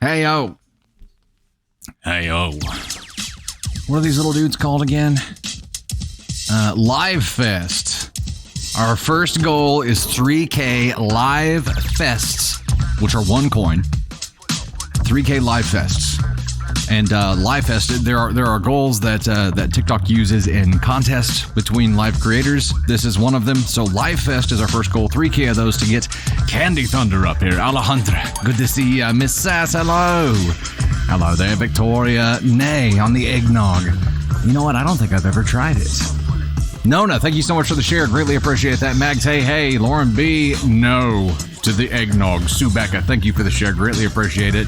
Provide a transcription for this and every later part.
Hey, yo. Hey, yo. What are these little dudes called again? Live Fest. Our first goal is 3K Live Fests, which are 1 coin. 3K Live Fests. And Live Fest, there are goals that TikTok uses in contests between live creators. This is one of them. So Live Fest is our first goal. 3K of those to get Candy Thunder up here. Alejandra, good to see you. Miss Sass, hello. Hello there, Victoria. Nay on the eggnog. You know what? I don't think I've ever tried it. Nona, thank you so much for the share. Greatly appreciate that. Mags, hey. Lauren B, no to the eggnog. Sue Becca, thank you for the share. Greatly appreciate it.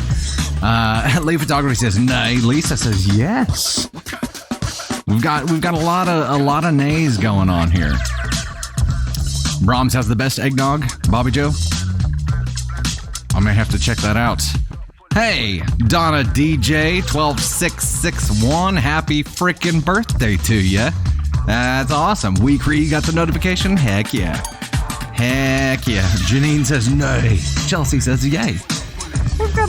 Lee Photography says nay. Lisa says yes. We've got a lot of nays going on here. Brahms has the best eggnog. Bobby Joe, I may have to check that out. Hey, Donna DJ 12661, happy freaking birthday to you. That's awesome. You got the notification? Heck yeah. Heck yeah. Janine says nay. Chelsea says yay. We've got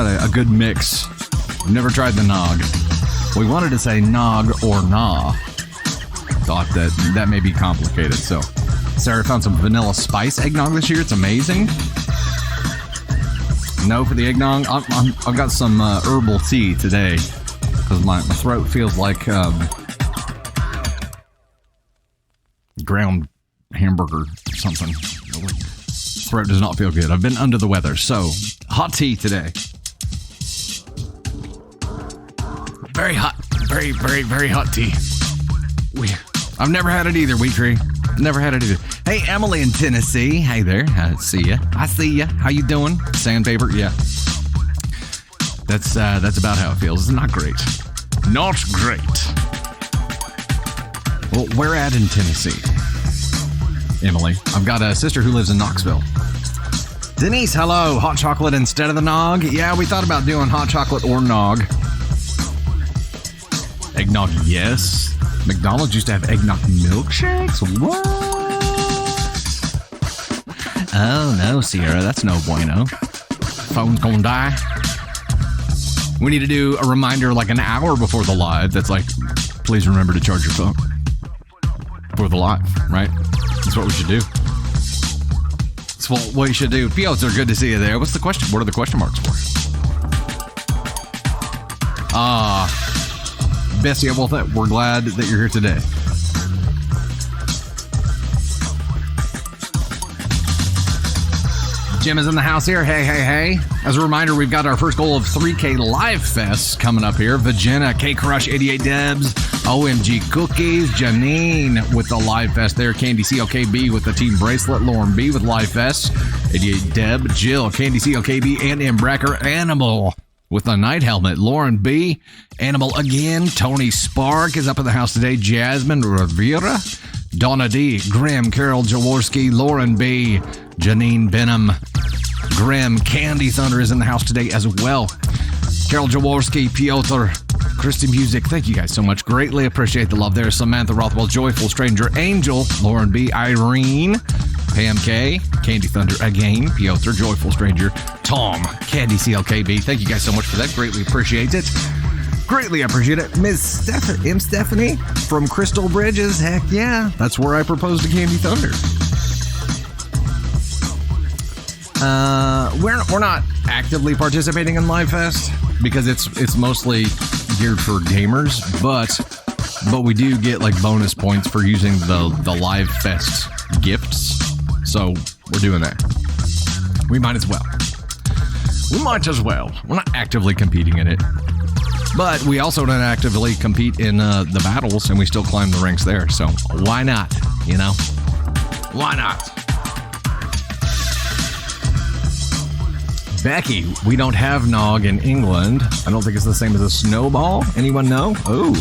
a good mix. We've never tried the nog. We wanted to say nog or nah. Thought that may be complicated. So Sarah found some vanilla spice eggnog this year. It's amazing. No for the eggnog. I've got some herbal tea today because my throat feels like ground hamburger or something. Throat does not feel good. I've been under the weather, so hot tea today. Very hot. Very, very, very hot tea. I've never had it either, Wheatree. Never had it either. Hey, Emily in Tennessee. Hey there. I see ya. How you doing? Sandpaper? Yeah. That's about how it feels. It's not great. Not great. Well, where at in Tennessee? Emily. I've got a sister who lives in Knoxville. Denise, hello. Hot chocolate instead of the nog? Yeah, we thought about doing hot chocolate or nog. Eggnog, yes. McDonald's used to have eggnog milkshakes? What? Oh, no, Sierra. That's no bueno. Phone's gonna die. We need to do a reminder like an hour before the live that's like, please remember to charge your phone. For the live, right? That's what we should do. That's what you should do. Piotr, good to see you there. What's the question? What are the question marks for? Bessie, well, we're glad that you're here today. Jim is in the house here. Hey. As a reminder, we've got our first goal of 3K Live Fest coming up here. Vagina, K-Crush, 88 Debs, OMG Cookies, Janine with the Live Fest there. Candy CLKB with the Team Bracelet. Lauren B with Live Fest. 88 Deb, Jill, Candy CLKB, and Embracker Animal with the Night Helmet. Lauren B, Animal again. Tony Spark is up in the house today. Jasmine Rivera, Donna D, Graham, Carol Jaworski, Lauren B, Janine Benham, Graham, Candy Thunder is in the house today as well. Carol Jaworski, Piotr, Christy Music, thank you guys so much. Greatly appreciate the love there. Samantha Rothwell, Joyful Stranger, Angel, Lauren B, Irene, Pam K, Candy Thunder again, Piotr, Joyful Stranger, Tom, Candy CLKB. Thank you guys so much for that. Greatly appreciate it. Greatly appreciate it. Ms. Stephanie from Crystal Bridges. Heck yeah. That's where I proposed to Candy Thunder. We're not actively participating in Live Fest because it's mostly geared for gamers, but we do get like bonus points for using the Live Fest gifts. So we're doing that. We might as well. We're not actively competing in it. But we also don't actively compete in the battles, and we still climb the ranks there. So why not? You know? Why not? Becky, we don't have nog in England. I don't think it's the same as a snowball. Anyone know? Oh,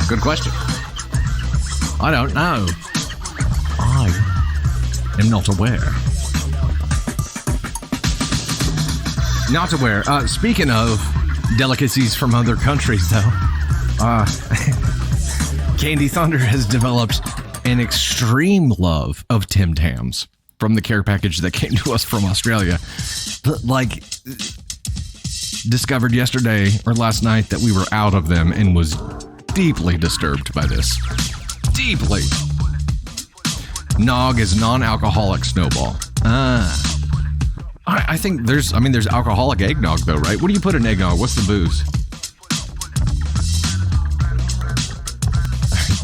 good question. I don't know. I am not aware. Not aware. Speaking of delicacies from other countries, though, Candy Thunder has developed an extreme love of Tim Tams from the care package that came to us from Australia. Like, discovered yesterday or last night that we were out of them and was deeply disturbed by this. Deeply. Nog is non-alcoholic Snowball. I think there's alcoholic eggnog though, right? What do you put in eggnog? What's the booze?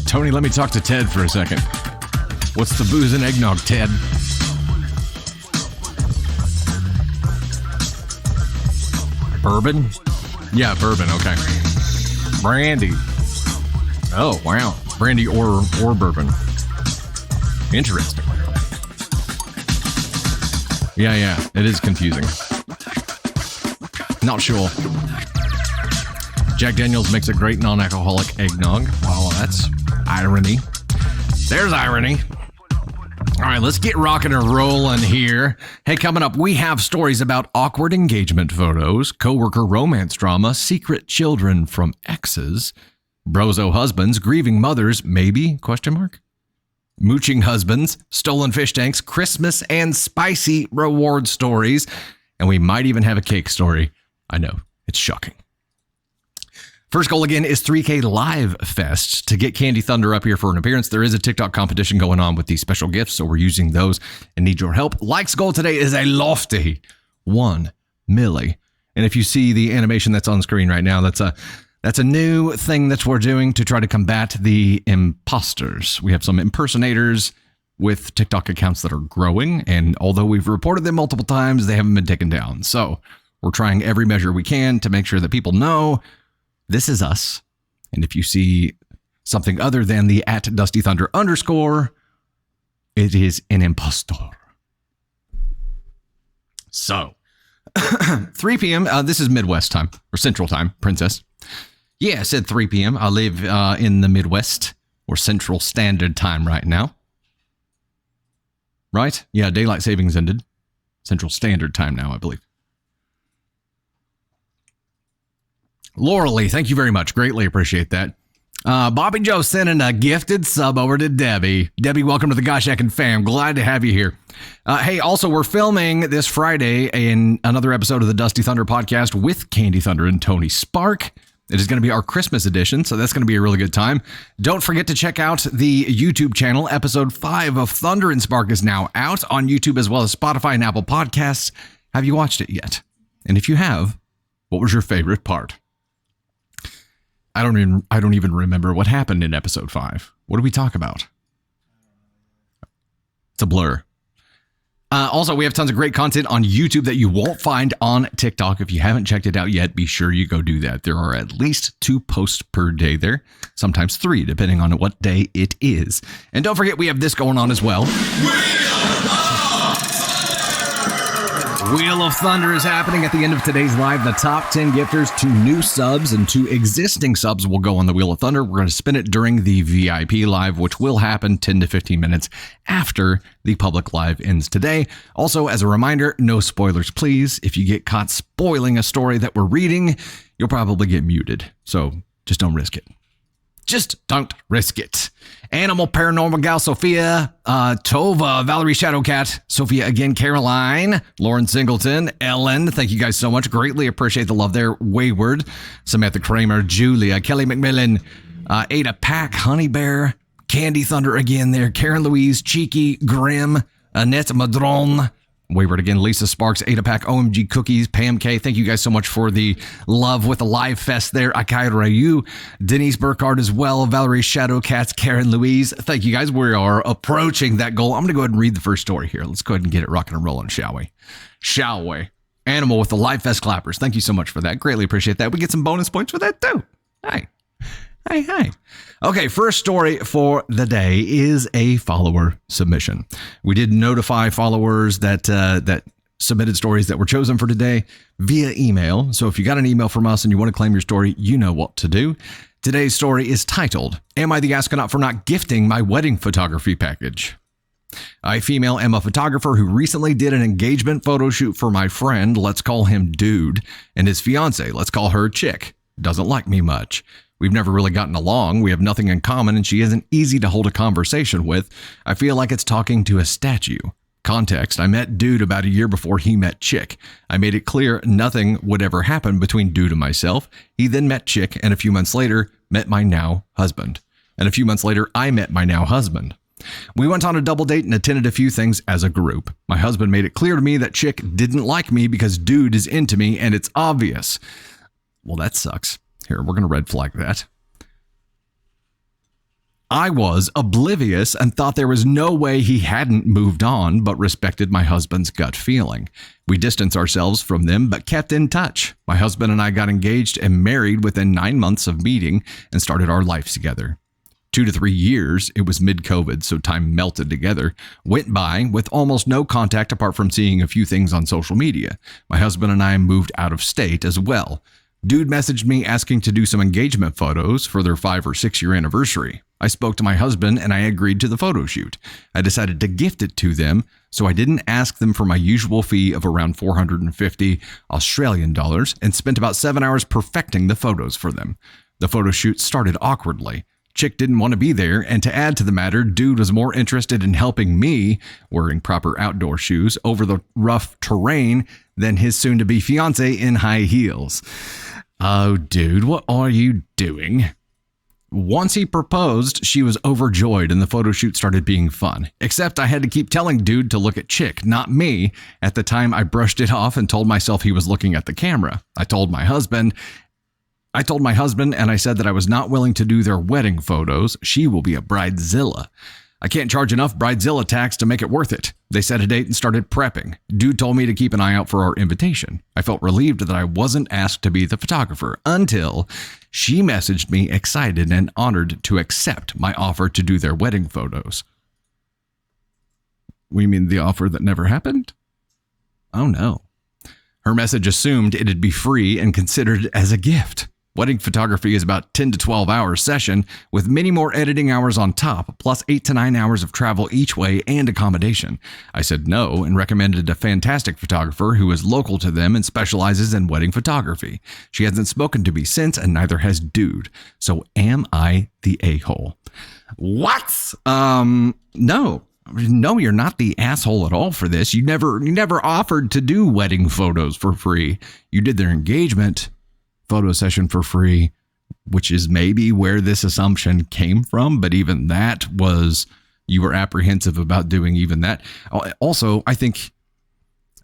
Tony, let me talk to Ted for a second. What's the booze in eggnog, Ted? Bourbon? Yeah, bourbon, okay. Brandy. Oh, wow. Brandy or bourbon. Interesting. Yeah, it is confusing. Not sure. Jack Daniels makes a great non-alcoholic eggnog. Wow, that's irony. There's irony. All right, let's get rocking and rolling here. Hey, coming up, we have stories about awkward engagement photos, coworker romance drama, secret children from exes, brozo husbands, grieving mothers, maybe, ? Mooching husbands, stolen fish tanks, Christmas and spicy reward stories, and we might even have a cake story. I know, it's shocking. First goal again is 3K Live Fest. To get Candy Thunder up here for an appearance, there is a TikTok competition going on with these special gifts, so we're using those and need your help. Likes goal today is a lofty 1 milli. And if you see the animation that's on screen right now, that's a new thing that we're doing to try to combat the imposters. We have some impersonators with TikTok accounts that are growing, and although we've reported them multiple times, they haven't been taken down. So we're trying every measure we can to make sure that people know this is us. And if you see something other than the @DustyThunder_, it is an impostor. So 3 p.m. This is Midwest time or Central time, Princess. Yeah, I said 3 p.m. I live in the Midwest or Central Standard Time right now. Right? Yeah, daylight savings ended. Central Standard Time now, I believe. Lauralee, thank you very much. Greatly appreciate that. Bobby Joe sending a gifted sub over to Debbie. Debbie, welcome to the Gosh Heckin' fam. Glad to have you here. Hey, also, we're filming this Friday in another episode of the Dusty Thunder podcast with Candy Thunder and Tony Spark. It is going to be our Christmas edition, so that's going to be a really good time. Don't forget to check out the YouTube channel. Episode 5 of Thunder and Spark is now out on YouTube as well as Spotify and Apple Podcasts. Have you watched it yet? And if you have, what was your favorite part? I don't even remember what happened in episode 5. What did we talk about? It's a blur. Also, we have tons of great content on YouTube that you won't find on TikTok. If you haven't checked it out yet, be sure you go do that. There are at least 2 posts per day there, sometimes 3, depending on what day it is. And don't forget, we have this going on as well. Wheel of Thunder is happening at the end of today's live. The top 10 gifters to new subs and to existing subs will go on the Wheel of Thunder. We're going to spin it during the VIP live, which will happen 10 to 15 minutes after the public live ends today. Also, as a reminder, no spoilers, please. If you get caught spoiling a story that we're reading, you'll probably get muted. So just don't risk it. Just don't risk it. Animal Paranormal Gal, Sophia, Tova, Valerie Shadowcat, Sophia again, Caroline, Lauren Singleton, Ellen. Thank you guys so much. Greatly appreciate the love there. Wayward, Samantha Kramer, Julia, Kelly McMillan, Ada Pack, Honey Bear, Candy Thunder again there, Karen Louise, Cheeky, Grim, Annette Madron, Wayward again, Lisa Sparks, Ada Pack, OMG Cookies, Pam K. Thank you guys so much for the love with the live fest there. Akai Rayu, Denise Burkhardt as well, Valerie Shadowcats, Karen Louise. Thank you guys. We are approaching that goal. I'm going to go ahead and read the first story here. Let's go ahead and get it rocking and rolling, shall we? Shall we? Animal with the live fest clappers. Thank you so much for that. Greatly appreciate that. We get some bonus points for that too. Hi. Hi. Okay, first story for the day is a follower submission. We did notify followers that submitted stories that were chosen for today via email. So if you got an email from us and you want to claim your story, you know what to do. Today's story is titled, Am I the Astronaut for Not Gifting My Wedding Photography Package? I female am a photographer who recently did an engagement photo shoot for my friend, let's call him Dude, and his fiance, let's call her Chick. doesn't like me much. We've never really gotten along. We have nothing in common, and she isn't easy to hold a conversation with. I feel like it's talking to a statue. Context, I met dude about a year before he met chick. I made it clear nothing would ever happen between dude and myself. He then met chick, and a few months later, met my now husband. And a few months later, I met my now husband. We went on a double date and attended a few things as a group. My husband made it clear to me that chick didn't like me because dude is into me, and it's obvious. Well, that sucks. Here, we're going to red flag that. I was oblivious and thought there was no way he hadn't moved on, but respected my husband's gut feeling. We distanced ourselves from them, but kept in touch. My husband and I got engaged and married within 9 months of meeting and started our lives together. 2 to 3 years, it was mid-COVID, so time melted together, went by with almost no contact apart from seeing a few things on social media. My husband and I moved out of state as well. Dude messaged me asking to do some engagement photos for their 5 or 6 year anniversary. I spoke to my husband and I agreed to the photo shoot. I decided to gift it to them, so I didn't ask them for my usual fee of around 450 Australian dollars and spent about 7 hours perfecting the photos for them. The photo shoot started awkwardly. Chick didn't want to be there, and to add to the matter, dude was more interested in helping me, wearing proper outdoor shoes, over the rough terrain than his soon-to-be fiance in high heels. Oh, dude, what are you doing? Once he proposed, she was overjoyed and the photo shoot started being fun. Except I had to keep telling dude to look at chick, not me. At the time, I brushed it off and told myself he was looking at the camera. I told my husband and I said that I was not willing to do their wedding photos. She will be a bridezilla. I can't charge enough bridezilla tax to make it worth it. They set a date and started prepping. Dude told me to keep an eye out for our invitation. I felt relieved that I wasn't asked to be the photographer until she messaged me excited and honored to accept my offer to do their wedding photos. We mean the offer that never happened? Oh no. Her message assumed it'd be free and considered as a gift. Wedding photography is about 10 to 12 hour session with many more editing hours on top, plus 8 to 9 hours of travel each way and accommodation. I said no and recommended a fantastic photographer who is local to them and specializes in wedding photography. She hasn't spoken to me since and neither has dude. So am I the a-hole? What? No. No, you're not the asshole at all for this. You never offered to do wedding photos for free. You did their engagement photo session for free, which is maybe where this assumption came from. But even that was, you were apprehensive about doing even that. Also, I think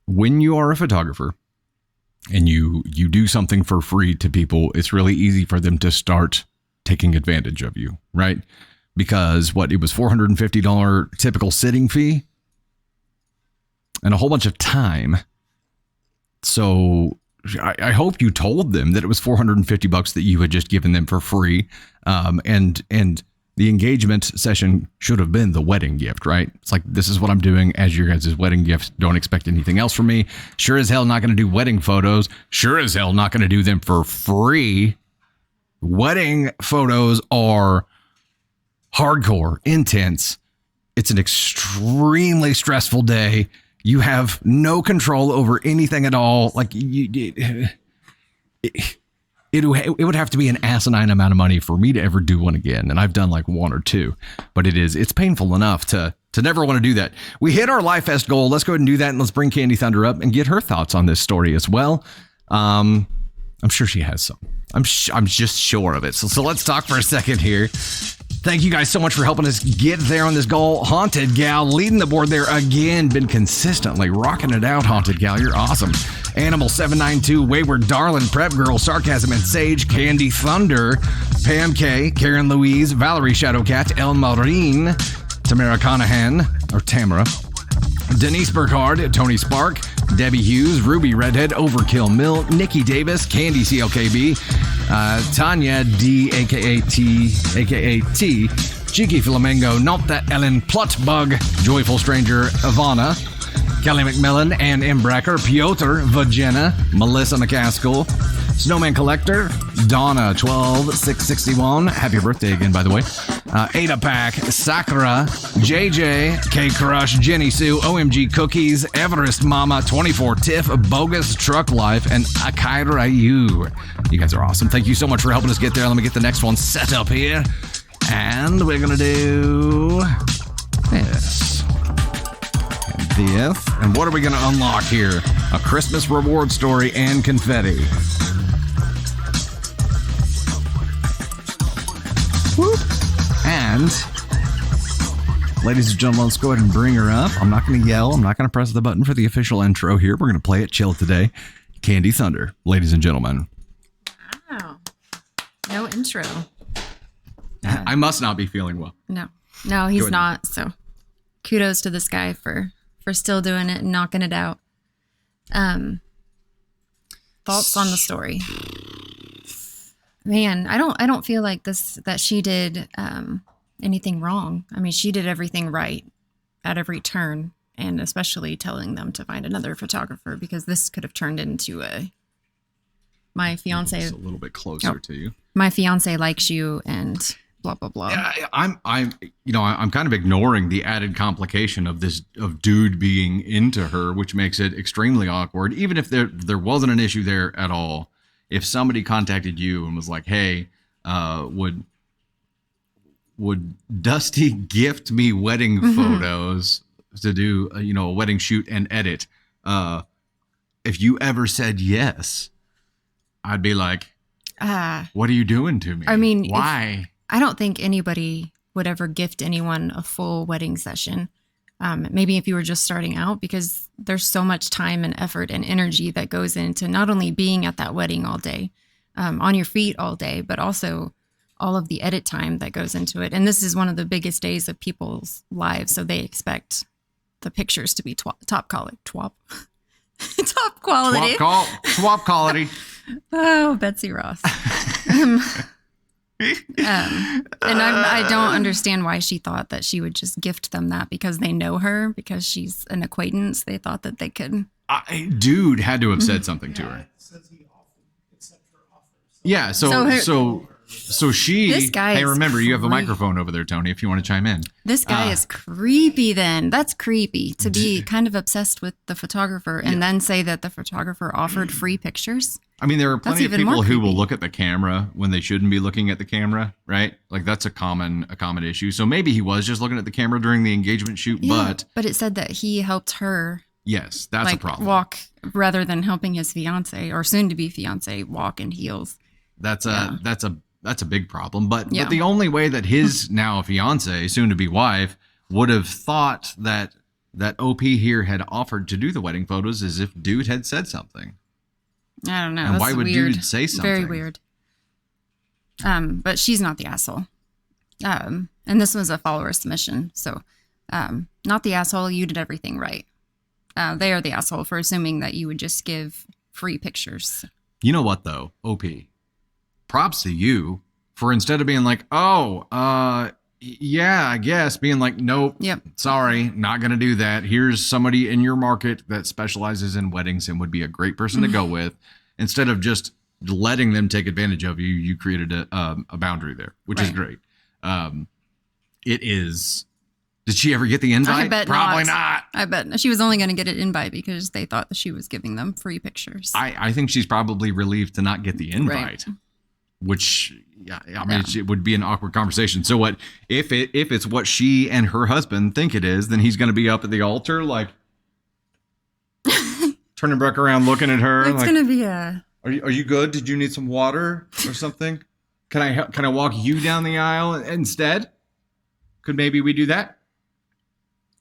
when you are a photographer and you do something for free to people, it's really easy for them to start taking advantage of you, right? Because it was $450 typical sitting fee and a whole bunch of time. So I hope you told them that it was $450 that you had just given them for free. And the engagement session should have been the wedding gift, right? It's like, this is what I'm doing as your guys' wedding gift. Don't expect anything else from me. Sure as hell not going to do wedding photos. Sure as hell not going to do them for free. Wedding photos are hardcore, intense. It's an extremely stressful day. You have no control over anything at all. Like it would have to be an asinine amount of money for me to ever do one again. And I've done like 1 or 2, but it's painful enough to never want to do that. We hit our Life Fest goal. Let's go ahead and do that. And let's bring Candy Thunder up and get her thoughts on this story as well. I'm sure she has some. I'm just sure of it. So let's talk for a second here. Thank you guys so much for helping us get there on this goal. Haunted Gal leading the board there again. Been consistently rocking it out, Haunted Gal. You're awesome. Animal 792, Wayward Darlin, Prep Girl, Sarcasm and Sage, Candy Thunder, Pam K, Karen Louise, Valerie Shadowcat, El Marine, Tamara Conahan, or Tamara, Denise Burkhardt, Tony Spark, Debbie Hughes, Ruby Redhead, Overkill Mill, Nikki Davis, Candy CLKB, Tanya D, aka T, Cheeky Flamingo, Not That Ellen, Plutbug, Joyful Stranger, Ivana, Kelly McMillan, Ann Embracker, Piotr Vagina, Melissa McCaskill, Snowman Collector, Donna 12661. Happy birthday again, by the way. Ada Pack, Sakura, JJ, K Crush, Jenny Sue, OMG Cookies, Everest Mama, 24 Tiff, Bogus Truck Life, and Akaira Yu. You guys are awesome. Thank you so much for helping us get there. Let me get the next one set up here. And we're going to do this. And this. And what are we going to unlock here? A Christmas reward story and confetti. Whoop. And, ladies and gentlemen, let's go ahead and bring her up. I'm not going to yell. I'm not going to press the button for the official intro here. We're going to play it chill today. Candy Thunder, ladies and gentlemen. Wow. No intro. I must not be feeling well. No, he's not. So kudos to this guy for still doing it and knocking it out. Thoughts on the story? Man, I don't feel like that she did anything wrong. I mean, she did everything right at every turn, and especially telling them to find another photographer, because this could have turned into my fiance. It's a little bit closer to you. My fiance likes you and blah blah blah. Yeah, I'm kind of ignoring the added complication of dude being into her, which makes it extremely awkward. Even if there wasn't an issue there at all, if somebody contacted you and was like, "Hey, would Dusty gift me wedding photos to do a wedding shoot and edit?" If you ever said yes, I'd be like, "What are you doing to me? I mean, why?" I don't think anybody would ever gift anyone a full wedding session. Maybe if you were just starting out, because there's so much time and effort and energy that goes into not only being at that wedding all day, on your feet all day, but also all of the edit time that goes into it. And this is one of the biggest days of people's lives, so they expect the pictures to be top quality. Top quality. Swap quality. Oh, Betsy Ross. And I don't understand why she thought that she would just gift them that, because they know her, because she's an acquaintance. They thought that they could. Dude had to have said something to her. It says he often accepts her offers. Yeah, so she. This guy. Hey, remember, you have a creepy. microphone over there, Tony, if you want to chime in. This guy is creepy. Then that's creepy to be kind of obsessed with the photographer and then say that the photographer offered free pictures. I mean, there are plenty of even people more who will creepy. look at the camera when they shouldn't be looking at the camera, right? Like that's a common issue. So maybe he was just looking at the camera during the engagement shoot, But it said that he helped her. Yes, that's a problem. Walk rather than helping his fiance or soon to be fiance walk in heels. That's a big problem. But the Yeah. only way that his now fiance, soon to be wife, would have thought that OP here had offered to do the wedding photos is if dude had said something. I don't know. And That's why would weird. dude say something? Very weird. But she's not the asshole. And this was a follower submission. So, not the asshole. You did everything right. They are the asshole for assuming that you would just give free pictures. You know what though, OP? Props to you for, instead of being like, yeah, I guess, being like, nope, Yep. sorry, not going to do that. Here's somebody in your market that specializes in weddings and would be a great person to go with. Instead of just letting them take advantage of you, you created a boundary there, which is great. It is. Did she ever get the invite? I bet Probably not. I bet she was only going to get an invite because they thought that she was giving them free pictures. I think she's probably relieved to not get the invite. Right. Which, it would be an awkward conversation. So what if it's what she and her husband think it is? Then he's going to be up at the altar, like turning back around, looking at her. It's like, going to be a. Are you good? Did you need some water or something? Can I walk you down the aisle instead? Could maybe we do that?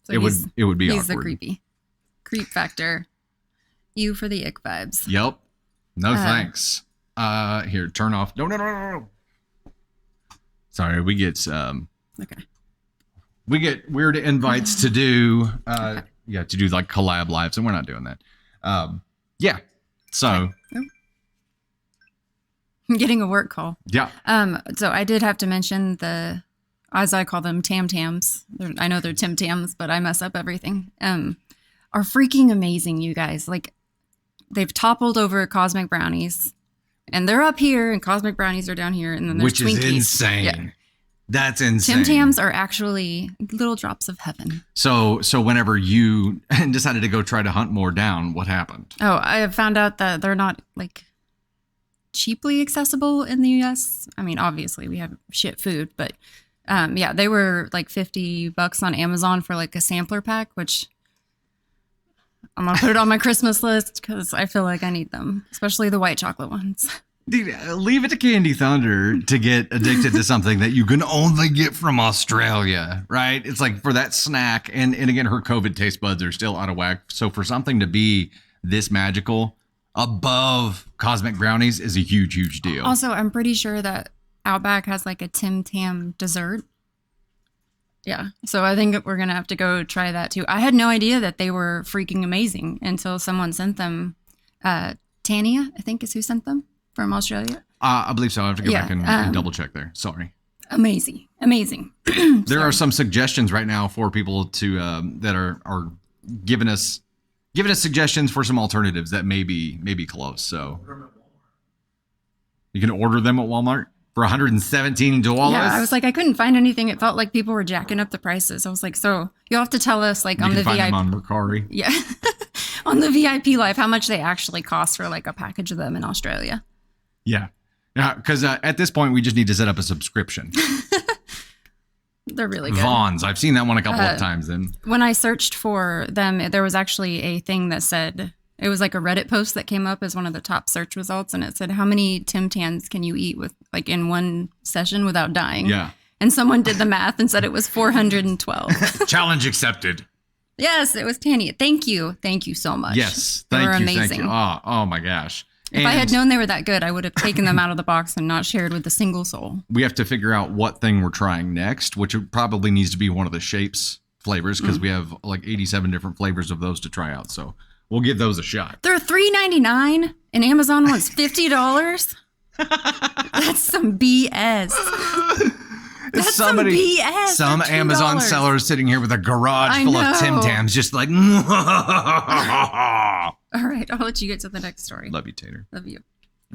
So it would be he's awkward. the creep factor. You for the ick vibes. Yep. No thanks. Here, turn off. No. Sorry, we get Okay. we get weird invites to do to do like collab lives, and we're not doing that. So I'm getting a work call. yeah. So I did have to mention as I call them, Tam Tams. I know they're Tim Tams, but I mess up everything. Are freaking amazing, you guys. Like, they've toppled over Cosmic Brownies, And they're up here, and cosmic brownies are down here, and then there's Which Twinkies. is insane. Yeah. That's insane. Tim Tams are actually little drops of heaven. So whenever you decided to go try to hunt more down, what happened? Oh, I have found out that they're not like cheaply accessible in the US. I mean, obviously we have shit food, but yeah, they were like $50 on Amazon for like a sampler pack, which I'm gonna put it on my Christmas list because I feel like I need them, especially the white chocolate ones. Dude, leave it to Candy Thunder to get addicted to something that you can only get from Australia, right? It's like for that snack, and again, her COVID taste buds are still out of whack. So for something to be this magical above cosmic brownies is a huge, huge deal. Also, I'm pretty sure that Outback has like a Tim Tam dessert. Yeah, so I think we're gonna have to go try that too. I had no idea that they were freaking amazing until someone sent them. Tania, I think, is who sent them. From Australia? I believe so. I have to go back and double check there. Sorry. Amazing. There are some suggestions right now for people to that are giving us suggestions for some alternatives that may be close. So you can order them at Walmart for $117. Yeah, I was like, I couldn't find anything. It felt like people were jacking up the prices. I was like, so you'll have to tell us like on the find VIP. them on Mercari. Yeah, on the VIP Live, how much they actually cost for like a package of them in Australia. Yeah, because at this point we just need to set up a subscription. They're really good. Vaughn's. I've seen that one a couple of times. Then when I searched for them, there was actually a thing that said it was like a Reddit post that came up as one of the top search results, and it said how many Tim Tams can you eat with like in one session without dying? Yeah. And someone did the math and said it was 412. Challenge accepted. Yes, it was Tanya. Thank you so much. Yes, they were thank you. amazing. Oh my gosh. If I had known they were that good, I would have taken them out of the box and not shared with a single soul. We have to figure out what thing we're trying next, which probably needs to be one of the shapes flavors because we have like 87 different flavors of those to try out. So we'll give those a shot. They're $3.99 and Amazon was $50. That's some BS. That's some BS. Some $2. Amazon seller is sitting here with a garage full of Tim Tams, just like. All right, I'll let you get to the next story. Love you, Tater. Love you.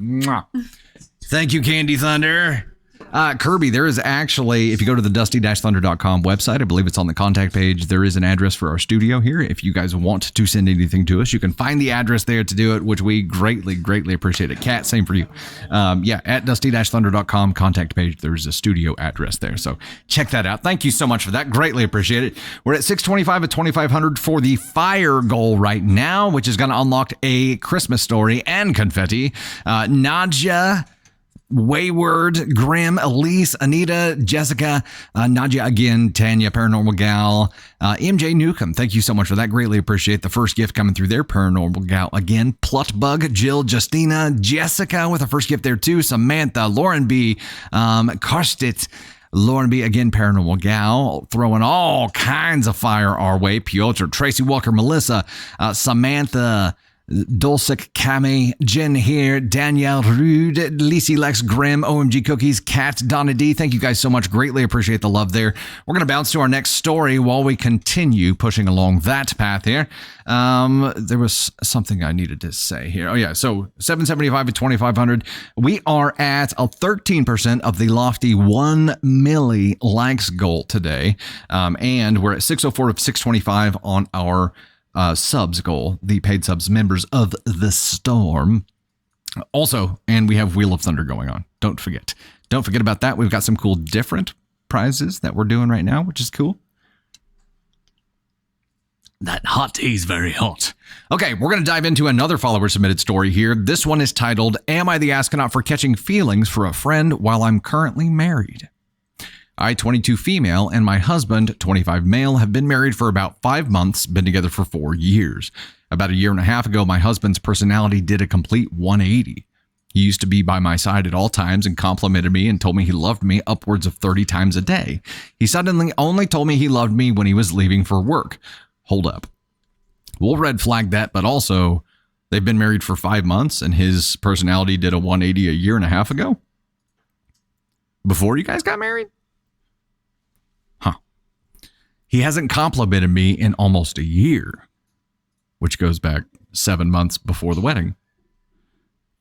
Mwah. Thank you, Candy Thunder. Kirby, there is actually, if you go to the dusty-thunder.com website, I believe it's on the contact page, there is an address for our studio here. If you guys want to send anything to us, you can find the address there to do it, which we greatly appreciate it. Kat, same for you. At dusty-thunder.com contact page, there's a studio address there. So check that out. Thank you so much for that. Greatly appreciate it. We're at 625 at 2500 for the fire goal right now, which is going to unlock a Christmas story and confetti. Nadja, Wayward, Grim, Elise, Anita, Jessica, Nadia again, Tanya, Paranormal Gal, MJ Newcomb. Thank you so much for that. Greatly appreciate the first gift coming through there. Paranormal Gal again. Plutbug, Jill, Justina, Jessica with a first gift there too. Samantha, Lauren B, Karstit, Lauren B again, Paranormal Gal, throwing all kinds of fire our way. Piotr, Tracy Walker, Melissa, Samantha, Dulcic, Cami, Jen here, Danielle Rude, Lisi Lex, Grim, OMG Cookies, Kat, Donna D. Thank you guys so much. Greatly appreciate the love there. We're going to bounce to our next story while we continue pushing along that path here. There was something I needed to say here. Oh yeah. So 775 to 2500. We are at a 13% of the lofty 1 milli likes goal today. And we're at 604 of 625 on our subs goal, the paid subs members of the storm. Also, and we have Wheel of Thunder going on. Don't forget about that. We've got some cool different prizes that we're doing right now, which is cool. That hot tea is very hot. Okay, we're going to dive into another follower submitted story here. This one is titled, Am I the Astronaut for Catching Feelings for a Friend While I'm Currently Married? I, 22 female, and my husband, 25 male, have been married for about 5 months, been together for 4 years. About a year and a half ago, my husband's personality did a complete 180. He used to be by my side at all times and complimented me and told me he loved me upwards of 30 times a day. He suddenly only told me he loved me when he was leaving for work. Hold up. We'll red flag that, but also, they've been married for 5 months and his personality did a 180 a year and a half ago? Before you guys got married? He hasn't complimented me in almost a year, which goes back 7 months before the wedding.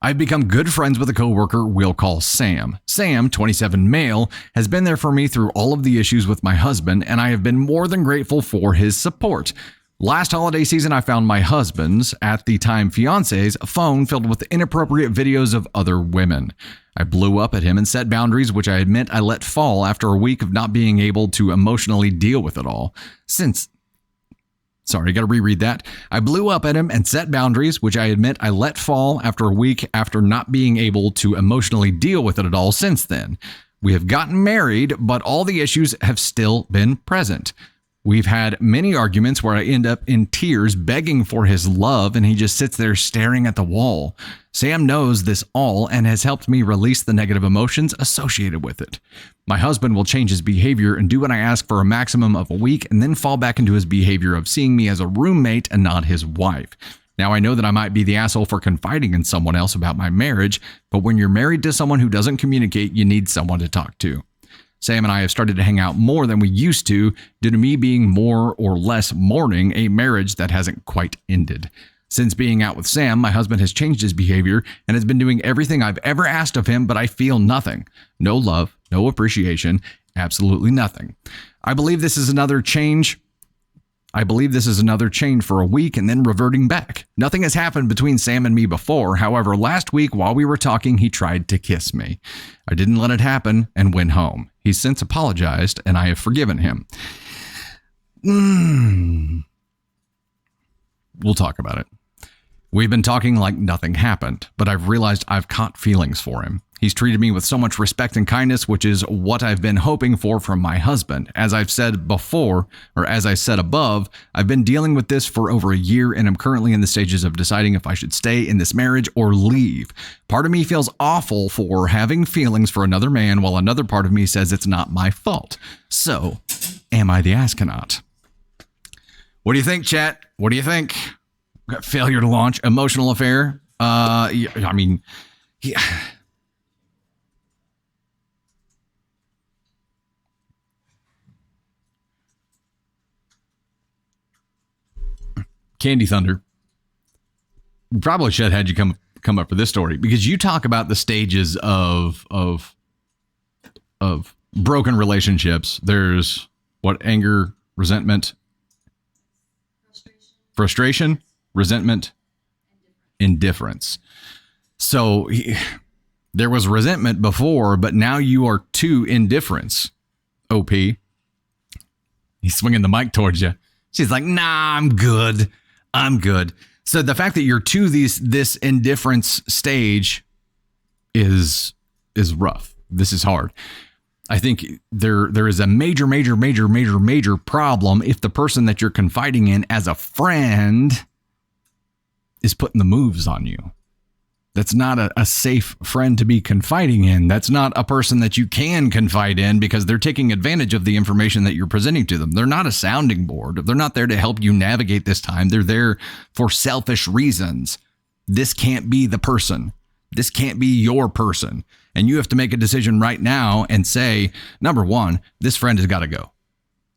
I've become good friends with a coworker we'll call Sam. Sam, 27 male, has been there for me through all of the issues with my husband, and I have been more than grateful for his support. Last holiday season, I found my husband's, at the time fiance's, phone filled with inappropriate videos of other women. I blew up at him and set boundaries, which I admit I let fall after a week of not being able to emotionally deal with it all. Sorry, I got to reread that. I blew up at him and set boundaries, which I admit I let fall after a week after not being able to emotionally deal with it at all since then. We have gotten married, but all the issues have still been present. We've had many arguments where I end up in tears begging for his love, and he just sits there staring at the wall. Sam knows this all and has helped me release the negative emotions associated with it. My husband will change his behavior and do what I ask for a maximum of a week and then fall back into his behavior of seeing me as a roommate and not his wife. Now, I know that I might be the asshole for confiding in someone else about my marriage, but when you're married to someone who doesn't communicate, you need someone to talk to. Sam and I have started to hang out more than we used to due to me being more or less mourning a marriage that hasn't quite ended. Since being out with Sam, my husband has changed his behavior and has been doing everything I've ever asked of him, but I feel nothing. No love, no appreciation, absolutely nothing. I believe this is another change for a week and then reverting back. Nothing has happened between Sam and me before. However, last week while we were talking, he tried to kiss me. I didn't let it happen and went home. He's since apologized and I have forgiven him. We'll talk about it. We've been talking like nothing happened, but I've realized I've caught feelings for him. He's treated me with so much respect and kindness, which is what I've been hoping for from my husband. As I've said before, or as I said above, I've been dealing with this for over a year and I'm currently in the stages of deciding if I should stay in this marriage or leave. Part of me feels awful for having feelings for another man, while another part of me says it's not my fault. So, am I the astronaut? What do you think, chat? What do you think? Got failure to launch, emotional affair. Candy Thunder. We probably should have had you come up for this story because you talk about the stages of broken relationships. There's anger, resentment, frustration, resentment, indifference. So there was resentment before, but now you are to indifference. OP. He's swinging the mic towards you. She's like, nah, I'm good. So the fact that you're to this indifference stage is rough. This is hard. I think there is a major problem if the person that you're confiding in as a friend is putting the moves on you. That's not a safe friend to be confiding in. That's not a person that you can confide in because they're taking advantage of the information that you're presenting to them. They're not a sounding board. They're not there to help you navigate this time. They're there for selfish reasons. This can't be the person. This can't be your person. And you have to make a decision right now and say, number one, this friend has got to go.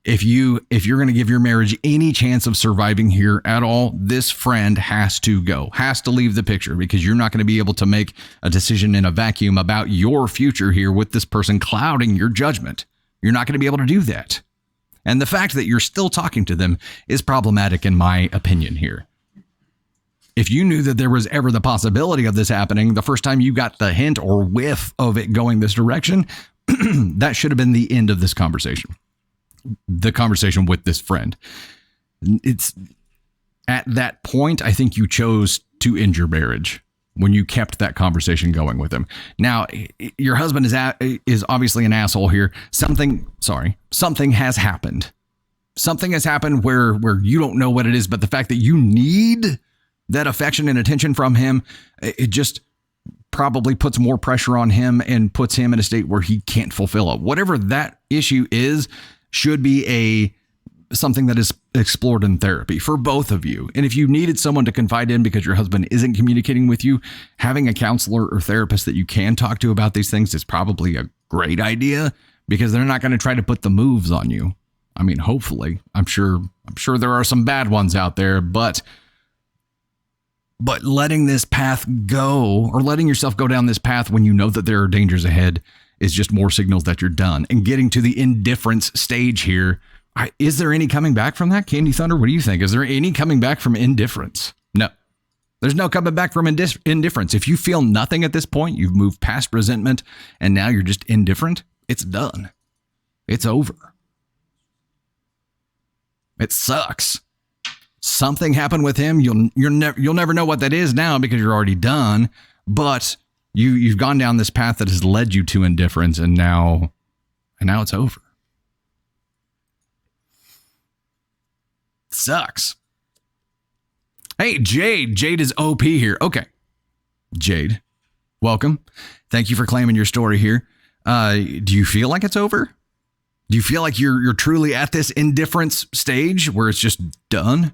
If you're going to give your marriage any chance of surviving here at all, this friend has to go, has to leave the picture because you're not going to be able to make a decision in a vacuum about your future here with this person clouding your judgment. You're not going to be able to do that. And the fact that you're still talking to them is problematic in my opinion here. If you knew that there was ever the possibility of this happening, the first time you got the hint or whiff of it going this direction, that should have been the end of this conversation. The conversation with this friend. It's at that point, I think you chose to end your marriage when you kept that conversation going with him. Now, your husband is obviously an asshole here. Something has happened. Something has happened where you don't know what it is, but the fact that you need that affection and attention from him, it just probably puts more pressure on him and puts him in a state where he can't fulfill it. Whatever that issue is, should be something that is explored in therapy for both of you. And if you needed someone to confide in because your husband isn't communicating with you, having a counselor or therapist that you can talk to about these things is probably a great idea because they're not going to try to put the moves on you. I mean, hopefully, I'm sure there are some bad ones out there, but But letting this path go, or letting yourself go down this path when you know that there are dangers ahead, is just more signals that you're done. And getting to the indifference stage here, is there any coming back from that? Candy Thunder, what do you think? Is there any coming back from indifference? No. There's no coming back from indifference. If you feel nothing at this point, you've moved past resentment, and now you're just indifferent, it's done. It's over. It sucks. Something happened with him. You'll never know what that is now because you're already done. But you've gone down this path that has led you to indifference, and now it's over. It sucks. Hey, Jade. Jade is OP here. Okay. Jade, welcome. Thank you for claiming your story here. Do you feel like it's over? Do you feel like you're truly at this indifference stage where it's just done?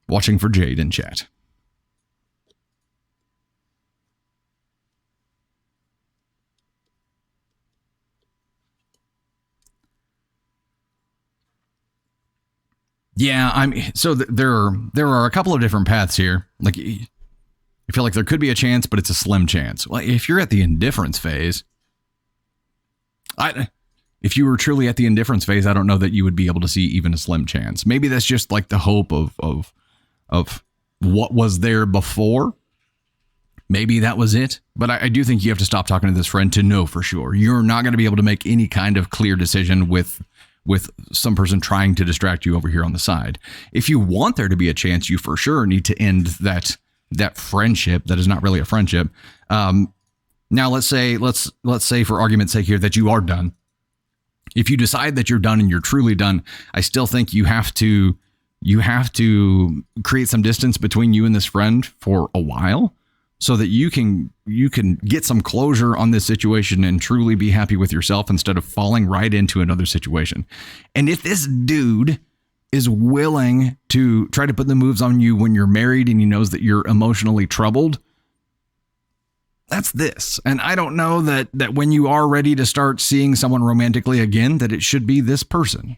Watching for Jade in chat. Yeah, there are a couple of different paths here. Like, I feel like there could be a chance, but it's a slim chance. Well, if you're at the indifference phase, if you were truly at the indifference phase, I don't know that you would be able to see even a slim chance. Maybe that's just like the hope of what was there before. Maybe that was it. But I do think you have to stop talking to this friend to know for sure. You're not going to be able to make any kind of clear decision with some person trying to distract you over here on the side. If you want there to be a chance, you for sure need to end that friendship that is not really a friendship. Now let's say for argument's sake here that you are done. If you decide that you're done and you're truly done, I still think you have to create some distance between you and this friend for a while so that you can get some closure on this situation and truly be happy with yourself instead of falling right into another situation. And if this dude is willing to try to put the moves on you when you're married and he knows that you're emotionally troubled, that's this. And I don't know that when you are ready to start seeing someone romantically again, that it should be this person.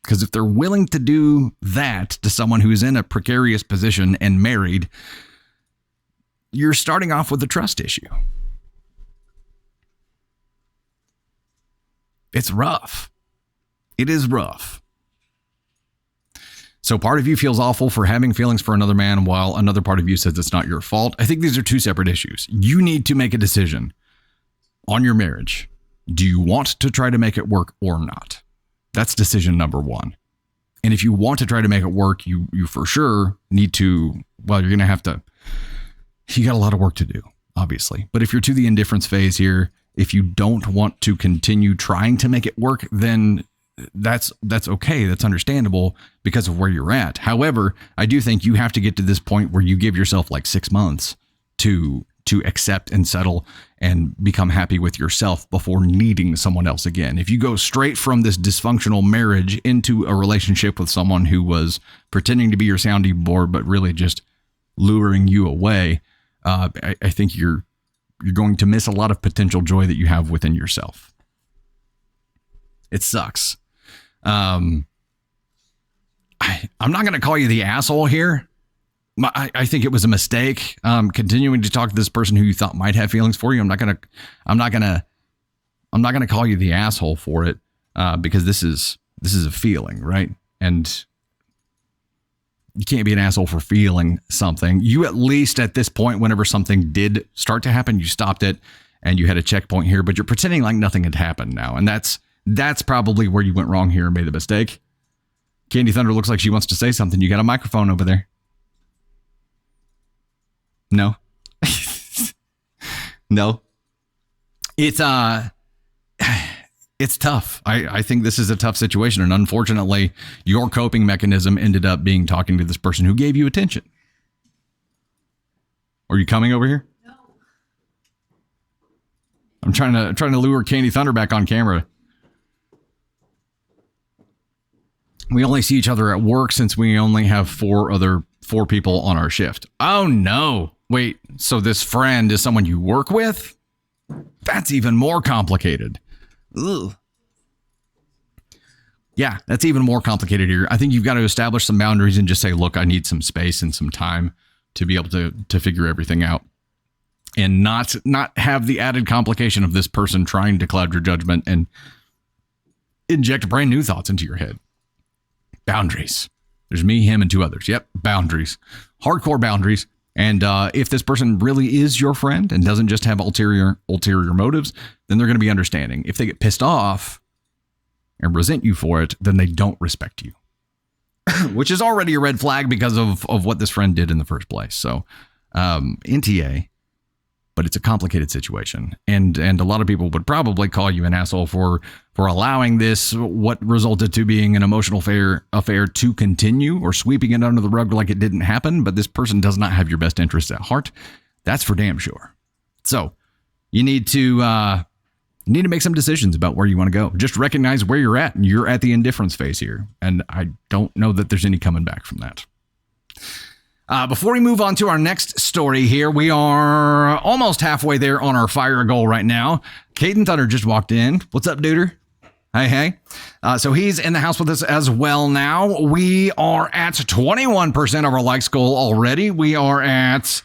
Because if they're willing to do that to someone who's in a precarious position and married, you're starting off with a trust issue. It's rough. It is rough. So part of you feels awful for having feelings for another man while another part of you says it's not your fault. I think these are two separate issues. You need to make a decision on your marriage. Do you want to try to make it work or not? That's decision number one. And if you want to try to make it work, you for sure need to, well, you're going to have to, you got a lot of work to do, obviously. But if you're to the indifference phase here, if you don't want to continue trying to make it work, then that's okay. That's understandable because of where you're at. However, I do think you have to get to this point where you give yourself like 6 months to accept and settle and become happy with yourself before needing someone else again. If you go straight from this dysfunctional marriage into a relationship with someone who was pretending to be your sounding board, but really just luring you away, I think you're going to miss a lot of potential joy that you have within yourself. It sucks. I'm not going to call you the asshole here. I think it was a mistake. Continuing to talk to this person who you thought might have feelings for you. I'm not gonna call you the asshole for it, because this is a feeling, right? And you can't be an asshole for feeling something. You at least at this point, whenever something did start to happen, you stopped it and you had a checkpoint here, but you're pretending like nothing had happened now. And that's probably where you went wrong here and made the mistake. Candy Thunder looks like she wants to say something. You got a microphone over there. No. No. It's tough. I think this is a tough situation. And unfortunately, your coping mechanism ended up being talking to this person who gave you attention. Are you coming over here? No. I'm trying to lure Candy Thunder back on camera. We only see each other at work since we only have four people on our shift. Oh no. Wait, so this friend is someone you work with? That's even more complicated. Ugh. Yeah, that's even more complicated here. I think you've got to establish some boundaries and just say, look, I need some space and some time to be able to figure everything out, and not have the added complication of this person trying to cloud your judgment and inject brand new thoughts into your head. Boundaries. There's me, him, and two others. Yep, boundaries. Hardcore boundaries. And if this person really is your friend and doesn't just have ulterior motives, then they're going to be understanding. If they get pissed off and resent you for it, then they don't respect you, which is already a red flag because of what this friend did in the first place. So NTA, but it's a complicated situation. And a lot of people would probably call you an asshole for allowing this, what resulted to being an emotional affair to continue, or sweeping it under the rug like it didn't happen. But this person does not have your best interests at heart. That's for damn sure. So you need to make some decisions about where you want to go. Just recognize where you're at, and you're at the indifference phase here. And I don't know that there's any coming back from that. Before we move on to our next story here, we are almost halfway there on our fire goal right now. Caden Thunder just walked in. What's up, duder? Hey. So he's in the house with us as well now. We are at 21% of our likes goal already. We are at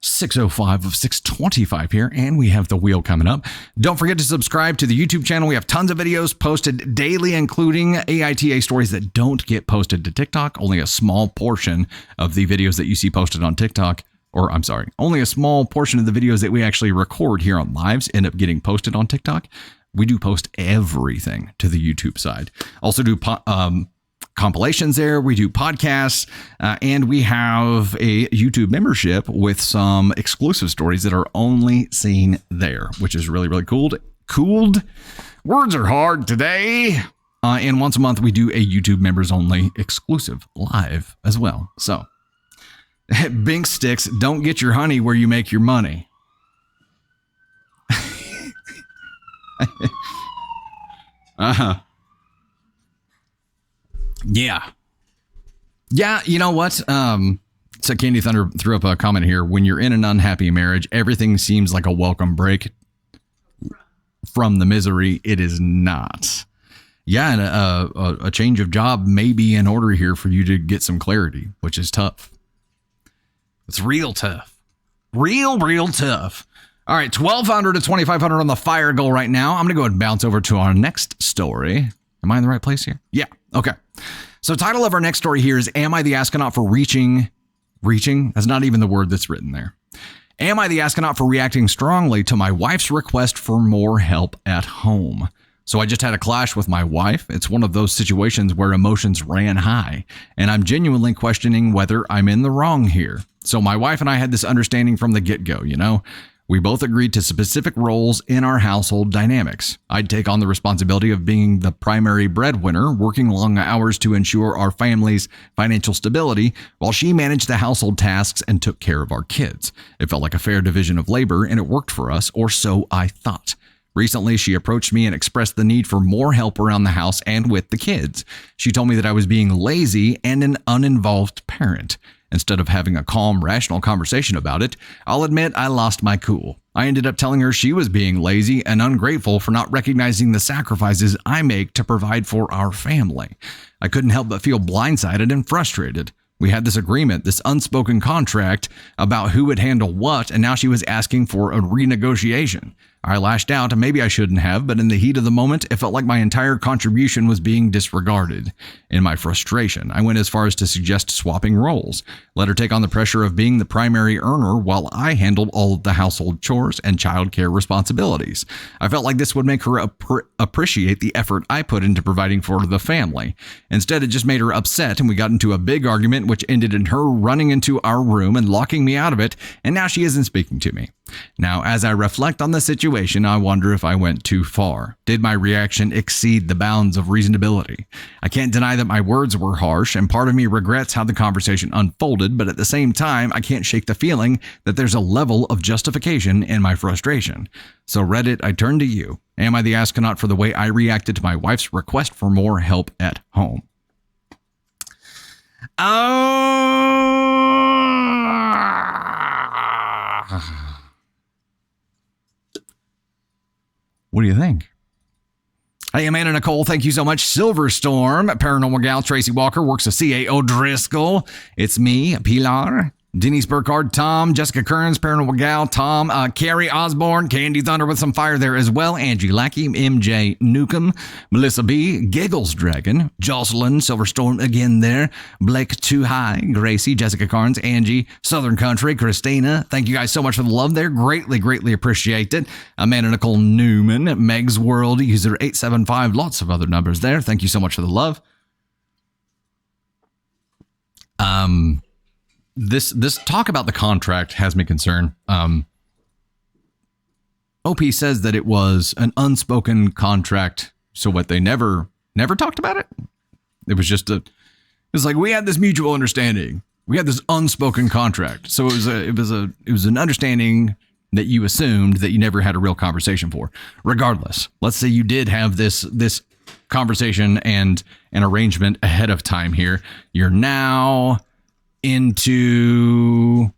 605 of 625 here, and we have the wheel coming up. Don't forget to subscribe to the YouTube channel. We have tons of videos posted daily, including AITA stories that don't get posted to TikTok. Only a small portion of the videos that you see posted on TikTok, or I'm sorry, only a small portion of the videos that we actually record here on lives end up getting posted on TikTok. We do post everything to the YouTube side. Also do compilations there. We do podcasts, and we have a YouTube membership with some exclusive stories that are only seen there, which is really, really cool. Cooled. Words are hard today. And once a month, we do a YouTube members only exclusive live as well. So, Bink Sticks, don't get your honey where you make your money. Yeah, you know what? So Candy Thunder threw up a comment here. When you're in an unhappy marriage, everything seems like a welcome break from the misery. It is not. Yeah, and a change of job may be in order here for you to get some clarity, which is tough. It's real tough. Real tough. All right, 1,200 to 2,500 on the fire goal right now. I'm going to go ahead and bounce over to our next story. Am I in the right place here? Yeah. Okay. So title of our next story here is, Am I the Astronaut for Reaching? That's not even the word that's written there. Am I the astronaut for reacting strongly to my wife's request for more help at home? So I just had a clash with my wife. It's one of those situations where emotions ran high, and I'm genuinely questioning whether I'm in the wrong here. So my wife and I had this understanding from the get-go, you know? We both agreed to specific roles in our household dynamics. I'd take on the responsibility of being the primary breadwinner, working long hours to ensure our family's financial stability, while she managed the household tasks and took care of our kids. It felt like a fair division of labor, and it worked for us, or so I thought. Recently, she approached me and expressed the need for more help around the house and with the kids. She told me that I was being lazy and an uninvolved parent. Instead of having a calm, rational conversation about it, I'll admit I lost my cool. I ended up telling her she was being lazy and ungrateful for not recognizing the sacrifices I make to provide for our family. I couldn't help but feel blindsided and frustrated. We had this agreement, this unspoken contract about who would handle what, and now she was asking for a renegotiation. I lashed out, and maybe I shouldn't have, but in the heat of the moment, it felt like my entire contribution was being disregarded. In my frustration, I went as far as to suggest swapping roles. Let her take on the pressure of being the primary earner while I handled all of the household chores and childcare responsibilities. I felt like this would make her appreciate the effort I put into providing for the family. Instead, it just made her upset, and we got into a big argument, which ended in her running into our room and locking me out of it, and now she isn't speaking to me. Now, as I reflect on the situation, I wonder if I went too far. Did my reaction exceed the bounds of reasonability? I can't deny that my words were harsh, and part of me regrets how the conversation unfolded, but at the same time, I can't shake the feeling that there's a level of justification in my frustration. So Reddit, I turn to you. Am I the astronaut for the way I reacted to my wife's request for more help at home? What do you think? Hey, Amanda Nicole, thank you so much. Silverstorm, Paranormal Gal, Tracy Walker, works of C.A. O'Driscoll. It's me, Pilar. Denise Burkhardt, Tom, Jessica Kearns, Paranormal Gal, Tom, Carrie Osborne, Candy Thunder with some fire there as well, Angie Lackey, MJ Newcomb, Melissa B, Giggles Dragon, Jocelyn, Silverstorm again there, Blake Too High, Gracie, Jessica Carnes, Angie, Southern Country, Christina. Thank you guys so much for the love there. Greatly, greatly appreciate it. Amanda Nicole Newman, Meg's World, user 875, lots of other numbers there. Thank you so much for the love. This talk about the contract has me concerned. OP says that it was an unspoken contract. So what, they never talked about it? It was just it's like we had this mutual understanding. We had this unspoken contract. So it was an understanding that you assumed that you never had a real conversation for. Regardless, let's say you did have this conversation and an arrangement ahead of time here. You're now into,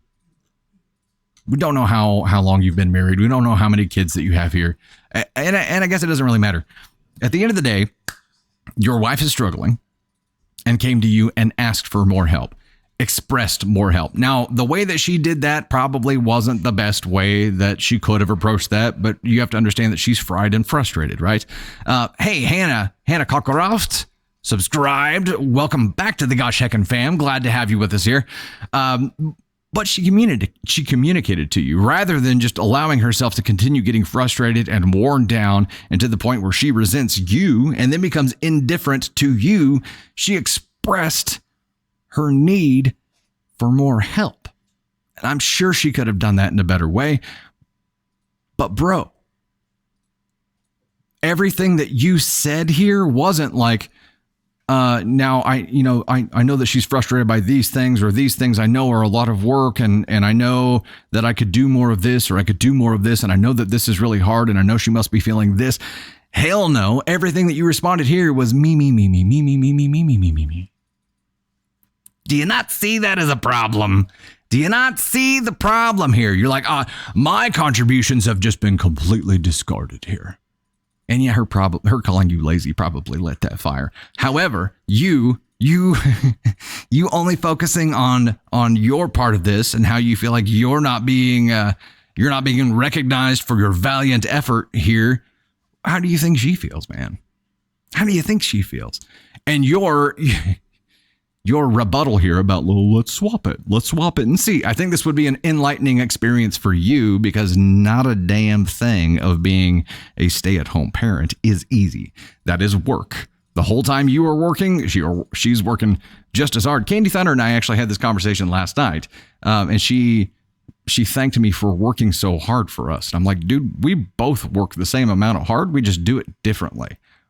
we don't know how long you've been married. We don't know how many kids that you have here. And I guess it doesn't really matter. At the end of the day, your wife is struggling and came to you and asked for more help, expressed more help. Now, the way that she did that probably wasn't the best way that she could have approached that, but you have to understand that she's fried and frustrated, right? Hey, Hannah Cockcroft, subscribed. Welcome back to the Gosh Heckin' fam. Glad to have you with us here. But she communicated to you rather than just allowing herself to continue getting frustrated and worn down and to the point where she resents you and then becomes indifferent to you. She expressed her need for more help. And I'm sure she could have done that in a better way. But bro, everything that you said here wasn't like, now I know that she's frustrated by these things, or these things I know are a lot of work, and I know that I could do more of this, or I could do more of this, and I know that this is really hard, and I know she must be feeling this. Hell no. Everything that you responded here was me. Do you not see that as a problem? Do you not see the problem here? You're like, my contributions have just been completely discarded here. And yeah, her calling you lazy probably lit that fire. However, you only focusing on your part of this and how you feel like you're not being recognized for your valiant effort here. How do you think she feels, man? How do you think she feels? And your rebuttal here about, well, let's swap it and see. I think this would be an enlightening experience for you, because not a damn thing of being a stay-at-home parent is easy. That is work. The whole time you are working, she's working just as hard. Candy Thunder and I actually had this conversation last night, and she thanked me for working so hard for us. And I'm like, dude, we both work the same amount of hard. We just do it differently.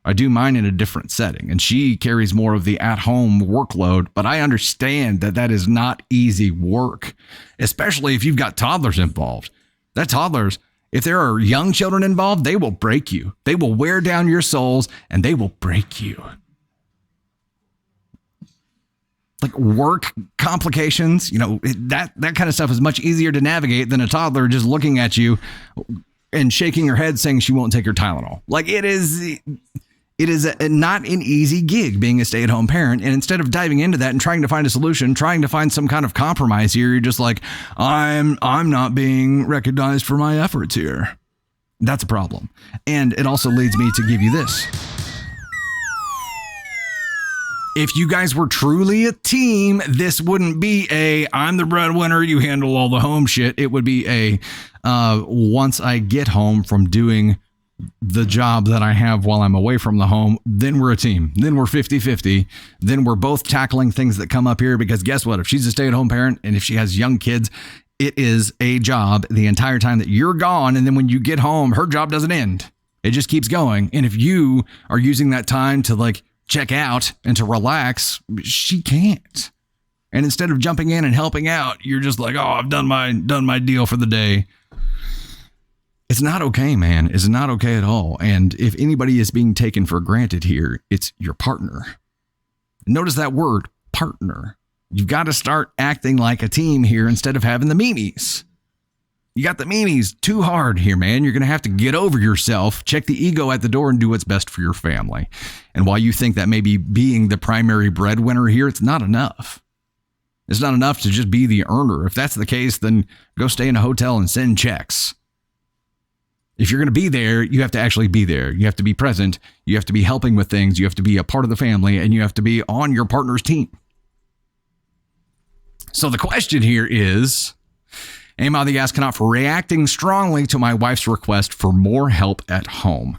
I do mine in a different setting, and she carries more of the at-home workload, but I understand that is not easy work, especially if you've got toddlers involved. That toddlers, if there are young children involved, they will break you. They will wear down your souls, and they will break you. Like work complications, that kind of stuff is much easier to navigate than a toddler just looking at you and shaking her head saying she won't take her Tylenol. Like it is not an easy gig being a stay-at-home parent. And instead of diving into that and trying to find a solution, trying to find some kind of compromise here, you're just like, I'm not being recognized for my efforts here. That's a problem. And it also leads me to give you this. If you guys were truly a team, this wouldn't be I'm the breadwinner, you handle all the home shit. It would be once I get home from doing the job that I have while I'm away from the home, then we're a team. Then we're 50-50. Then we're both tackling things that come up here, because guess what? If she's a stay-at-home parent and if she has young kids, it is a job the entire time that you're gone. And then when you get home, her job doesn't end. It just keeps going. And if you are using that time to like check out and to relax, she can't. And instead of jumping in and helping out, you're just like, I've done my deal for the day. It's not okay, man. It's not okay at all. And if anybody is being taken for granted here, it's your partner. Notice that word, partner. You've got to start acting like a team here instead of having the memes. You got the meanies too hard here, man. You're going to have to get over yourself, check the ego at the door, and do what's best for your family. And while you think that maybe being the primary breadwinner here, it's not enough. It's not enough to just be the earner. If that's the case, then go stay in a hotel and send checks. If you're going to be there, you have to actually be there. You have to be present. You have to be helping with things. You have to be a part of the family, and you have to be on your partner's team. So the question here is, am I the astronaut for reacting strongly to my wife's request for more help at home?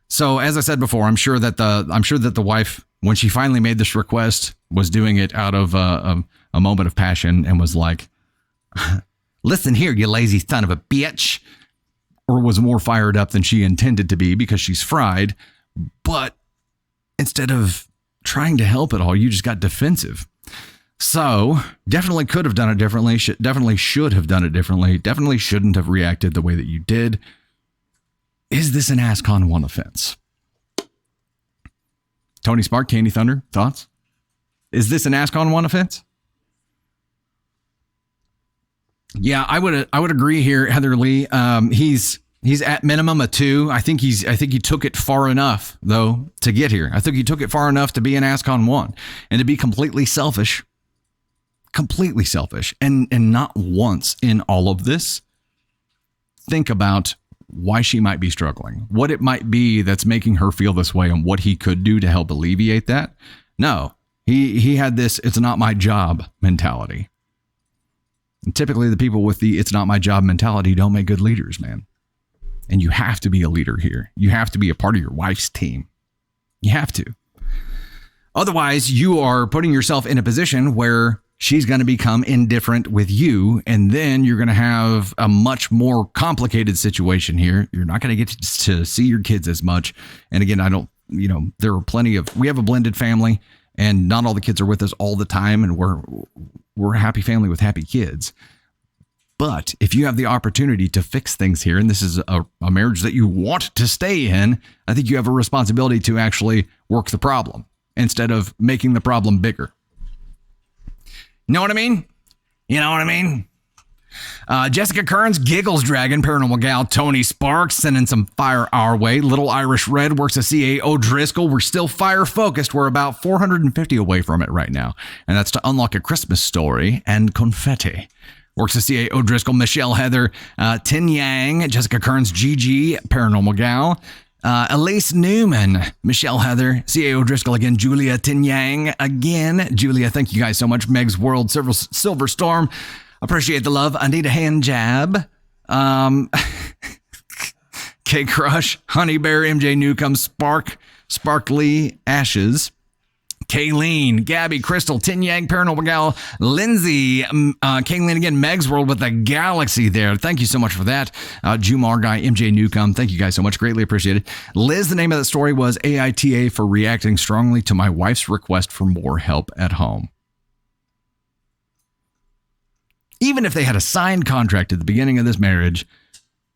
So as I said before, I'm sure that the wife, when she finally made this request, was doing it out of a moment of passion and was like, listen here, you lazy son of a bitch, or was more fired up than she intended to be because she's fried. But instead of trying to help at all, you just got defensive. So definitely could have done it differently. Definitely should have done it differently. Definitely shouldn't have reacted the way that you did. Is this an ask on one offense? Tony Spark, Candy Thunder, thoughts? Is this an ask on one offense? Yeah, I would agree here, Heather Lee. He's at minimum a 2. I think he took it far enough though to get here. I think he took it far enough to be an ask on 1 and to be completely selfish, and not once in all of this think about why she might be struggling, what it might be that's making her feel this way, and what he could do to help alleviate that. No, he had this "it's not my job" mentality. And typically the people with the "it's not my job" mentality don't make good leaders, man. And you have to be a leader here. You have to be a part of your wife's team. You have to. Otherwise, you are putting yourself in a position where she's going to become indifferent with you, and then you're going to have a much more complicated situation here. You're not going to get to see your kids as much. And again, there are we have a blended family, and not all the kids are with us all the time, and we're a happy family with happy kids. But if you have the opportunity to fix things here, and this is a marriage that you want to stay in, I think you have a responsibility to actually work the problem instead of making the problem bigger. Know what I mean? You know what I mean? Jessica Kearns, Giggles Dragon, Paranormal Gal, Tony Sparks, sending some fire our way. Little Irish Red works at CA O'Driscoll. We're still fire focused. We're about 450 away from it right now. And that's to unlock a Christmas story and confetti. Works at CA O'Driscoll, Michelle Heather, Tin Yang, Jessica Kearns, Gigi, Paranormal Gal. Elise Newman, Michelle Heather, C.A. O'Driscoll again, Julia Tin Yang again. Julia, thank you guys so much. Meg's World, Silver Storm, appreciate the love. Anita Hand Jab, K Crush, Honey Bear, MJ Newcomb, Sparkly Ashes, Kayleen, Gabby, Crystal, Tin Yang, Paranormal Gal, Lindsay, Kayleen again, Meg's World with the Galaxy there. Thank you so much for that. Jumar Guy, MJ Newcomb, thank you guys so much. Greatly appreciated. Liz, the name of the story was AITA for reacting strongly to my wife's request for more help at home. Even if they had a signed contract at the beginning of this marriage,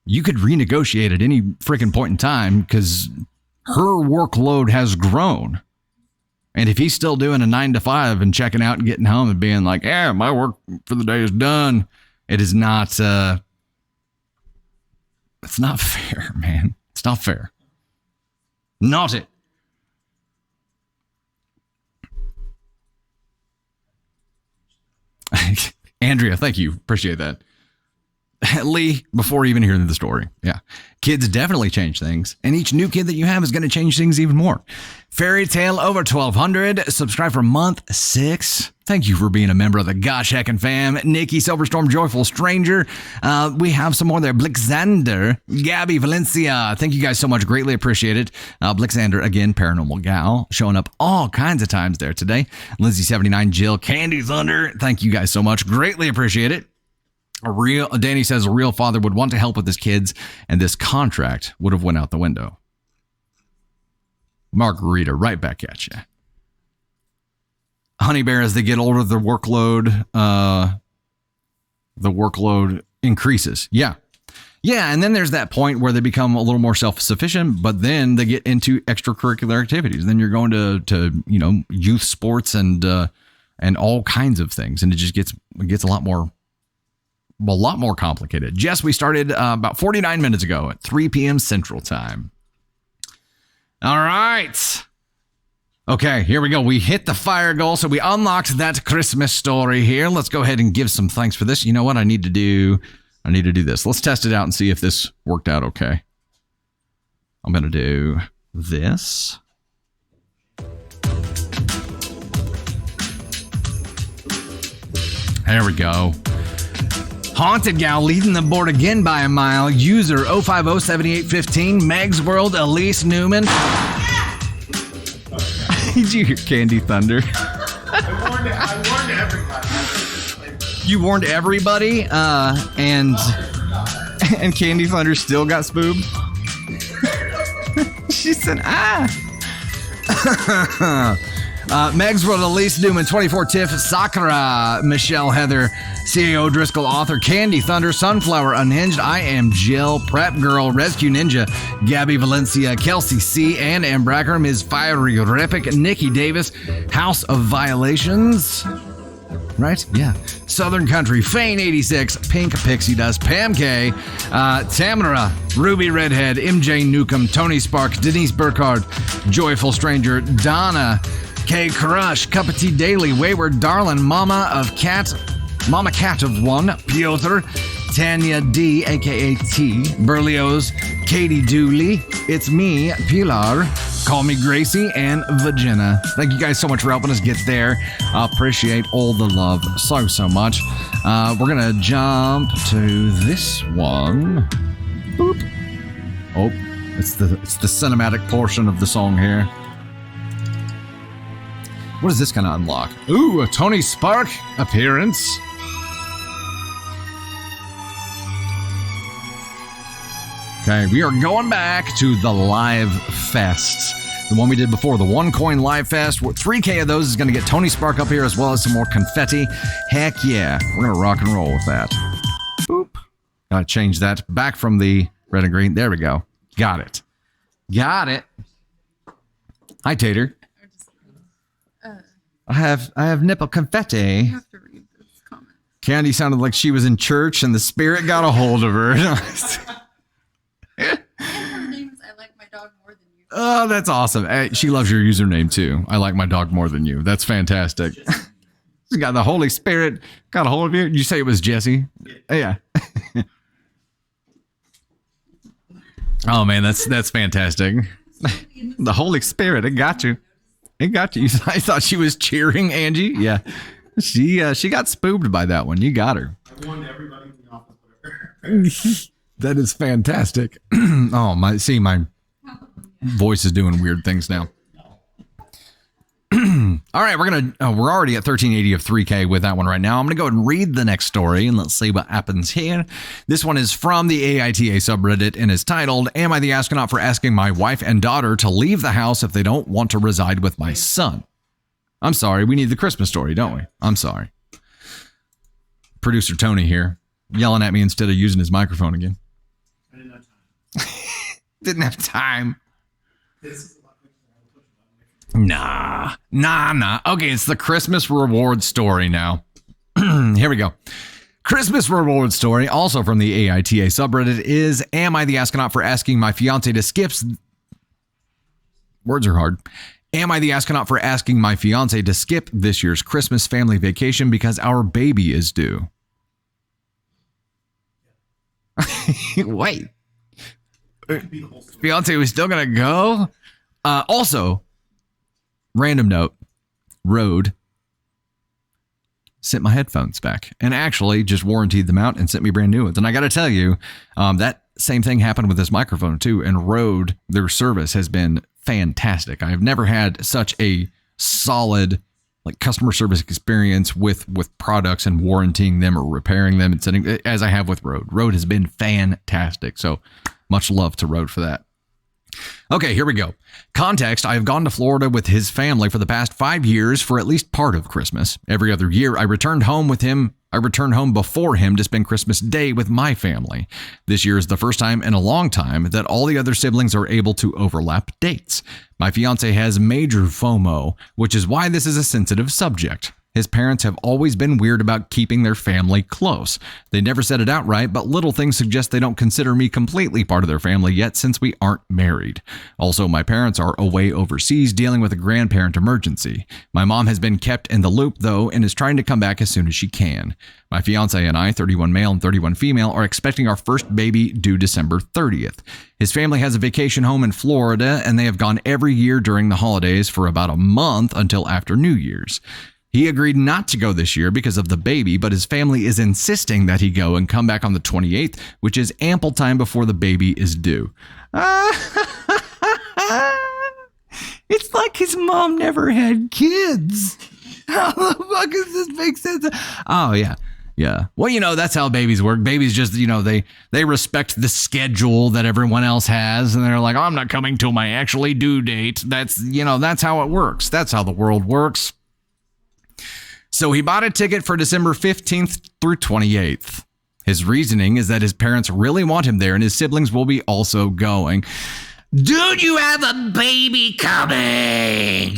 you could renegotiate at any freaking point in time because her workload has grown. And if he's still doing a 9 to 5 and checking out and getting home and being like, yeah, my work for the day is done, it is not, it's not fair, man. It's not fair. Not it. Andrea, thank you. Appreciate that. Lee, before even hearing the story. Yeah. Kids definitely change things. And each new kid that you have is going to change things even more. Fairy Tale over 1200. Subscribe for month 6. Thank you for being a member of the Gosh Heckin' fam. Nikki, Silverstorm, Joyful Stranger. We have some more there. Blixander, Gabby, Valencia. Thank you guys so much. Greatly appreciate it. Blixander, again, Paranormal Gal. Showing up all kinds of times there today. Lindsay79, Jill, Candy Thunder. Thank you guys so much. Greatly appreciate it. Danny says a real father would want to help with his kids, and this contract would have went out the window. Margarita, right back at you. Honey Bear, as they get older, the workload increases. Yeah. Yeah, and then there's that point where they become a little more self-sufficient, but then they get into extracurricular activities. Then you're going to youth sports and all kinds of things, and it just gets a lot more a lot more complicated. Jess, we started about 49 minutes ago at 3 p.m. Central Time. All right. Okay, here we go. We hit the fire goal, so we unlocked that Christmas story here. Let's go ahead and give some thanks for this. You know what I need to do? I need to do this. Let's test it out and see if this worked out okay. I'm going to do this. There we go. Haunted Gal leading the board again by a mile. User 0507815. Meg's World, Elise Newman. Did you hear Candy Thunder? I warned everybody. You warned everybody, and Candy Thunder still got spooked. She said, Meg's World, Elise Newman, 24 Tiff, Sakura, Michelle Heather, CAO Driscoll, author, Candy Thunder, Sunflower Unhinged, I Am Jill, Prep Girl, Rescue Ninja, Gabby Valencia, Kelsey C, Ann Ambracker, Ms. Fiery Repic, Nikki Davis, House of Violations. Right? Yeah. Southern Country, Fane 86, Pink Pixie Dust, Pam K, Tamara, Ruby Redhead, MJ Newcomb, Tony Spark, Denise Burkhardt, Joyful Stranger, Donna, K Crush, Cup of Tea Daily, Wayward Darlin, Mama Cat of One, Piotr, Tanya D, aka T, Berlioz, Katie Dooley, It's Me, Pilar, Call Me Gracie, and Vagina. Thank you guys so much for helping us get there. I appreciate all the love so much. We're gonna jump to this one. Boop. Oh, it's the cinematic portion of the song here. What is this gonna unlock? Ooh, a Tony Spark appearance. Okay, we are going back to the live fests. The one we did before, the 1 coin live fest. 3K of those is going to get Tony Spark up here as well as some more confetti. Heck yeah, we're going to rock and roll with that. Boop. Gotta change that back from the red and green. There we go. Got it. Got it. Hi, Tater. I have nipple confetti. I have to read this comment. Candy sounded like she was in church and the spirit got a hold of her. Her name is I Like My Dog More Than You. Oh, that's awesome. Hey, she loves your username too. I like my dog more than you. That's fantastic. She's got the Holy Spirit got a hold of you. You say it was Jesse? Yeah. Oh man, that's fantastic. The Holy Spirit, it got you. It got you. I thought she was cheering, Angie. Yeah. She got spooked by that one. You got her. I warned everybody in the office. That is fantastic. Oh, my voice is doing weird things now. All right, we're already at 1380 of 3K with that one right now. I'm going to go ahead and read the next story and let's see what happens here. This one is from the AITA subreddit and is titled, Am I the astronaut for asking my wife and daughter to leave the house if they don't want to reside with my son? I'm sorry, we need the Christmas story, don't we? I'm sorry. Producer Tony here, yelling at me instead of using his microphone again. I didn't have time. Didn't have time. This is a lot quicker. Nah. Okay, it's the Christmas reward story now. Here we go. Christmas reward story, also from the AITA subreddit, is Am I the astronaut for asking my fiance to skip... Words are hard. Am I the astronaut for asking my fiance to skip this year's Christmas family vacation because our baby is due? Wait. Fiance was still gonna go? Also, random note, Rode sent my headphones back and actually just warrantied them out and sent me brand new ones. And I gotta tell you, that same thing happened with this microphone too. And Rode, their service has been fantastic. I have never had such a solid customer service experience with products and warranting them or repairing them and sending as I have with Rode. Rode has been fantastic. So much love to Rode for that. Okay, here we go. Context, I have gone to Florida with his family for the past 5 years for at least part of Christmas. Every other year, I returned home before him to spend Christmas Day with my family. This year is the first time in a long time that all the other siblings are able to overlap dates. My fiance has major FOMO, which is why this is a sensitive subject. His parents have always been weird about keeping their family close. They never said it outright, but little things suggest they don't consider me completely part of their family yet since we aren't married. Also, my parents are away overseas dealing with a grandparent emergency. My mom has been kept in the loop, though, and is trying to come back as soon as she can. My fiance and I, 31 male and 31 female, are expecting our first baby due December 30th. His family has a vacation home in Florida, and they have gone every year during the holidays for about a month until after New Year's. He agreed not to go this year because of the baby, but his family is insisting that he go and come back on the 28th, which is ample time before the baby is due. It's like his mom never had kids. How the fuck does this make sense? Oh, yeah. Yeah. Well, that's how babies work. Babies just, they respect the schedule that everyone else has. And they're like, I'm not coming till my actually due date. That's how it works. That's how the world works. So he bought a ticket for December 15th through 28th. His reasoning is that his parents really want him there and his siblings will be also going. Dude, you have a baby coming.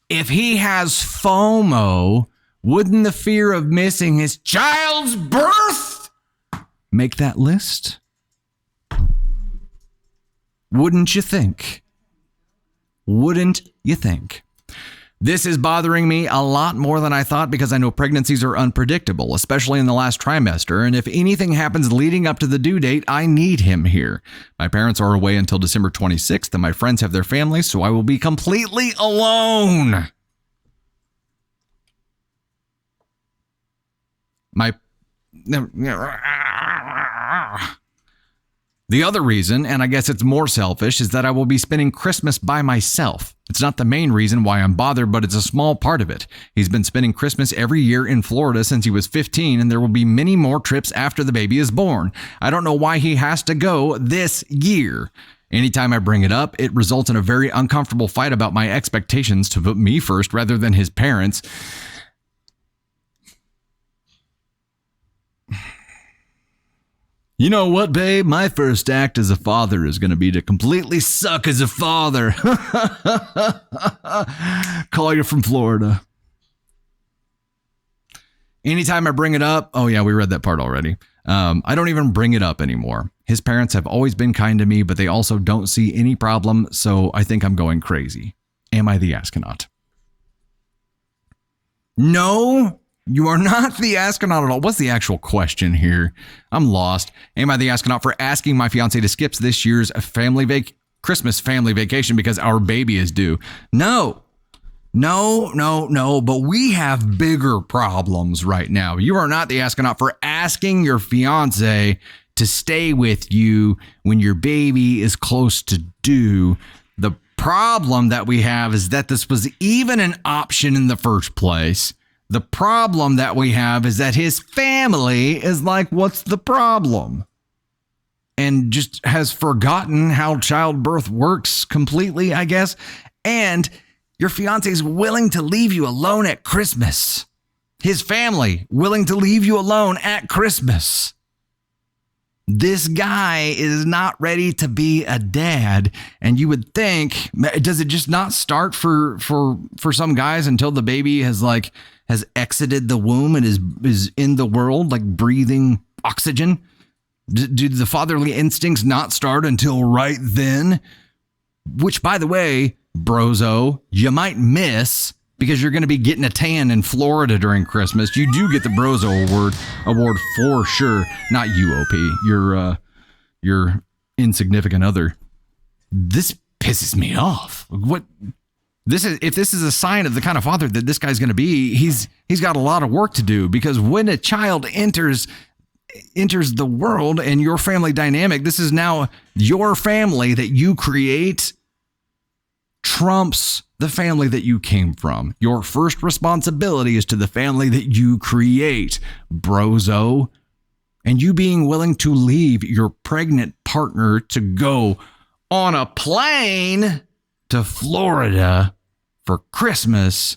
If he has FOMO, wouldn't the fear of missing his child's birth make that list? Wouldn't you think? Wouldn't you think? This is bothering me a lot more than I thought because I know pregnancies are unpredictable, especially in the last trimester. And if anything happens leading up to the due date, I need him here. My parents are away until December 26th and my friends have their families, so I will be completely alone. The other reason, and I guess it's more selfish, is that I will be spending Christmas by myself. It's not the main reason why I'm bothered, but it's a small part of it. He's been spending Christmas every year in Florida since he was 15, and there will be many more trips after the baby is born. I don't know why he has to go this year. Anytime I bring it up, it results in a very uncomfortable fight about my expectations to put me first rather than his parents. You know what, babe? My first act as a father is going to be to completely suck as a father. Call you from Florida. Anytime I bring it up, oh yeah, we read that part already. I don't even bring it up anymore. His parents have always been kind to me, but they also don't see any problem, so I think I'm going crazy. Am I the astronaut? No. You are not the astronaut at all. What's the actual question here? I'm lost. Am I the astronaut for asking my fiance to skip this year's Christmas family vacation because our baby is due? No. But we have bigger problems right now. You are not the astronaut for asking your fiance to stay with you when your baby is close to due. The problem that we have is that this was even an option in the first place. The problem that we have is that his family is like, what's the problem? And just has forgotten how childbirth works completely, I guess. And your fiance is willing to leave you alone at Christmas. His family willing to leave you alone at Christmas. This guy is not ready to be a dad. And you would think, does it just not start for some guys until the baby has exited the womb and is in the world, like breathing oxygen? Do the fatherly instincts not start until right then? Which, by the way, brozo, you might miss because you're going to be getting a tan in Florida during Christmas. You do get the brozo award for sure. Not you, OP. Your insignificant other. This pisses me off. If this is a sign of the kind of father that this guy's going to be, he's got a lot of work to do, because when a child enters the world and your family dynamic, this is now your family that you create trumps the family that you came from. Your first responsibility is to the family that you create, brozo. And you being willing to leave your pregnant partner to go on a plane to Florida for Christmas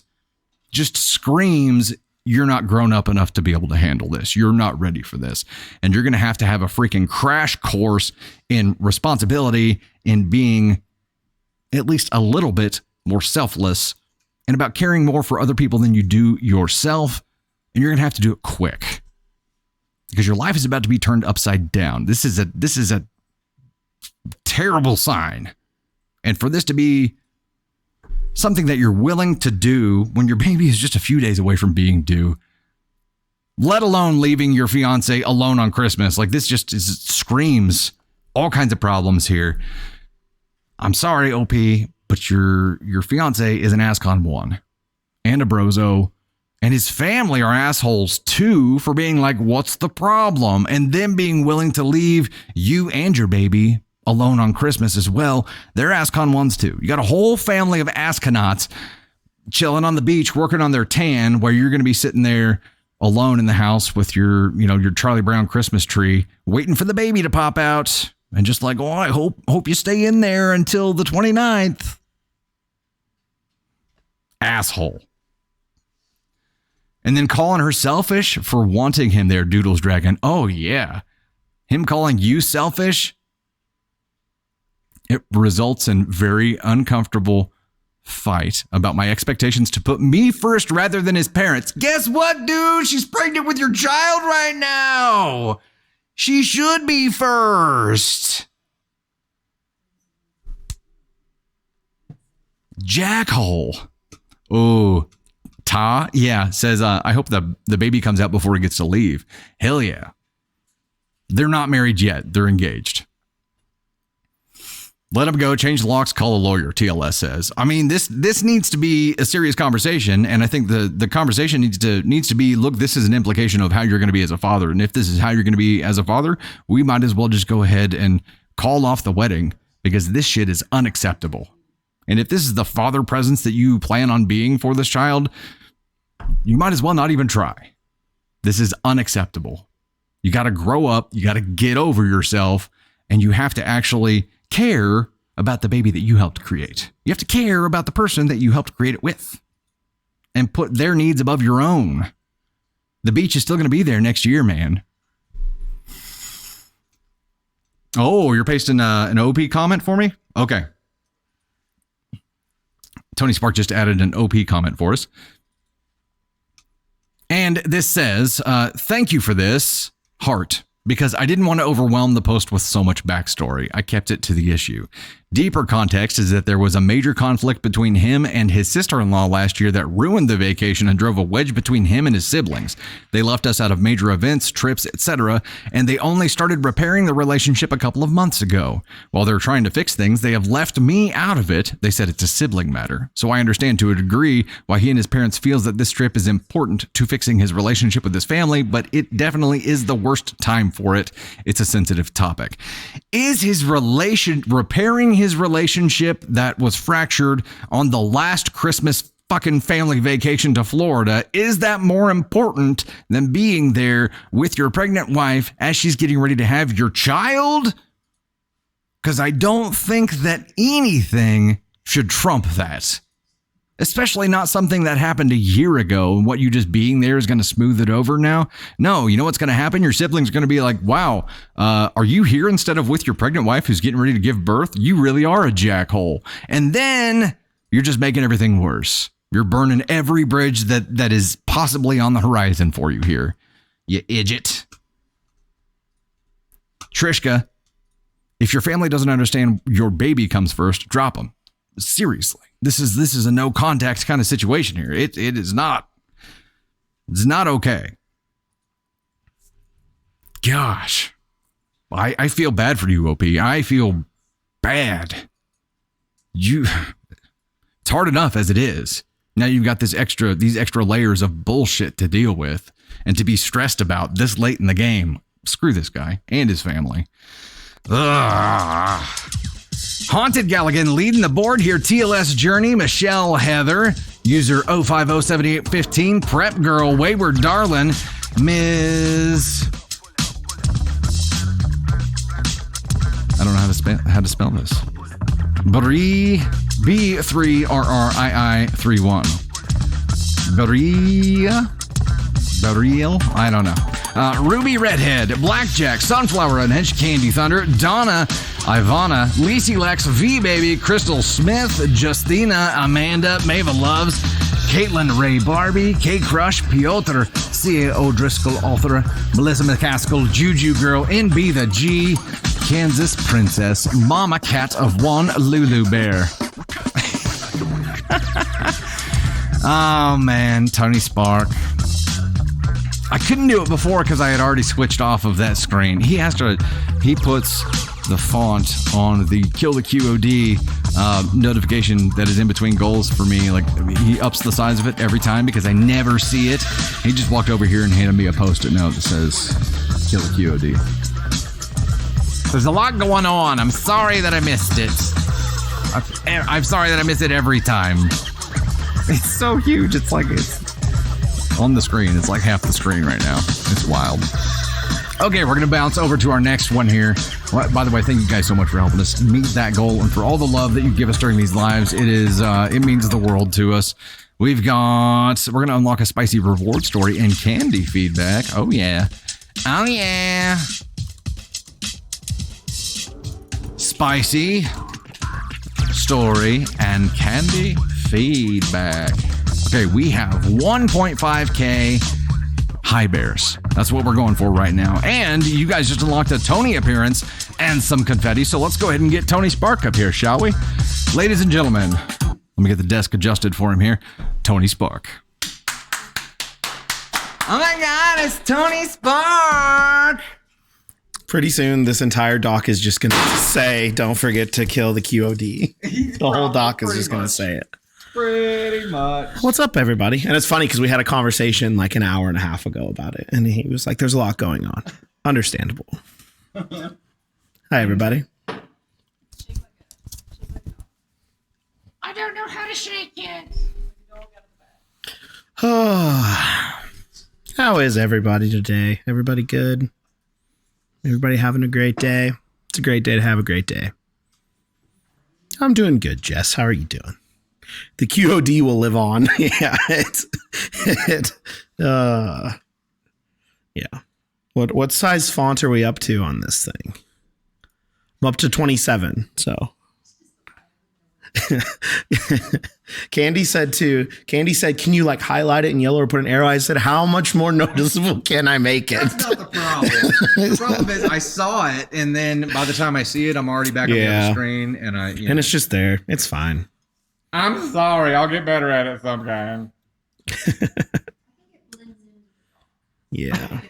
just screams you're not grown up enough to be able to handle this. You're not ready for this. And you're going to have a freaking crash course in responsibility, in being at least a little bit more selfless and about caring more for other people than you do yourself. And you're going to have to do it quick because your life is about to be turned upside down. This is a terrible sign. And for this to be something that you're willing to do when your baby is just a few days away from being due, let alone leaving your fiance alone on Christmas, like this just screams all kinds of problems here. I'm sorry, OP, but your fiance is an ASCON 1 and a brozo, and his family are assholes too for being like, what's the problem? And them being willing to leave you and your baby alone on Christmas as well. They're ASCON 1s too. You got a whole family of asconauts chilling on the beach, working on their tan, where you're going to be sitting there alone in the house with your Charlie Brown Christmas tree, waiting for the baby to pop out. And just like, oh, I hope you stay in there until the 29th. Asshole. And then calling her selfish for wanting him there, Doodles Dragon. Oh, yeah. Him calling you selfish, it results in very uncomfortable fight about my expectations to put me first rather than his parents. Guess what, dude? She's pregnant with your child right now. She should be first. Jackhole. Oh, Ta, yeah, says, I hope the baby comes out before he gets to leave. Hell yeah. They're not married yet. They're engaged. Let him go. Change the locks. Call a lawyer, TLS says. I mean, this needs to be a serious conversation, and I think the conversation needs to be, look, this is an implication of how you're going to be as a father, and if this is how you're going to be as a father, we might as well just go ahead and call off the wedding, because this shit is unacceptable. And if this is the father presence that you plan on being for this child, you might as well not even try. This is unacceptable. You got to grow up. You got to get over yourself, and you have to actually care about the baby that you helped create. You have to care about the person that you helped create it with and put their needs above your own. The beach is still going to be there next year, man. Oh, you're pasting an OP comment for me? Okay. Tony Spark just added an OP comment for us. And this says, thank you for this, heart, because I didn't want to overwhelm the post with so much backstory. I kept it to the issue. Deeper context is that there was a major conflict between him and his sister-in-law last year that ruined the vacation and drove a wedge between him and his siblings. They left us out of major events, trips, etc., and they only started repairing the relationship a couple of months ago. While they're trying to fix things, they have left me out of it. They said it's a sibling matter. So I understand to a degree why he and his parents feels that this trip is important to fixing his relationship with his family, but it definitely is the worst time for it. It's a sensitive topic. Is his repairing his relationship that was fractured on the last Christmas fucking family vacation to Florida, is that more important than being there with your pregnant wife as she's getting ready to have your child? Because I don't think that anything should trump that. Especially not something that happened a year ago and what you just being there is going to smooth it over now. No, you know what's going to happen? Your siblings are going to be like, wow, are you here instead of with your pregnant wife who's getting ready to give birth? You really are a jackhole. And then you're just making everything worse. You're burning every bridge that is possibly on the horizon for you here. You idiot. Trishka, if your family doesn't understand your baby comes first, drop them. Seriously. This is a no contact kind of situation here. It is not. It's not okay. Gosh. I feel bad for you, OP. I feel bad. It's hard enough as it is. Now you've got these extra layers of bullshit to deal with and to be stressed about this late in the game. Screw this guy and his family. Ugh. Haunted Galligan leading the board here. TLS Journey, Michelle Heather, user 0507815, Prep Girl, Wayward Darlin, Ms. I don't know how to spell this. Brie B3RRII31. Brie, I don't know. Ruby Redhead, Blackjack, Sunflower Unhinged, Candy Thunder, Donna, Ivana, Lacey Lex, V Baby, Crystal Smith, Justina, Amanda, Mava Loves, Caitlin Ray Barbie, K Crush, Piotr, C.A. O'Driscoll, author, Melissa McCaskill, Juju Girl, NB the G, Kansas Princess, Mama Cat of One, Lulu Bear. Oh man, Tony Spark. I couldn't do it before because I had already switched off of that screen. He puts the font on the Kill the QOD notification that is in between goals for me. Like, he ups the size of it every time because I never see it. He just walked over here and handed me a post-it note that says Kill the QOD. There's a lot going on. I'm sorry that I missed it. I'm sorry that I miss it every time. It's so huge. It's like it's on the screen. It's like half the screen right now. It's wild. Okay, we're going to bounce over to our next one here. Well, by the way, thank you guys so much for helping us meet that goal and for all the love that you give us during these lives. It means the world to us. We're going to unlock a spicy reward story and candy feedback. Oh, yeah. Oh, yeah. Spicy story and candy feedback. Okay, we have 1.5K high bears. That's what we're going for right now. And you guys just unlocked a Tony appearance and some confetti. So let's go ahead and get Tony Spark up here, shall we? Ladies and gentlemen, let me get the desk adjusted for him here. Tony Spark. Oh my God, it's Tony Spark. Pretty soon, this entire doc is just going to say, don't forget to kill the QOD. The whole doc is just going to say it. Pretty much. What's up, everybody? And it's funny because we had a conversation like an hour and a half ago about it. And he was like, there's a lot going on. Understandable. Hi, everybody. I don't know how to shake it. How is everybody today? Everybody good? Everybody having a great day? It's a great day to have a great day. I'm doing good, Jess. How are you doing? The QOD will live on. Yeah. Yeah. What size font are we up to on this thing? I'm up to 27. So Candy said, can you like highlight it in yellow or put an arrow? I said, how much more noticeable can I make it? That's not the problem. The problem is I saw it, and then by the time I see it, I'm already back on the other screen, and and it's just there. It's fine. I'm sorry. I'll get better at it sometime. Yeah.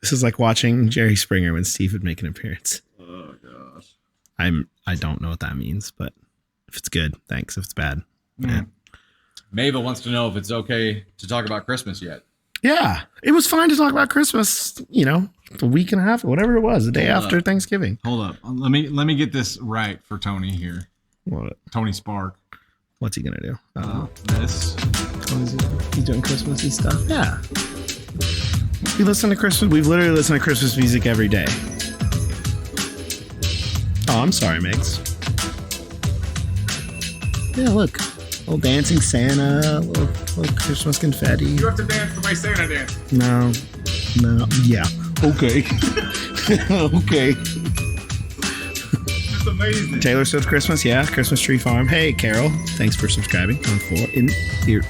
This is like watching Jerry Springer when Steve would make an appearance. Oh gosh. I don't know what that means, but if it's good, thanks. If it's bad, Mava wants to know if it's okay to talk about Christmas yet. Yeah, it was fine to talk about Christmas. You know, a week and a half, whatever it was, the day after Thanksgiving. Hold up, let me get this right for Tony here. What? Tony Spark. What's he gonna do? This. He's doing Christmassy stuff. Yeah. We listen to Christmas. We've literally listened to Christmas music every day. Oh, I'm sorry, Megs. Yeah, look. Little dancing Santa, little Christmas confetti. You have to dance for my Santa dance. No. Yeah. Okay. Okay. It's amazing. Taylor Swift Christmas, yeah. Christmas Tree Farm. Hey, Carol. Thanks for subscribing on 4 in here.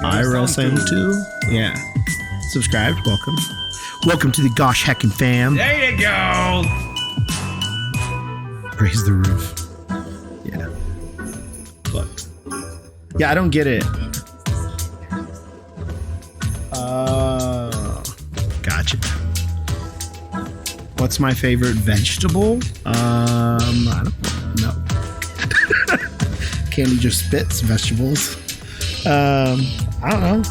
Ira Sam 2. Yeah. Subscribed. Welcome. Welcome to the Gosh Heckin' fam. There you go. Raise the roof. Yeah. But yeah, I don't get it. Gotcha. What's my favorite vegetable? I don't know. Candy just spits vegetables. I don't know.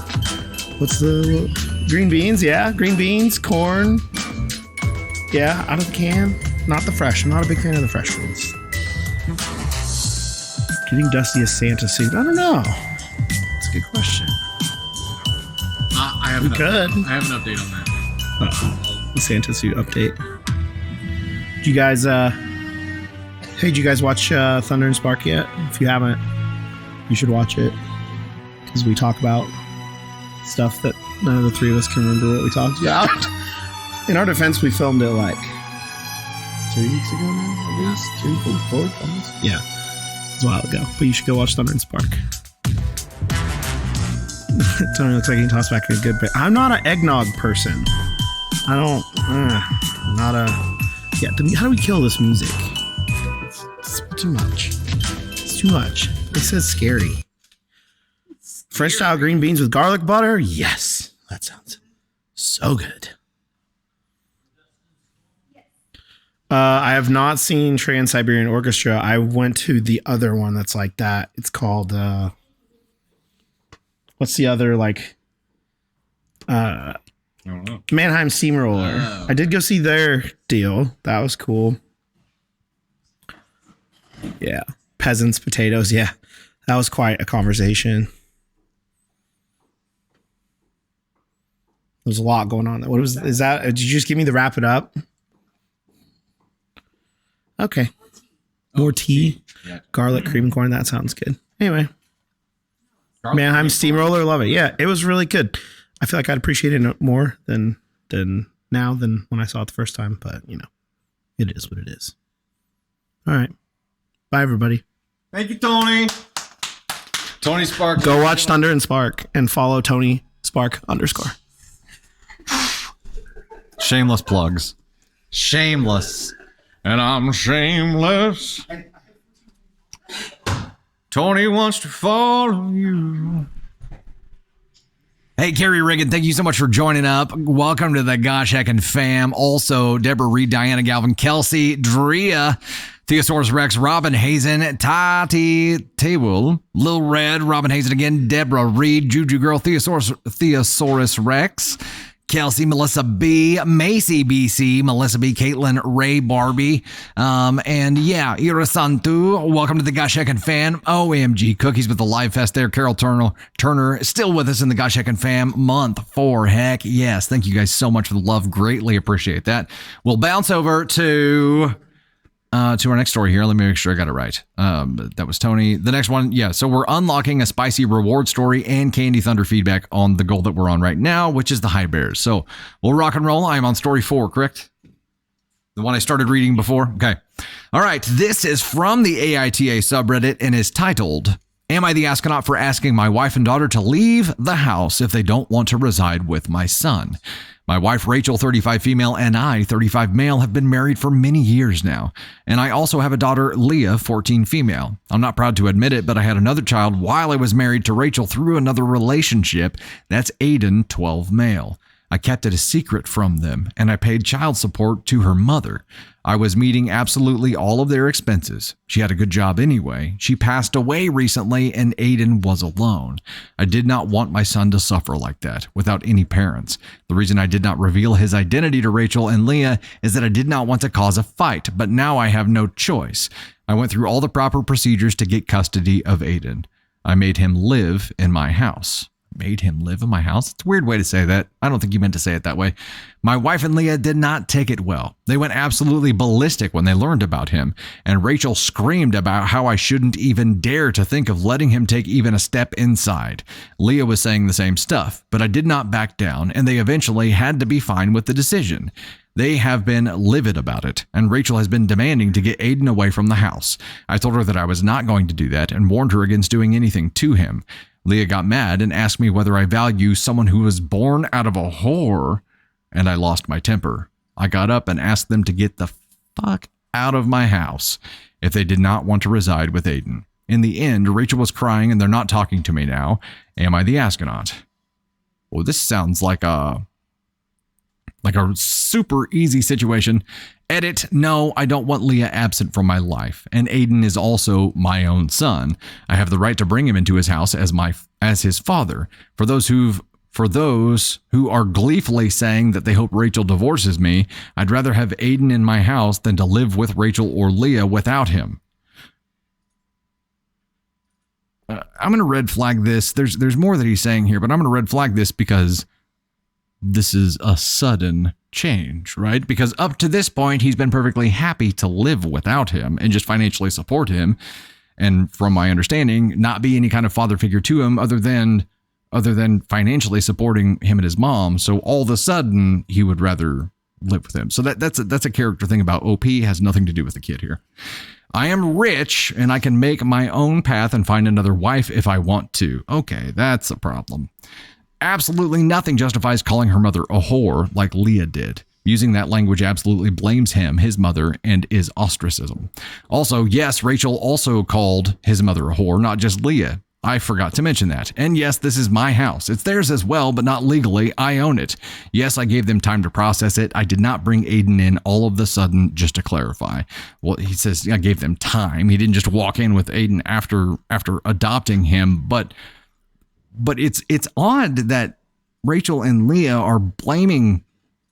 What's the green beans? Yeah, green beans, corn. Yeah, out of the can. Not the fresh. I'm not a big fan of the fresh ones. Getting Dusty a Santa suit? I don't know. That's a good question. I have an update on that. Uh-oh. The Santa suit update. Did you guys, did you guys watch Thunder and Spark yet? If you haven't, you should watch it. Because we talk about stuff that none of the three of us can remember what we talked about. In our defense, we filmed it like 2 weeks ago now, at least 2, 4, almost. Yeah, it was a while ago. But you should go watch Thunder and Spark. Tony looks like he can toss back a good bit. I'm not an eggnog person. I don't. Not a. Yeah. How do we kill this music? It's too much. It's too much. It says scary. French style green beans with garlic butter? Yes. That sounds so good. I have not seen Trans-Siberian Orchestra. I went to the other one that's like that. It's called, what's the other, like, I don't know. Mannheim Steamroller. Oh. I did go see their deal. That was cool. Yeah. Peasants, potatoes. Yeah. That was quite a conversation. There's a lot going on. What was, is that, did you just give me the wrap it up? Okay. More tea. Yeah. Garlic, cream corn. That sounds good. Anyway. Mannheim Steamroller. Love it. Yeah. It was really good. I feel like I'd appreciate it more than now than when I saw it the first time. But, you know, it is what it is. All right. Bye, everybody. Thank you, Tony. Tony Spark. Go watch Thunder and Spark and follow Tony Spark _ Shameless plugs. Shameless. And I'm shameless. Tony wants to follow you. Hey, Carrie Riggin, thank you so much for joining up. Welcome to the Gosh Heckin' fam. Also, Deborah Reed, Diana Galvin, Kelsey, Drea, Theosaurus Rex, Robin Hazen, Tati Table, Lil Red, Robin Hazen again, Deborah Reed, Juju Girl, Theosaurus Rex, Kelsey, Melissa B, Macy BC, Melissa B, Caitlin, Ray, Barbie, and yeah, Irasantu. Welcome to the Gosh Heckin' fan. OMG Cookies with the live fest there. Carol Turner still with us in the Gosh Heckin' fam month 4. Heck yes. Thank you guys so much for the love. Greatly appreciate that. We'll bounce over to our next story here. Let me make sure I got it right. That was Tony. The next one, yeah. So we're unlocking a spicy reward story and Candy Thunder feedback on the goal that we're on right now, which is the High Bears. So we'll rock and roll. I'm on story 4, correct? The one I started reading before? Okay. All right. This is from the AITA subreddit and is titled, Am I the Astronaut for asking my wife and daughter to leave the house if they don't want to reside with my son? My wife, Rachel, 35 female, and I, 35 male, have been married for many years now. And I also have a daughter, Leah, 14 female. I'm not proud to admit it, but I had another child while I was married to Rachel through another relationship. That's Aiden, 12 male. I kept it a secret from them, and I paid child support to her mother. I was meeting absolutely all of their expenses. She had a good job anyway. She passed away recently, and Aiden was alone. I did not want my son to suffer like that, without any parents. The reason I did not reveal his identity to Rachel and Leah is that I did not want to cause a fight, but now I have no choice. I went through all the proper procedures to get custody of Aiden. I made him live in my house. Made him live in my house? It's a weird way to say that. I don't think you meant to say it that way. My wife and Leah did not take it well. They went absolutely ballistic when they learned about him, and Rachel screamed about how I shouldn't even dare to think of letting him take even a step inside. Leah was saying the same stuff, but I did not back down, and they eventually had to be fine with the decision. They have been livid about it, and Rachel has been demanding to get Aiden away from the house. I told her that I was not going to do that and warned her against doing anything to him. Leah got mad and asked me whether I value someone who was born out of a whore, and I lost my temper. I got up and asked them to get the fuck out of my house if they did not want to reside with Aiden. In the end, Rachel was crying and they're not talking to me now. Am I the astronaut? Well, this sounds like a super easy situation. Edit, no, I don't want Leah absent from my life, and Aiden is also my own son. I have the right to bring him into his house as his father. For those who are gleefully saying that they hope Rachel divorces me, I'd rather have Aiden in my house than to live with Rachel or Leah without him. I'm going to red flag this. There's more that he's saying here, but I'm going to red flag this because this is a sudden change, right? Because up to this point, he's been perfectly happy to live without him and just financially support him. And from my understanding, not be any kind of father figure to him other than other than financially supporting him and his mom. So all of a sudden, he would rather live with him. So that's a character thing about OP. Has nothing to do with the kid here. I am rich and I can make my own path and find another wife if I want to. Okay, that's a problem. Absolutely nothing justifies calling her mother a whore like Leah did. Using that language absolutely blames him, his mother, and is ostracism. Also, yes, Rachel also called his mother a whore, not just Leah. I forgot to mention that. And yes, this is my house. It's theirs as well, but not legally. I own it. Yes, I gave them time to process it. I did not bring Aiden in all of the sudden, just to clarify. Well, he says I gave them time. He didn't just walk in with Aiden after adopting him, but it's odd that Rachel and Leah are blaming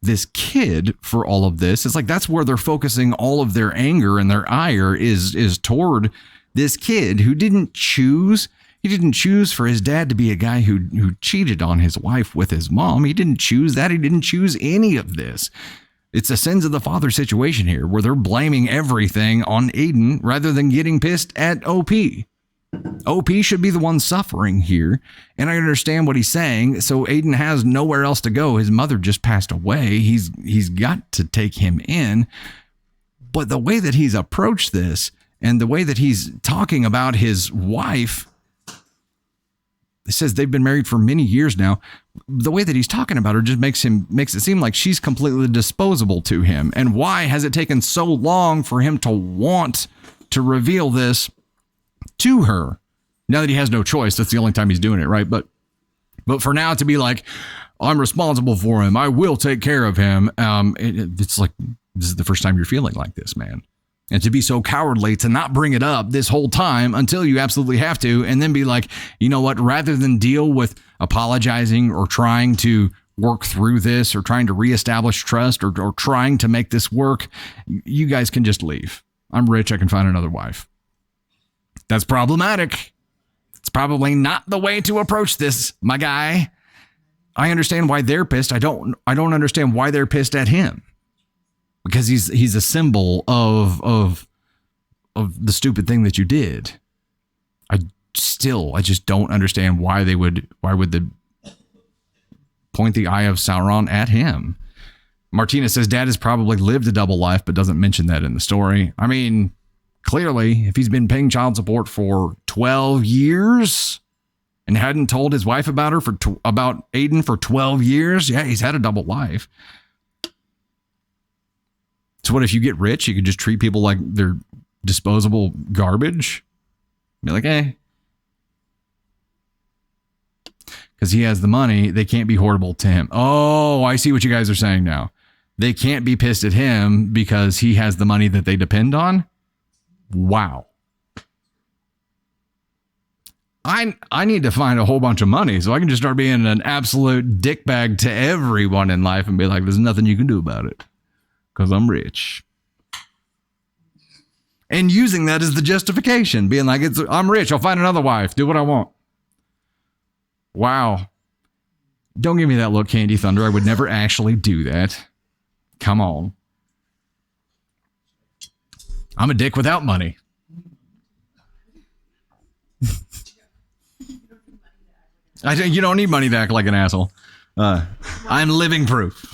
this kid for all of this. It's like that's where they're focusing all of their anger and their ire is toward this kid who didn't choose. He didn't choose for his dad to be a guy who cheated on his wife with his mom. He didn't choose that. He didn't choose any of this. It's a sins of the father situation here where they're blaming everything on Aiden rather than getting pissed at OP. OP should be the one suffering here. And I understand what he's saying. So Aiden has nowhere else to go. His mother just passed away. He's got to take him in. But the way that he's approached this and the way that he's talking about his wife, it says they've been married for many years now. The way that he's talking about her just makes it seem like she's completely disposable to him. And why has it taken so long for him to want to reveal this to her? Now that he has no choice, that's the only time he's doing it, right? But for now to be like, I'm responsible for him, I will take care of him. It's like, this is the first time you're feeling like this, man. And to be so cowardly to not bring it up this whole time until you absolutely have to, and then be like, you know what, rather than deal with apologizing or trying to work through this or trying to reestablish trust or trying to make this work, you guys can just leave. I'm rich, I can find another wife. That's problematic. It's probably not the way to approach this, my guy. I understand why they're pissed. I don't understand why they're pissed at him. Because he's a symbol of the stupid thing that you did. I just don't understand why would they point the eye of Sauron at him. Martina says dad has probably lived a double life, but doesn't mention that in the story. I mean, clearly, if he's been paying child support for 12 years and hadn't told his wife about about Aiden for 12 years, yeah, he's had a double life. So what if you get rich? You could just treat people like they're disposable garbage. Be like, hey. Because he has the money, they can't be horrible to him. Oh, I see what you guys are saying now. They can't be pissed at him because he has the money that they depend on. Wow. I need to find a whole bunch of money so I can just start being an absolute dickbag to everyone in life and be like, there's nothing you can do about it. Because I'm rich. And using that as the justification. Being like, I'm rich. I'll find another wife. Do what I want. Wow. Don't give me that look, Candy Thunder. I would never actually do that. Come on. I'm a dick without money. You don't need money to act like an asshole. I'm living proof.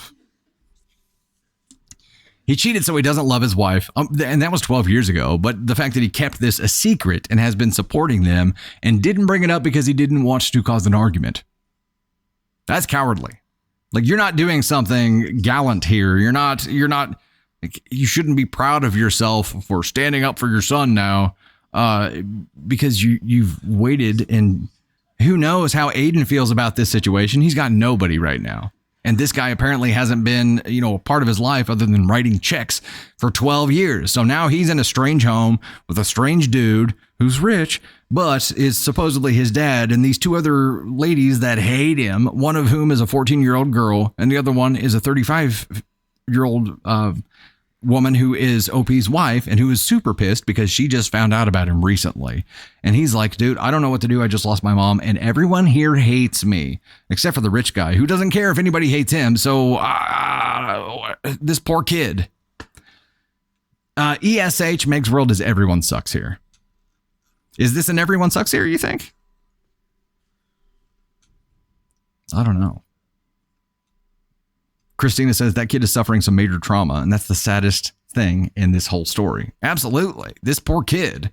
He cheated so he doesn't love his wife, and that was 12 years ago, but the fact that he kept this a secret and has been supporting them and didn't bring it up because he didn't want to cause an argument, that's cowardly. Like, you're not doing something gallant here. You're not, you shouldn't be proud of yourself for standing up for your son now, because you've waited, and who knows how Aiden feels about this situation. He's got nobody right now. And this guy apparently hasn't been, a part of his life other than writing checks for 12 years. So now he's in a strange home with a strange dude who's rich, but is supposedly his dad. And these two other ladies that hate him, one of whom is a 14-year-old girl, and the other one is a 35-year-old woman who is OP's wife and who is super pissed because she just found out about him recently. And he's like, dude, I don't know what to do. I just lost my mom and everyone here hates me except for the rich guy who doesn't care if anybody hates him. So this poor kid. ESH makes world as everyone sucks here. Is this an everyone sucks here, you think? I don't know. Christina says that kid is suffering some major trauma, and that's the saddest thing in this whole story. Absolutely. This poor kid.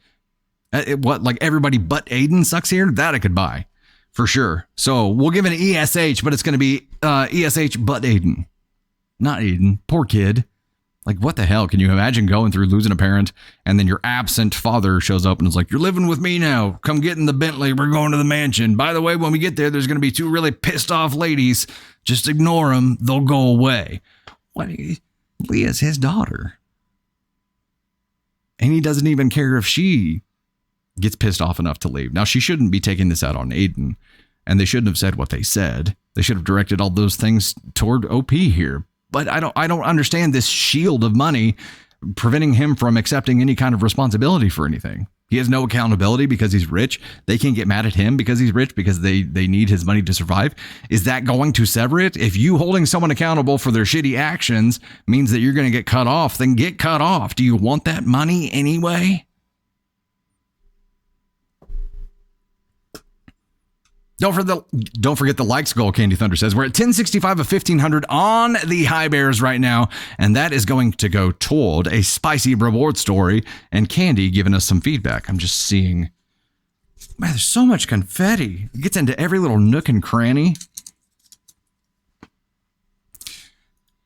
Like everybody but Aiden sucks here? That I could buy. For sure. So we'll give it an ESH, but it's going to be ESH but Aiden. Not Aiden. Poor kid. Like, what the hell? Can you imagine going through losing a parent and then your absent father shows up and is like, you're living with me now. Come get in the Bentley. We're going to the mansion. By the way, when we get there, there's going to be 2 really pissed off ladies. Just ignore them. They'll go away. What? Leah's his daughter. And he doesn't even care if she gets pissed off enough to leave. Now, she shouldn't be taking this out on Aiden. And they shouldn't have said what they said. They should have directed all those things toward OP here. But I don't understand this shield of money preventing him from accepting any kind of responsibility for anything. He has no accountability because he's rich. They can't get mad at him because he's rich because they need his money to survive. Is that going to sever it? If you holding someone accountable for their shitty actions means that you're going to get cut off, then get cut off. Do you want that money anyway? Don't forget the likes goal, Candy Thunder says. We're at 1065 of 1500 on the High Bears right now, and that is going to go toward a spicy reward story, and Candy giving us some feedback. I'm just seeing, man, there's so much confetti. It gets into every little nook and cranny.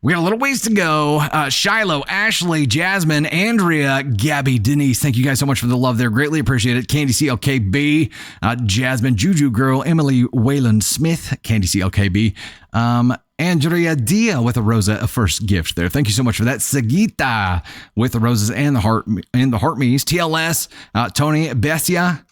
We got a little ways to go. Shiloh, Ashley, Jasmine, Andrea, Gabby, Denise. Thank you guys so much for the love there. Greatly appreciate it. Candy CLKB, Jasmine, Juju Girl, Emily Wayland Smith, Candy CLKB, Andrea Dia with a Rosa, a first gift there. Thank you so much for that. Sagita with the roses and the heart me's. TLS, Tony Bessia,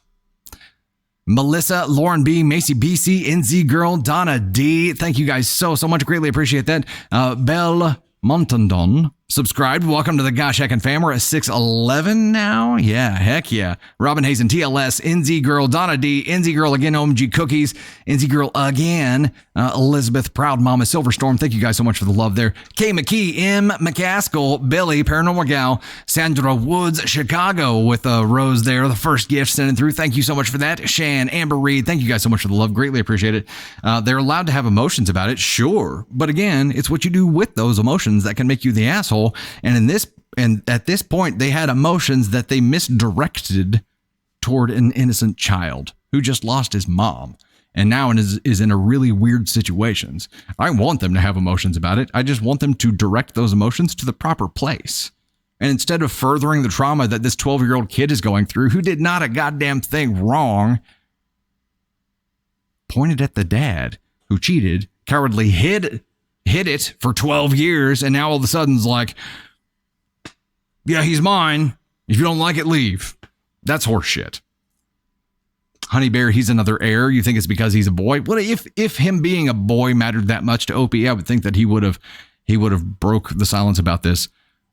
Melissa, Lauren B, Macy BC, NZ Girl, Donna D. Thank you guys so much. Greatly appreciate that. Belle Montandon subscribed. Welcome to the Gosh Heckin' Fam. We're at 611 now. Yeah, heck yeah. Robin Hazen, TLS, NZ Girl, Donna D, NZ Girl again, OMG Cookies, NZ Girl again, Elizabeth, Proud Mama, Silverstorm. Thank you guys so much for the love there. Kay McKee, M. McCaskill, Billy, Paranormal Gal, Sandra Woods, Chicago with a rose there. The first gift sending through. Thank you so much for that. Shan, Amber Reed. Thank you guys so much for the love. Greatly appreciate it. They're allowed to have emotions about it, sure. But again, it's what you do with those emotions that can make you the asshole. And at this point, they had emotions that they misdirected toward an innocent child who just lost his mom and now is in a really weird situations. I want them to have emotions about it. I just want them to direct those emotions to the proper place. And instead of furthering the trauma that this 12-year-old kid is going through, who did not a goddamn thing wrong, pointed at the dad who cheated, cowardly hid it for 12 years, and now all of a sudden is like, yeah, he's mine. If you don't like it, leave. That's horseshit. Honey Bear, he's another heir. You think it's because he's a boy? Well, if him being a boy mattered that much to Opie, I would think that he would have broke the silence about this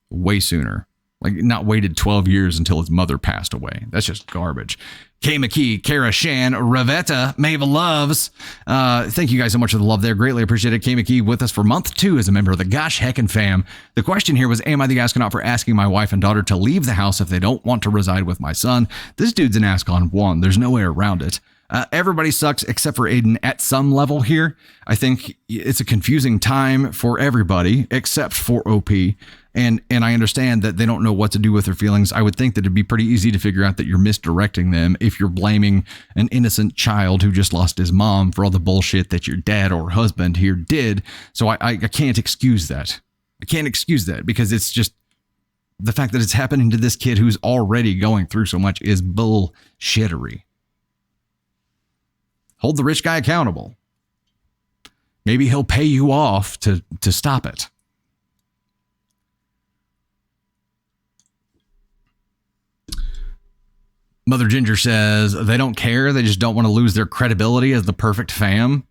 way sooner. Like, not waited 12 years until his mother passed away. That's just garbage. Kay McKee, Kara Shan, Ravetta, Mava Loves. Thank you guys so much for the love there. Greatly appreciate it. Kay McKee with us for month 2 as a member of the Gosh Heckin' Fam. The question here was, am I the astronaut for asking my wife and daughter to leave the house if they don't want to reside with my son? This dude's an Ascon 1. There's no way around it. Everybody sucks except for Aiden at some level here. I think it's a confusing time for everybody except for OP. And I understand that they don't know what to do with their feelings. I would think that it'd be pretty easy to figure out that you're misdirecting them if you're blaming an innocent child who just lost his mom for all the bullshit that your dad or husband here did. So I can't excuse that. I can't excuse that because it's just the fact that it's happening to this kid who's already going through so much is bullshittery. Hold the rich guy accountable. Maybe he'll pay you off to stop it. Mother Ginger says they don't care. They just don't want to lose their credibility as the perfect fam.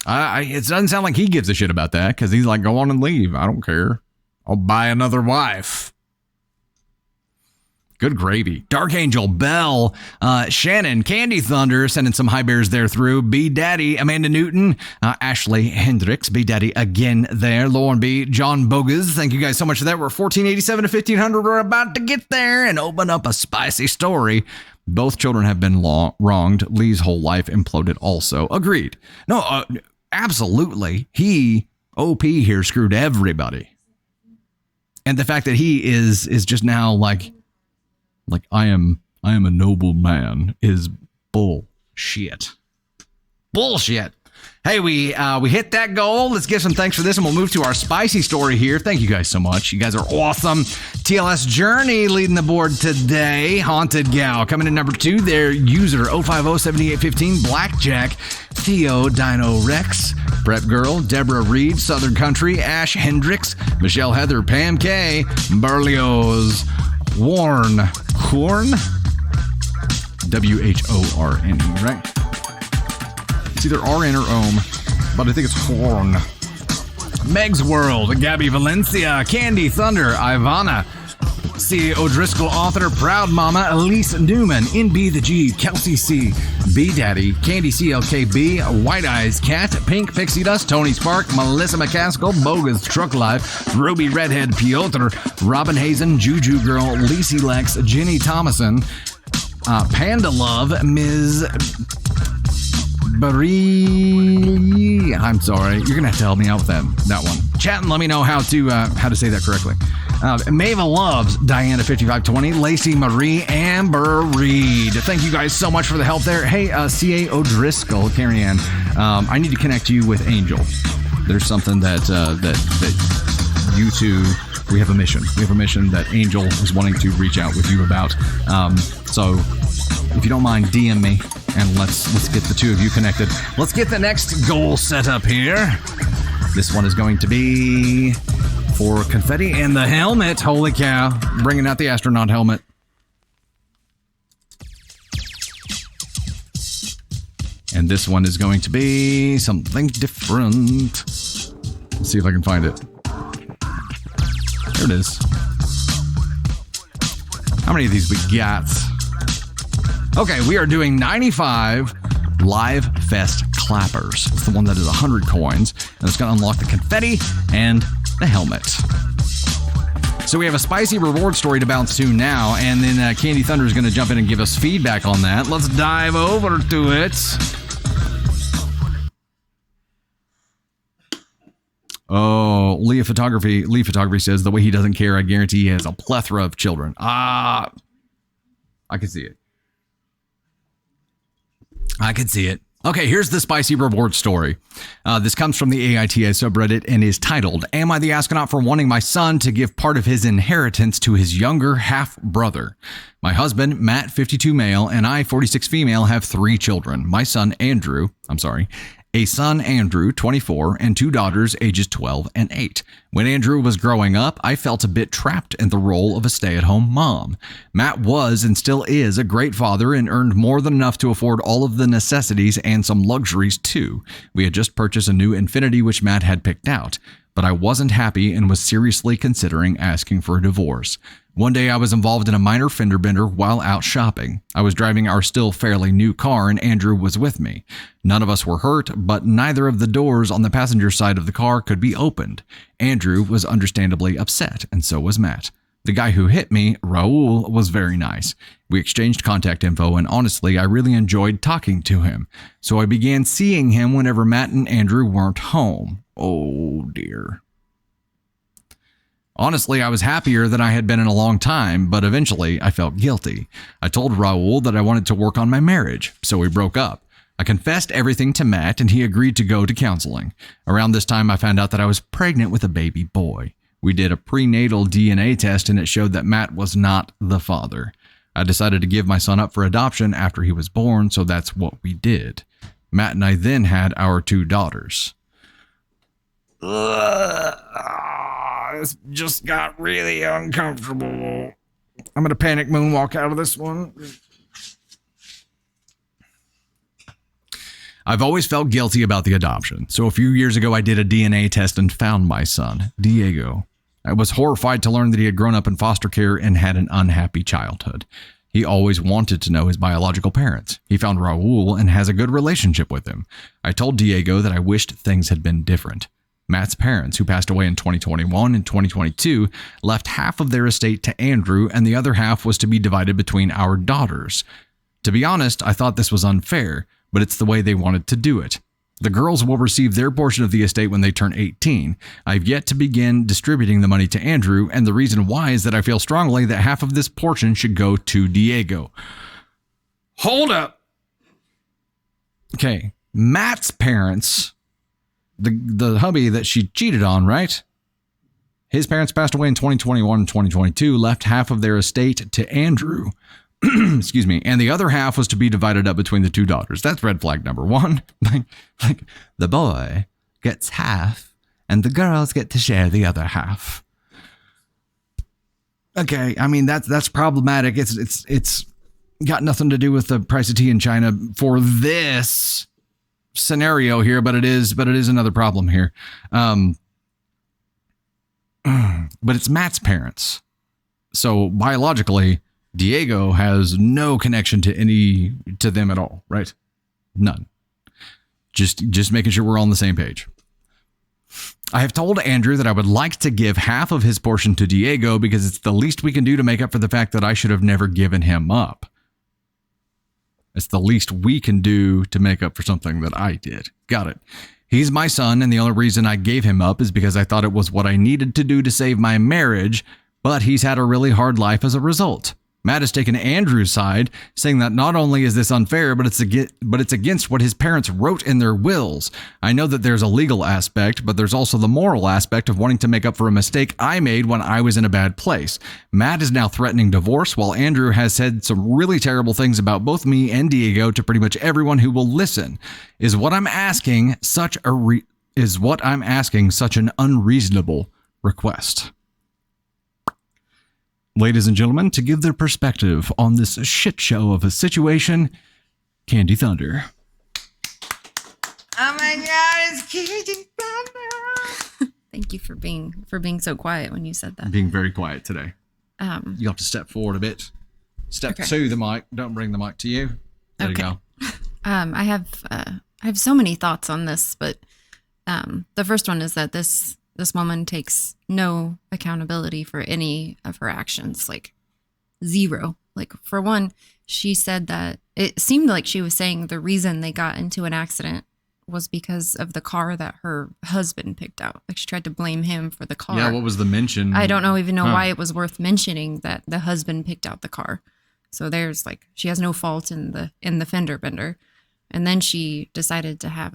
It doesn't sound like he gives a shit about that because he's like, go on and leave. I don't care. I'll buy another wife. Good gravy. Dark Angel, Bell, Shannon, Candy Thunder, sending some high bears there through. B Daddy, Amanda Newton, Ashley Hendricks, B Daddy again there. Lauren B, John Bogus, thank you guys so much for that. We're 1487 to 1500. We're about to get there and open up a spicy story. Both children have been wronged. Lee's whole life imploded also. Agreed. No, absolutely. He, OP here, screwed everybody. And the fact that he is just now like I am a noble man is bullshit. Bullshit. Hey, we hit that goal. Let's give some thanks for this, and we'll move to our spicy story here. Thank you guys so much. You guys are awesome. TLS Journey leading the board today. Haunted Gal coming in number 2. Their user 050-7815 Blackjack. Theo Dino Rex. Prep Girl. Deborah Reed. Southern Country. Ash Hendricks. Michelle Heather. Pam K. Berlioz. Horn. W-H-O-R-N-E, right? It's either RN or Ohm, but I think it's Horn. Meg's World, Gabby Valencia, Candy Thunder, Ivana, C. O'Driscoll author, Proud Mama, Elise Newman, NB the G, Kelsey C, B Daddy, Candy CLKB, White Eyes Cat, Pink Pixie Dust, Tony Spark, Melissa McCaskill, Bogus Truck Life, Ruby Redhead Piotr, Robin Hazen, Juju Girl, Lacey Lex, Jenny Thomason, Panda Love, Ms. Barry, I'm sorry. You're gonna have to help me out with that one. Chat and let me know how to say that correctly. Mava Loves, Diana 5520, Lacey Marie, Amber Reed. Thank you guys so much for the help there. Hey, C.A. O'Driscoll, Carrie Ann, I need to connect you with Angel. There's something that you two, we have a mission. We have a mission that Angel is wanting to reach out with you about. So if you don't mind, DM me. And let's get the two of you connected. Let's get the next goal set up here. This one is going to be for confetti and the helmet. Holy cow. Bringing out the astronaut helmet. And this one is going to be something different. Let's see if I can find it. There it is. How many of these we got? Okay, we are doing 95 Live Fest clappers. It's the one that is 100 coins, and it's going to unlock the confetti and the helmet. So we have a spicy reward story to bounce to now, and then Candy Thunder is going to jump in and give us feedback on that. Let's dive over to it. Oh, Lee Photography says the way he doesn't care, I guarantee he has a plethora of children. I can see it. I can see it. Okay, here's the spicy reward story. This comes from the AITA subreddit and is titled, Am I the astronaut for wanting my son to give part of his inheritance to his younger half-brother? My husband, Matt, 52 male, and I, 46 female, have 3 children. My son, a son, Andrew, 24, and 2 daughters, ages 12 and 8. When Andrew was growing up, I felt a bit trapped in the role of a stay-at-home mom. Matt was and still is a great father and earned more than enough to afford all of the necessities and some luxuries too. We had just purchased a new Infiniti which Matt had picked out, but I wasn't happy and was seriously considering asking for a divorce. One day I was involved in a minor fender bender while out shopping. I was driving our still fairly new car and Andrew was with me. None of us were hurt, but neither of the doors on the passenger side of the car could be opened. Andrew was understandably upset, and so was Matt. The guy who hit me, Raul, was very nice. We exchanged contact info, and honestly, I really enjoyed talking to him. So I began seeing him whenever Matt and Andrew weren't home. Oh dear. Honestly, I was happier than I had been in a long time, but eventually I felt guilty. I told Raul that I wanted to work on my marriage, so we broke up. I confessed everything to Matt, and he agreed to go to counseling. Around this time, I found out that I was pregnant with a baby boy. We did a prenatal DNA test, and it showed that Matt was not the father. I decided to give my son up for adoption after he was born, so that's what we did. Matt and I then had our 2 daughters. This just got really uncomfortable. I'm going to panic moonwalk out of this one. I've always felt guilty about the adoption. So a few years ago, I did a DNA test and found my son, Diego. I was horrified to learn that he had grown up in foster care and had an unhappy childhood. He always wanted to know his biological parents. He found Raul and has a good relationship with him. I told Diego that I wished things had been different. Matt's parents, who passed away in 2021 and 2022, left half of their estate to Andrew, and the other half was to be divided between our daughters. To be honest, I thought this was unfair, but it's the way they wanted to do it. The girls will receive their portion of the estate when they turn 18. I've yet to begin distributing the money to Andrew, and the reason why is that I feel strongly that half of this portion should go to Diego. Hold up. Okay, Matt's parents, the hubby that she cheated on, right? His parents passed away in 2021 and 2022, left half of their estate to Andrew. Excuse me. And the other half was to be divided up between the two daughters. That's red flag number one. Like the boy gets half and the girls get to share the other half. Okay. I mean, that's problematic. It's got nothing to do with the price of tea in China for this scenario here, but it is another problem here. But it's Matt's parents. So biologically, Diego has no connection to them at all, right? None. Just making sure we're on the same page. I have told Andrew that I would like to give half of his portion to Diego because it's the least we can do to make up for the fact that I should have never given him up. It's the least we can do to make up for something that I did. Got it. He's my son, and the only reason I gave him up is because I thought it was what I needed to do to save my marriage, but he's had a really hard life as a result. Matt has taken Andrew's side, saying that not only is this unfair, but it's against what his parents wrote in their wills. I know that there's a legal aspect, but there's also the moral aspect of wanting to make up for a mistake I made when I was in a bad place. Matt is now threatening divorce, while Andrew has said some really terrible things about both me and Diego to pretty much everyone who will listen. Is what I'm asking such an unreasonable request? Ladies and gentlemen, to give their perspective on this shit show of a situation, Candy Thunder. Oh my God, it's Candy Thunder. Thank you for being so quiet when you said that. I'm being very quiet today. You have to step forward a bit. Step to the mic. Don't bring the mic to you. There you go. I have so many thoughts on this, but the first one is that this woman takes no accountability for any of her actions, like zero. Like, for one, she said that it seemed like she was saying the reason they got into an accident was because of the car that her husband picked out. Like, she tried to blame him for the car. Yeah, what was the mention? I don't even know why it was worth mentioning that the husband picked out the car. So there's like, she has no fault in the fender bender. And then she decided to have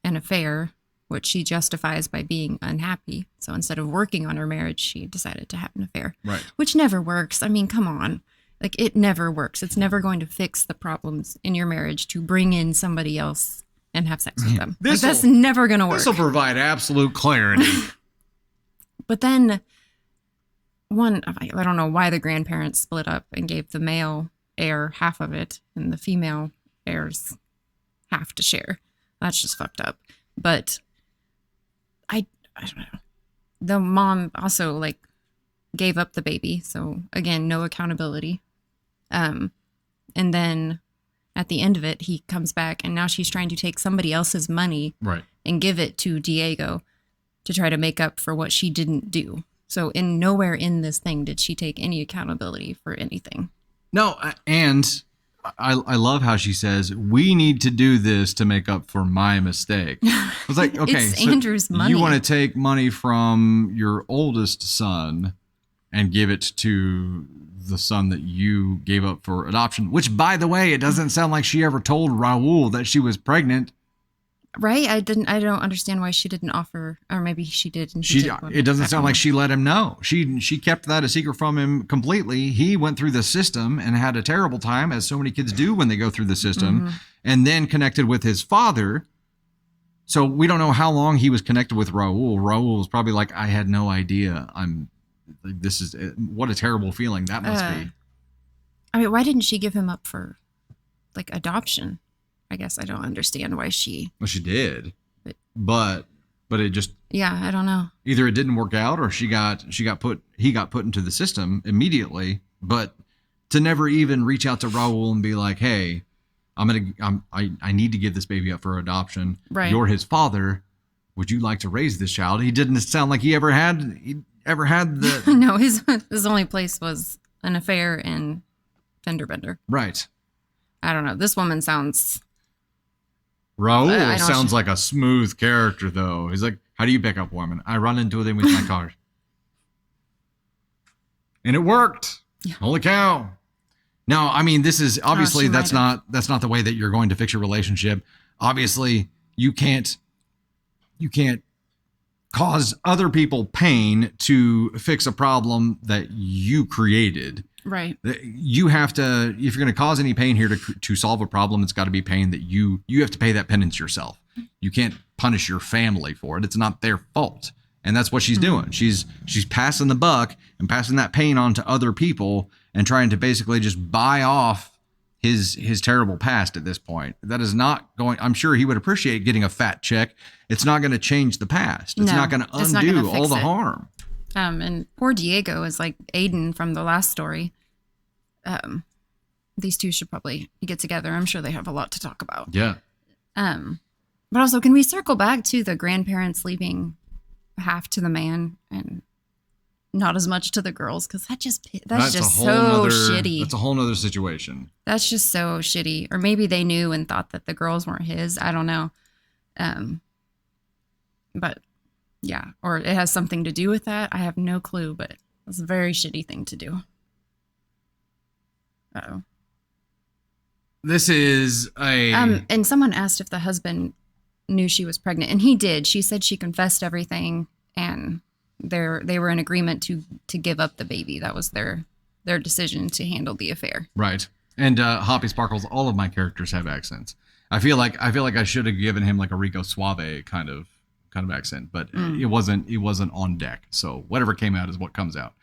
an affair, which she justifies by being unhappy. So instead of working on her marriage, she decided to have an affair. Right. Which never works. I mean, come on. Like, it never works. It's never going to fix the problems in your marriage to bring in somebody else and have sex with them. Like, that's never going to work. This will provide absolute clarity. But then, I don't know why the grandparents split up and gave the male heir half of it and the female heirs half to share. That's just fucked up. But I don't know. The mom also like gave up the baby. So again, no accountability. And then at the end of it, he comes back and now she's trying to take somebody else's money and give it to Diego to try to make up for what she didn't do. So nowhere in this thing did she take any accountability for anything. No, and I love how she says, we need to do this to make up for my mistake. I was like, okay, it's so Andrew's money. You want to take money from your oldest son and give it to the son that you gave up for adoption, which, by the way, it doesn't sound like she ever told Raul that she was pregnant. Right? I don't understand why she didn't offer, or maybe she did. And it doesn't sound like she let him know. She kept that a secret from him completely. He went through the system and had a terrible time, as so many kids do when they go through the system, and then connected with his father. So we don't know how long he was connected with Raul. Raul was probably like, I had no idea. What a terrible feeling that must be. I mean, why didn't she give him up for like adoption? I guess I don't understand why she... Well, she did, but but it just Yeah, I don't know. either it didn't work out or he got put into the system immediately, but to never even reach out to Raul and be like, hey, I need to give this baby up for adoption. Right. You're his father. Would you like to raise this child? He didn't sound like he ever had the No, his only place was an affair and fender bender. right. I don't know. This woman sounds. Raul I don't- sounds like a smooth character, though. He's like, how do you pick up women? I run into them with my car. And it worked. Yeah. Holy cow. Now, I mean, this is obviously she that's might not the way that you're going to fix your relationship. Obviously, you can't cause other people pain to fix a problem that you created. Right. You have to, if you're going to cause any pain here to solve a problem, it's got to be pain that you have to pay that penance yourself. You can't punish your family for it. It's not their fault. And that's what she's doing. She's passing the buck and passing that pain on to other people and trying to basically just buy off his terrible past at this point. That is not going, I'm sure he would appreciate getting a fat check. It's not going to change the past. It's No, not going to it's not gonna undo all fix the it. harm. And poor Diego is like Aiden from the last story. These two should probably get together. I'm sure they have a lot to talk about. Yeah. But also, can we circle back to the grandparents leaving half to the man and not as much to the girls? Because that's just so shitty. That's a whole nother situation. That's just so shitty. Or maybe they knew and thought that the girls weren't his. I don't know. But yeah, or it has something to do with that. I have no clue, but it's a very shitty thing to do. Uh-oh. This is a And someone asked if the husband knew she was pregnant, and he did. She said she confessed everything, and they were in agreement to give up the baby. That was their decision to handle the affair. right. And Hoppy Sparkles, all of my characters have accents. I feel like I should have given him like a Rico Suave kind of accent, but it wasn't on deck. So whatever came out is what comes out.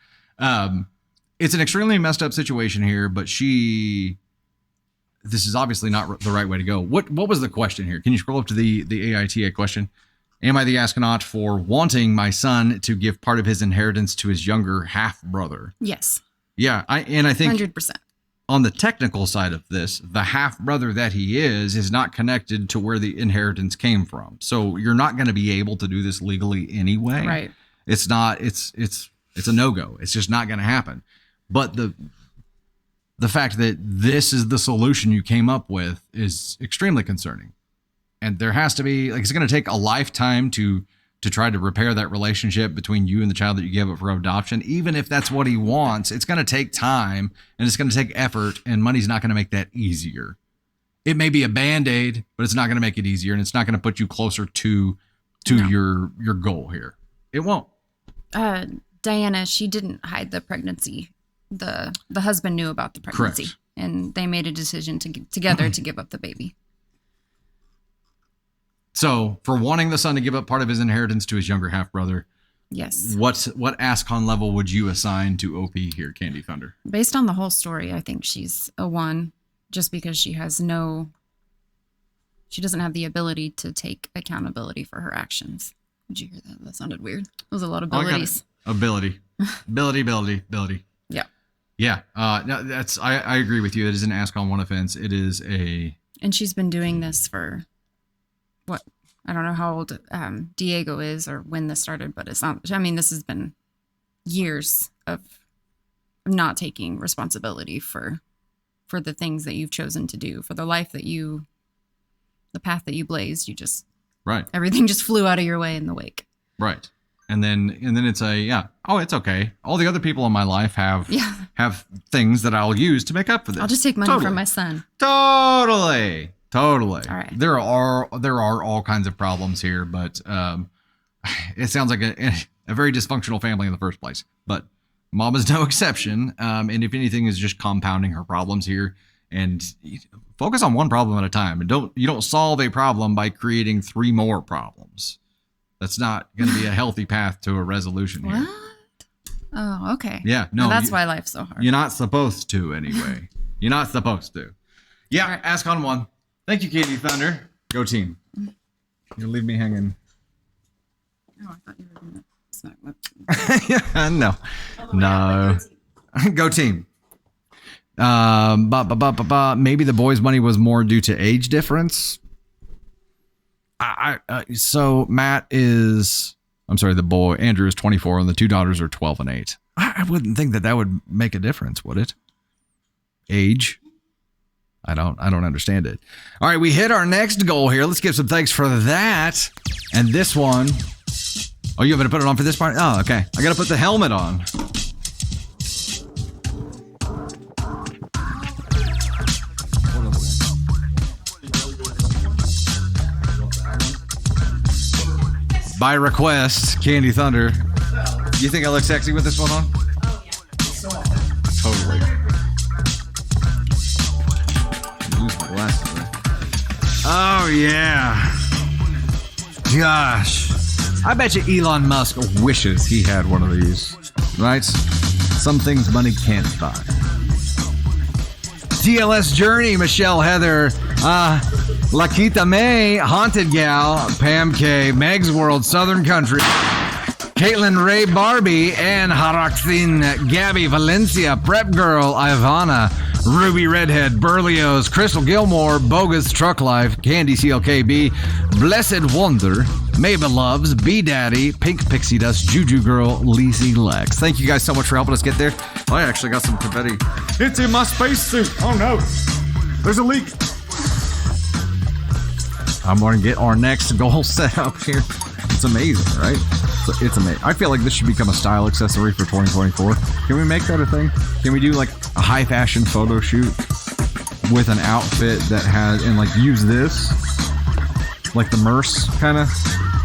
It's an extremely messed up situation here, but this is obviously not the right way to go. What was the question here? Can you scroll up to the AITA question? Am I the astronaut for wanting my son to give part of his inheritance to his younger half brother? Yes. Yeah, I think 100%. on the technical side of this, the half brother that he is not connected to where the inheritance came from. So you're not going to be able to do this legally anyway. Right. It's not. It's a no-go. It's just not going to happen. But the fact that this is the solution you came up with is extremely concerning. And there has to be, like, it's going to take a lifetime to try to repair that relationship between you and the child that you gave up for adoption. Even if that's what he wants, it's going to take time and it's going to take effort, and money's not going to make that easier. It may be a Band-Aid, but it's not going to make it easier, and it's not going to put you closer to No. your goal here. It won't. Diana, she didn't hide the pregnancy. The husband knew about the pregnancy. Correct. And they made a decision together to give up the baby. So for wanting the son to give up part of his inheritance to his younger half brother, Yes. what ASCON level would you assign to OP here, Candy Thunder? Based on the whole story, I think she's a 1, just because she doesn't have the ability to take accountability for her actions. Did you hear that? That sounded weird. It was a lot of abilities. Ability. Yeah. Yeah. No, I agree with you. It is an ASCON 1 offense. It is And she's been doing this for what? I don't know how old Diego is or when this started, but it's not. I mean, this has been years of not taking responsibility for the things that you've chosen to do, for the life the path that you blazed. You just right. everything just flew out of your way in the wake. Right. And then it's it's okay. All the other people in my life have things that I'll use to make up for this. I'll just take money Totally. from my son. Totally. All right. There are all kinds of problems here, but it sounds like a very dysfunctional family in the first place. But Mom is no exception. And if anything, is just compounding her problems here. And focus on one problem at a time. And you don't solve a problem by creating 3 more problems. That's not going to be a healthy path to a resolution here. What? Oh, okay. Yeah, no. Well, that's why life's so hard. You're not supposed to anyway. You're not supposed to. Yeah, Right. ASCON 1. Thank you, Katie Thunder. Go team. You leave me hanging. Oh, I thought you were going to smack my No. Go team. Maybe the boys' money was more due to age difference. So Matt is, I'm sorry, the boy, Andrew is 24 and the two daughters are 12 and 8. I wouldn't think that would make a difference, would it? Age? I don't understand it. All right, we hit our next goal here. Let's give some thanks for that. And this one, oh, you want me to put it on for this part? Oh, okay. I got to put the helmet on. By request, Candy Thunder. You think I look sexy with this one on? Oh, yeah. Totally. Use my glasses there. Oh, yeah. Gosh. I bet you Elon Musk wishes he had one of these. Right? Some things money can't buy. TLS Journey, Michelle Heather, Lakita May, Haunted Gal, Pam K, Meg's World, Southern Country, Caitlin Ray Barbie, and Haraxin, Gabby Valencia, Prep Girl, Ivana, Ruby Redhead, Berlioz, Crystal Gilmore, Bogus Truck Life, Candy CLKB, Blessed Wonder, Mabel Loves, B Daddy, Pink Pixie Dust, Juju Girl, Lizzie Lex. Thank you guys so much for helping us get there. I actually got some confetti. It's in my spacesuit. Oh no, there's a leak. I'm going to get our next goal set up here. It's amazing, right? It's amazing. I feel like this should become a style accessory for 2024. Can we make that a thing? Can we do like a high fashion photo shoot with an outfit that has, and like use this? Like the Merce kind of,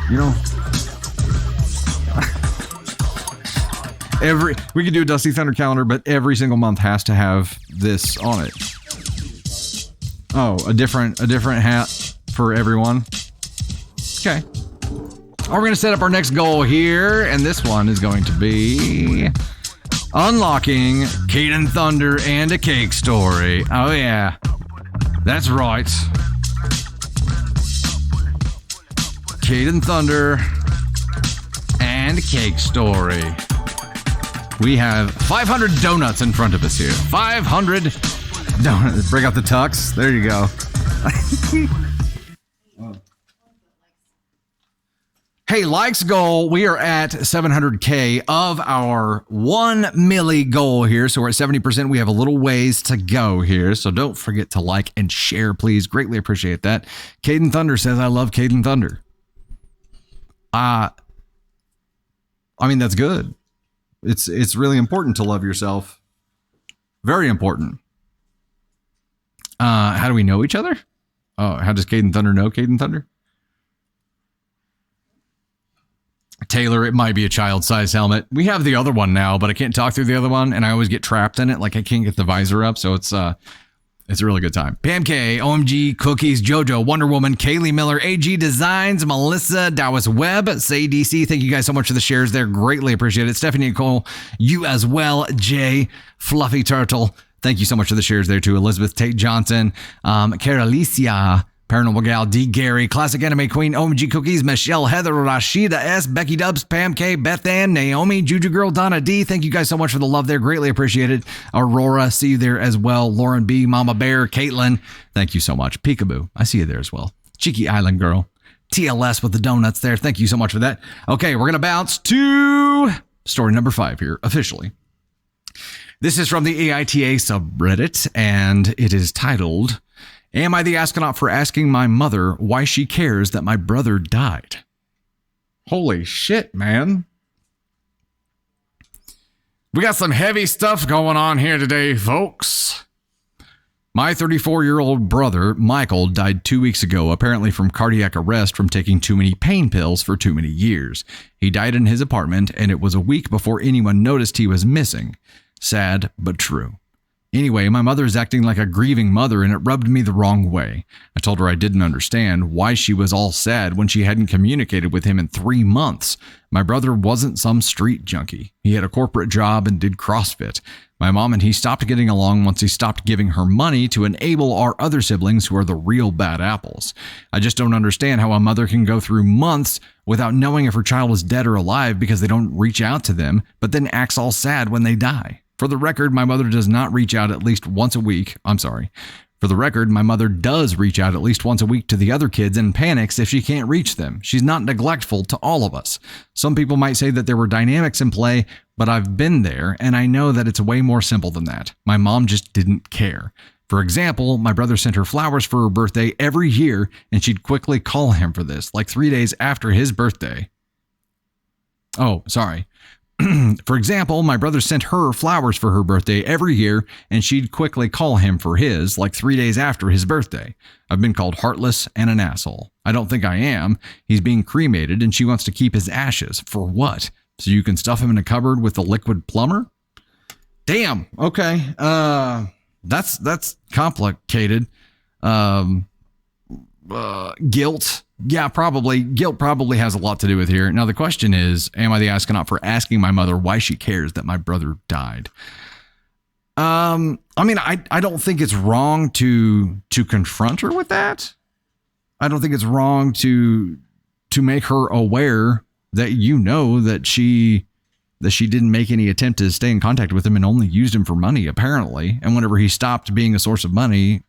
you know? We could do a Dusty Thunder calendar, but every single month has to have this on it. Oh, a different hat for everyone. Okay. We're going to set up our next goal here, and this one is going to be unlocking Caden Thunder and a cake story. Oh yeah, that's right. Caden Thunder and a cake story. We have 500 donuts in front of us here. 500 donuts. Bring out the tux. There you go. Hey, likes goal. We are at 700K of our 1 milli goal here. So we're at 70%. We have a little ways to go here. So don't forget to like and share, please. Greatly appreciate that. Caden Thunder says, I love Caden Thunder. I mean, that's good. It's really important to love yourself. Very important. How do we know each other? Oh, how does Caden Thunder know Caden Thunder? Taylor, it might be a child-size helmet. We have the other one now, but I can't talk through the other one, and I always get trapped in it. Like, I can't get the visor up, so it's a really good time. Pam K, OMG, Cookies, JoJo, Wonder Woman, Kaylee Miller, AG Designs, Melissa, Dawes Webb, Say DC. Thank you guys so much for the shares there. Greatly appreciate it. Stephanie Nicole, you as well. Jay, Fluffy Turtle, thank you so much for the shares there, too. Elizabeth Tate Johnson, Carolicia, Paranormal Gal, D. Gary, Classic Anime Queen, OMG Cookies, Michelle, Heather, Rashida S, Becky Dubs, Pam K, Beth Ann, Naomi, Juju Girl, Donna D. Thank you guys so much for the love there. Greatly appreciated. Aurora, see you there as well. Lauren B, Mama Bear, Caitlin, thank you so much. Peekaboo, I see you there as well. Cheeky Island Girl, TLS with the donuts there. Thank you so much for that. Okay, we're going to bounce to story number 5 here, officially. This is from the AITA subreddit, and it is titled, Am I the astronaut for asking my mother why she cares that my brother died? Holy shit, man. We got some heavy stuff going on here today, folks. My 34-year-old brother, Michael, died 2 weeks ago, apparently from cardiac arrest from taking too many pain pills for too many years. He died in his apartment, and it was a week before anyone noticed he was missing. Sad, but true. Anyway, my mother is acting like a grieving mother, and it rubbed me the wrong way. I told her I didn't understand why she was all sad when she hadn't communicated with him in 3 months. My brother wasn't some street junkie. He had a corporate job and did CrossFit. My mom and he stopped getting along once he stopped giving her money to enable our other siblings who are the real bad apples. I just don't understand how a mother can go through months without knowing if her child is dead or alive because they don't reach out to them, but then acts all sad when they die. For the record, my mother does not reach out at least once a week. I'm sorry. For the record, my mother does reach out at least once a week to the other kids and panics if she can't reach them. She's not neglectful to all of us. Some people might say that there were dynamics in play, but I've been there and I know that it's way more simple than that. My mom just didn't care. For example, my brother sent her flowers for her birthday every year and she'd quickly call him for this, like 3 days after his birthday. Oh, sorry. For example, my brother sent her flowers for her birthday every year, and she'd quickly call him for his, like 3 days after his birthday. I've been called heartless and an asshole. I don't think I am. He's being cremated, and she wants to keep his ashes. For what? So you can stuff him in a cupboard with a liquid plumber? Damn. Okay. That's complicated. Guilt. Yeah, probably. Guilt probably has a lot to do with here. Now, the question is, am I the astronaut for asking my mother why she cares that my brother died? I mean, I don't think it's wrong to confront her with that. I don't think it's wrong to make her aware that that she didn't make any attempt to stay in contact with him and only used him for money, apparently. And whenever he stopped being a source of money,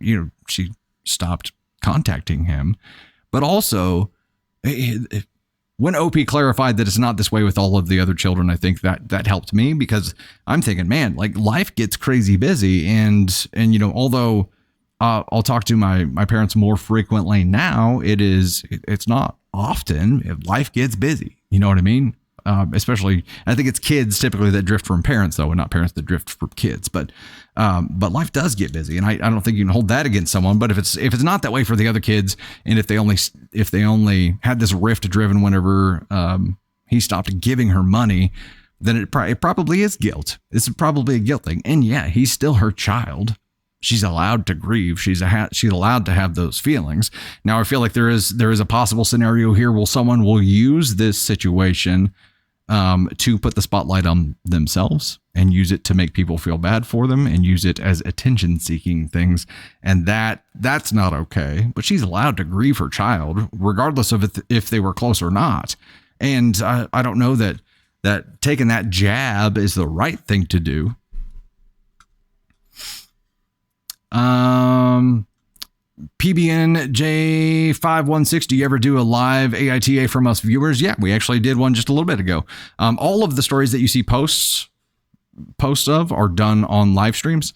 she stopped contacting him. But also, when OP clarified that it's not this way with all of the other children, I think that helped me because I'm thinking, man, like life gets crazy busy. And although I'll talk to my parents more frequently now, it's not often. Life gets busy. You know what I mean? Especially, I think it's kids typically that drift from parents, though, and not parents that drift from kids. But life does get busy, and I don't think you can hold that against someone. But if it's not that way for the other kids, and if they only had this rift driven whenever he stopped giving her money, then it probably is guilt. It's probably a guilt thing. And yeah, he's still her child. She's allowed to grieve. She's allowed to have those feelings. Now, I feel like there is a possible scenario here where someone will use this situation to put the spotlight on themselves and use it to make people feel bad for them and use it as attention-seeking things. And that's not okay. But she's allowed to grieve her child, regardless of if they were close or not. And I don't know that taking that jab is the right thing to do. PBNJ516, do you ever do a live AITA from us viewers? Yeah, we actually did one just a little bit ago. All of the stories that you see posts of are done on live streams.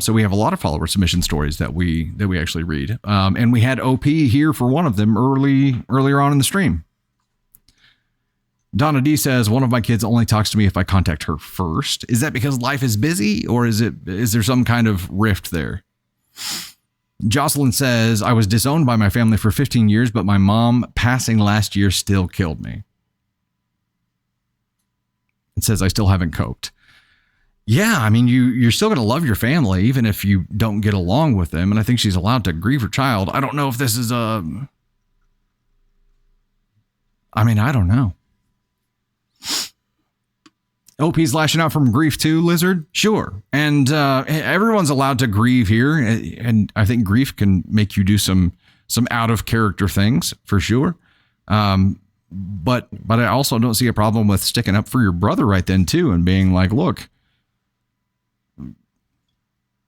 So we have a lot of follower submission stories that we actually read. And we had OP here for one of them earlier on in the stream. Donna D says, one of my kids only talks to me if I contact her first. Is that because life is busy, or is there some kind of rift there? Jocelyn says, I was disowned by my family for 15 years, but my mom passing last year still killed me. It says, I still haven't coped. Yeah, I mean, you're still going to love your family, even if you don't get along with them. And I think she's allowed to grieve her child. I don't know if this is I don't know. OP's lashing out from grief too, Lizard? Sure. And everyone's allowed to grieve here. And I think grief can make you do some out of character things for sure. But I also don't see a problem with sticking up for your brother right then too and being like, look,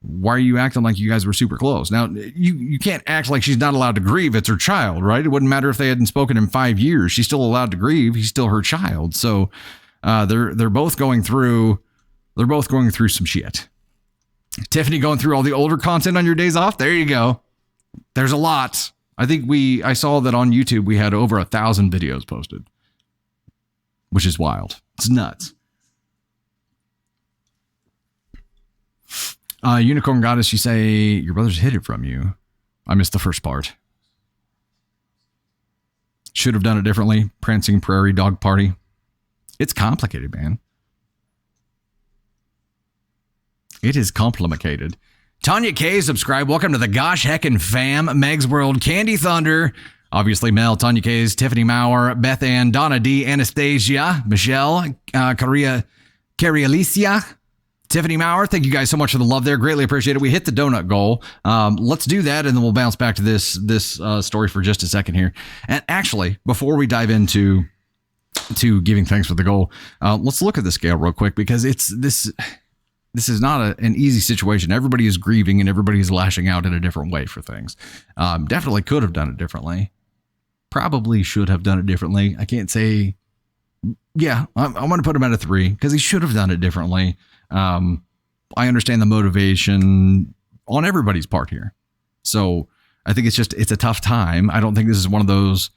why are you acting like you guys were super close? Now, you can't act like she's not allowed to grieve. It's her child, right? It wouldn't matter if they hadn't spoken in 5 years. She's still allowed to grieve. He's still her child. So they're both going through some shit. Tiffany going through all the older content on your days off. There you go. There's a lot. I think I saw that on YouTube we had over 1,000 videos posted, which is wild. It's nuts. Unicorn Goddess, you say your brother's hid it from you. I missed the first part. Should have done it differently. Prancing Prairie Dog Party. It's complicated, man. It is complicated. Tanya K, subscribe. Welcome to the Gosh Heckin' Fam. Meg's World, Candy Thunder. Obviously, Mel, Tanya K's, Tiffany Maurer, Beth Ann, Donna D, Anastasia, Michelle, Carrie Alicia, Tiffany Maurer. Thank you guys so much for the love there. Greatly appreciate it. We hit the donut goal. Let's do that, and then we'll bounce back to this story for just a second here. And actually, before we dive into giving thanks for the goal, let's look at the scale real quick, because this is not an easy situation. Everybody is grieving and everybody is lashing out in a different way for things. Definitely could have done it differently. Probably should have done it differently. I can't say. Yeah, I'm going to put him at a 3 because he should have done it differently. I understand the motivation on everybody's part here. So I think it's a tough time. I don't think this is one of those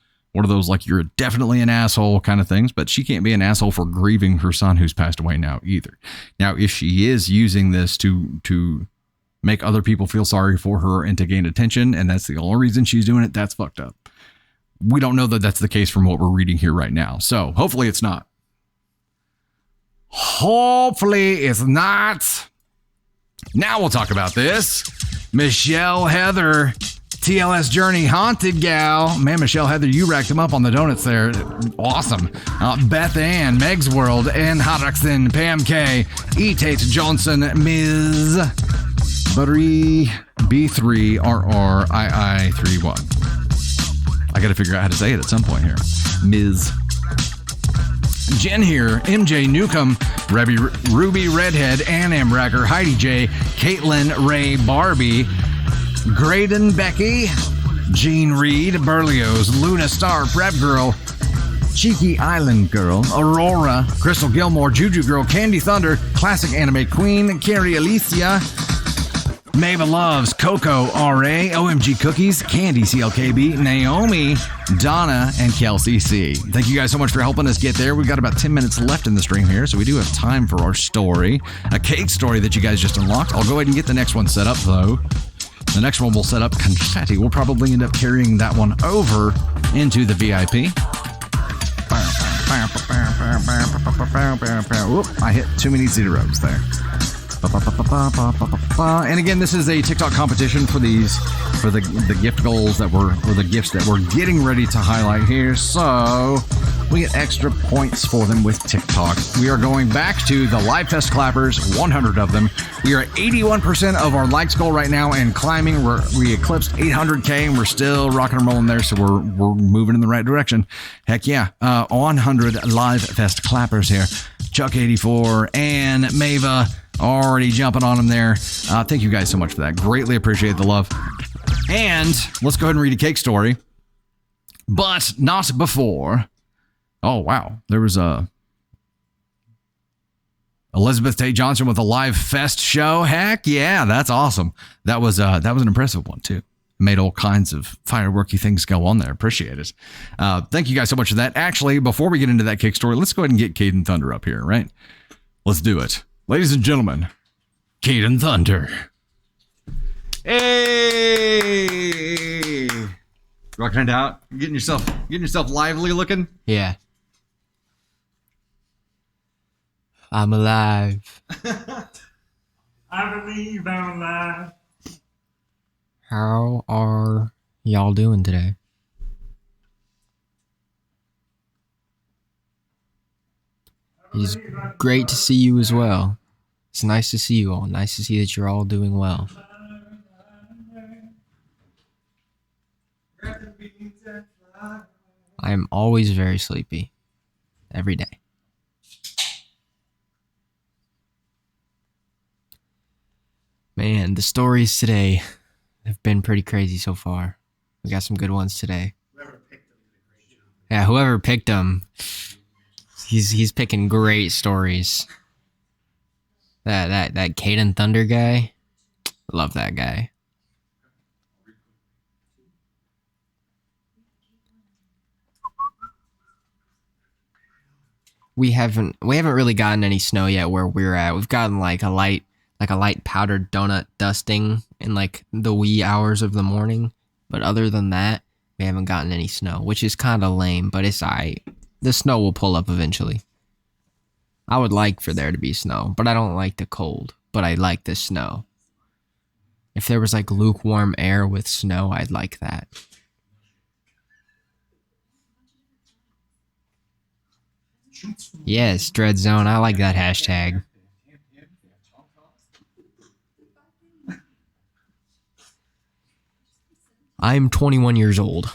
like you're definitely an asshole kind of things, but she can't be an asshole for grieving her son who's passed away now either. Now, if she is using this to make other people feel sorry for her and to gain attention, and that's the only reason she's doing it, that's fucked up. We don't know that that's the case from what we're reading here right now. So hopefully it's not. Hopefully it's not. Now we'll talk about this. Michelle Heather, TLS Journey, Haunted Gal. Man, Michelle Heather, you racked them up on the donuts there. Awesome. Beth Ann, Meg's World, Ann Hodgson, Pam K, E. Tate Johnson, Ms. Buttery, B3, RR, II31. I got to figure out how to say it at some point here. Ms. Jen here, MJ Newcomb, Ruby Redhead, Ann Ambracker, Heidi J, Caitlin Ray Barbie, Graydon Becky, Jean Reed, Berlioz, Luna Star, Prep Girl, Cheeky Island Girl, Aurora, Crystal Gilmore, Juju Girl, Candy Thunder, Classic Anime Queen, Carrie Alicia, Mava Loves, Coco, RA, OMG Cookies, Candy CLKB, Naomi, Donna, and Kelsey C. Thank you guys so much for helping us get there. We've got about 10 minutes left in the stream here, so we do have time for our story. A cake story that you guys just unlocked. I'll go ahead and get the next one set up, though. The next one we'll set up confetti. We'll probably end up carrying that one over into the VIP. Whoop, I hit too many zeros there. And again, this is a TikTok competition for the gift goals or the gifts that we're getting ready to highlight here. So we get extra points for them with TikTok. We are going back to the Live Fest clappers, 100 of them. We are at 81% of our likes goal right now and climbing. We eclipsed 800K and we're still rocking and rolling there. So we're moving in the right direction. Heck yeah. 100 Live Fest clappers here. Chuck 84 and Mava already jumping on them there. Thank you guys so much for that. Greatly appreciate the love. And let's go ahead and read a cake story. But not before. Oh, wow. There was Elizabeth Tate Johnson with a Live Fest show. Heck yeah, that's awesome. That was an impressive one too. Made all kinds of fireworky things go on there. Appreciate it. Thank you guys so much for that. Actually, before we get into that cake story, let's go ahead and get Caden Thunder up here, right? Let's do it. Ladies and gentlemen, Caden Thunder. Hey! Rocking it out? Getting yourself lively looking? Yeah. I'm alive. I believe I'm alive. How are y'all doing today? It's great to see you as well. It's nice to see you all. Nice to see that you're all doing well. I am always very sleepy. Every day. Man, the stories today have been pretty crazy so far. We got some good ones today. Yeah, whoever picked them, he's picking great stories. That Caden Thunder guy, love that guy. We haven't really gotten any snow yet where we're at. We've gotten like a light powdered donut dusting in like the wee hours of the morning, but other than that, we haven't gotten any snow, which is kind of lame, but it's alright. The snow will pull up eventually. I would like for there to be snow, but I don't like the cold. but I like the snow. If there was like lukewarm air with snow, I'd like that. Yes, Dread Zone. I like that hashtag. I'm 21 years old.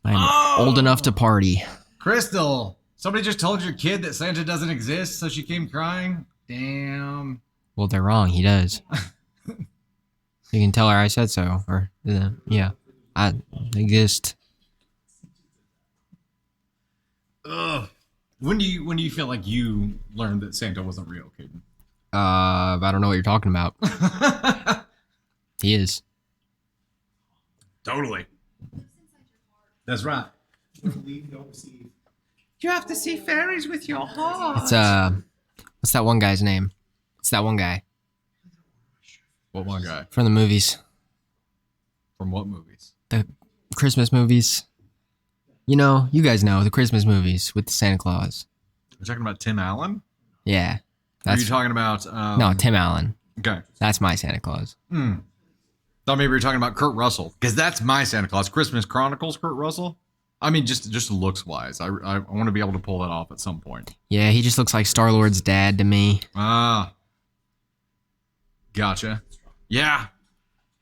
I'm old enough to party. Crystal, somebody just told your kid that Santa doesn't exist, so she came crying? Damn. Well, they're wrong. He does. You can tell her I said so. Or, yeah. I exist. Ugh. When do you feel like you learned that Santa wasn't real, Caden? I don't know what you're talking about. He is. Totally. That's right. You have to see fairies with your heart. It's what's that one guy's name? It's that one guy What one guy? from the movies, From what movies? the Christmas movies. You know, you guys know the Christmas movies with Santa Claus. You're talking about Tim Allen? Yeah, Or are you that's talking about... no Tim Allen. Okay. That's my Santa Claus. Thought maybe you were talking about Kurt Russell, because that's my Santa Claus. Christmas Chronicles, Kurt Russell. I mean, just looks wise. I want to be able to pull that off at some point. Yeah, he just looks like Star-Lord's dad to me. Ah, gotcha. Yeah,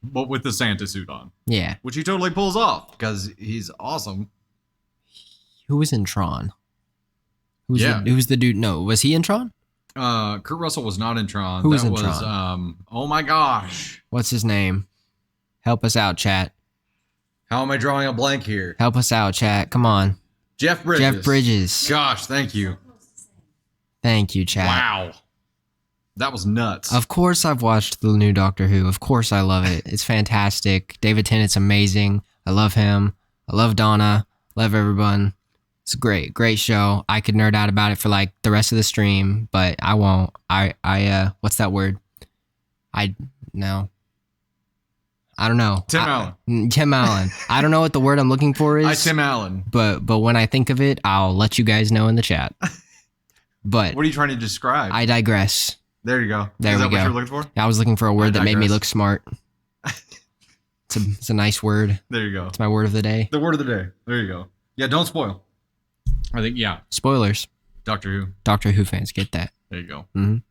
but with the Santa suit on, Yeah. which he totally pulls off because he's awesome. Who was in Tron? Yeah. Who's the dude? No, was he in Tron? Kurt Russell was not in Tron. Who was that in was Tron? Oh my gosh, What's his name? Help us out, chat. how am I drawing a blank here? Help us out, chat. Come on. Jeff Bridges. Jeff Bridges. Gosh, thank you. Thank you, chat. Wow, that was nuts. Of course I've watched the new Doctor Who. Of course I love it. It's fantastic. David Tennant's amazing. I love him. I love Donna. Love everyone. It's a great show. I could nerd out about it for like the rest of the stream, but I won't. What's that word? No. I don't know. Tim Allen. Tim Allen. I don't know what the word I'm looking for is. Tim Allen. But when I think of it, I'll let you guys know in the chat. But What are you trying to describe? I digress. There you go. There Is we that what go. you're looking for? I was looking for a word that made me digress. look smart. It's a nice word. There you go. It's my word of the day. The word of the day. There you go. Yeah, don't spoil. I think, yeah, Spoilers. Doctor Who. Doctor Who fans get that. There you go. Mhm.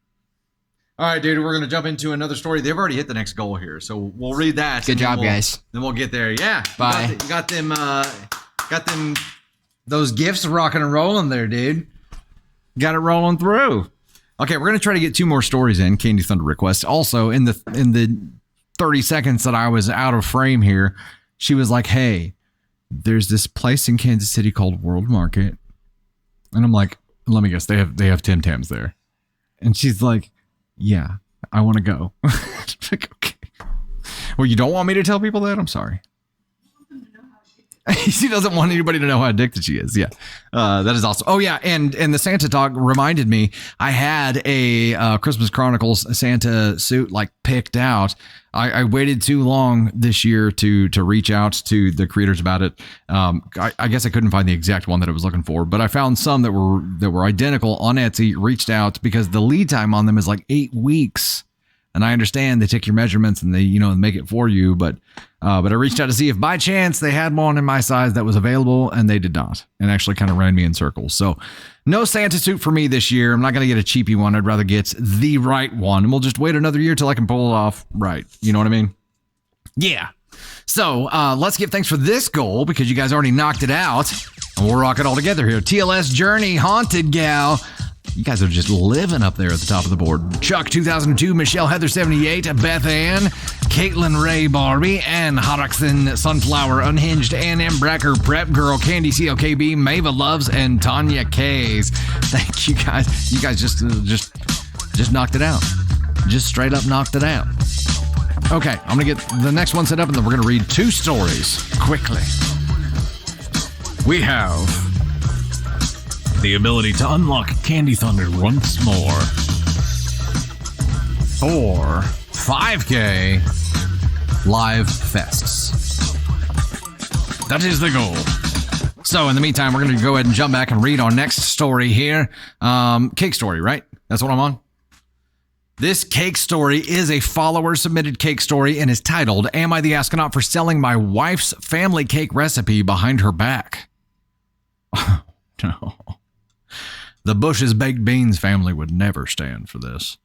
All right, dude, we're going to jump into another story. They've already hit the next goal here, so we'll read that. Good and then job, we'll- guys. Then we'll get there. Yeah. Bye. You got them, those gifts rocking and rolling there, dude. Got it rolling through. Okay, we're going to try to get two more stories in, Candy Thunder request. Also, in the 30 seconds that I was out of frame here, she was like, hey, there's this place in Kansas City called World Market. And I'm like, let me guess, they have Tim Tams there. And she's like, yeah, I want to go. Like, okay. Well, you don't want me to tell people that? I'm sorry. She doesn't want anybody to know how addicted she is. Yeah. That is awesome. Oh, yeah. And the Santa talk reminded me, I had a Christmas Chronicles Santa suit like picked out. I waited too long this year to reach out to the creators about it. I guess I couldn't find the exact one that I was looking for, but I found some that were identical on Etsy, reached out because the lead time on them is like 8 weeks. And I understand they take your measurements and they, make it for you. But I reached out to see if by chance they had one in my size that was available, and they did not, and actually kind of ran me in circles. So no Santa suit for me this year. I'm not going to get a cheapy one. I'd rather get the right one. And we'll just wait another year till I can pull it off right. You know what I mean? Yeah. So let's give thanks for this goal because you guys already knocked it out. And we'll rock it all together here. TLS Journey, Haunted Gal. You guys are just living up there at the top of the board. Chuck 2002, Michelle Heather 78, Beth Ann, Caitlin Ray Barbie, Ann Hoddockson, Sunflower Unhinged, Ann M. Bracker, Prep Girl, Candy COKB, Mava Loves, and Tanya Kays. Thank you guys. You guys just knocked it out. Just straight up knocked it out. Okay, I'm gonna get the next one set up and then we're gonna read two stories quickly. We have the ability to unlock Candy Thunder once more for 5K live fests. That is the goal. So in the meantime, we're going to go ahead and jump back and read our next story here. Cake story, right? That's what I'm on? This cake story is a follower-submitted cake story and is titled, Am I the Astronaut for Selling My Wife's Family Cake Recipe Behind Her Back? No. The Bush's baked beans family would never stand for this.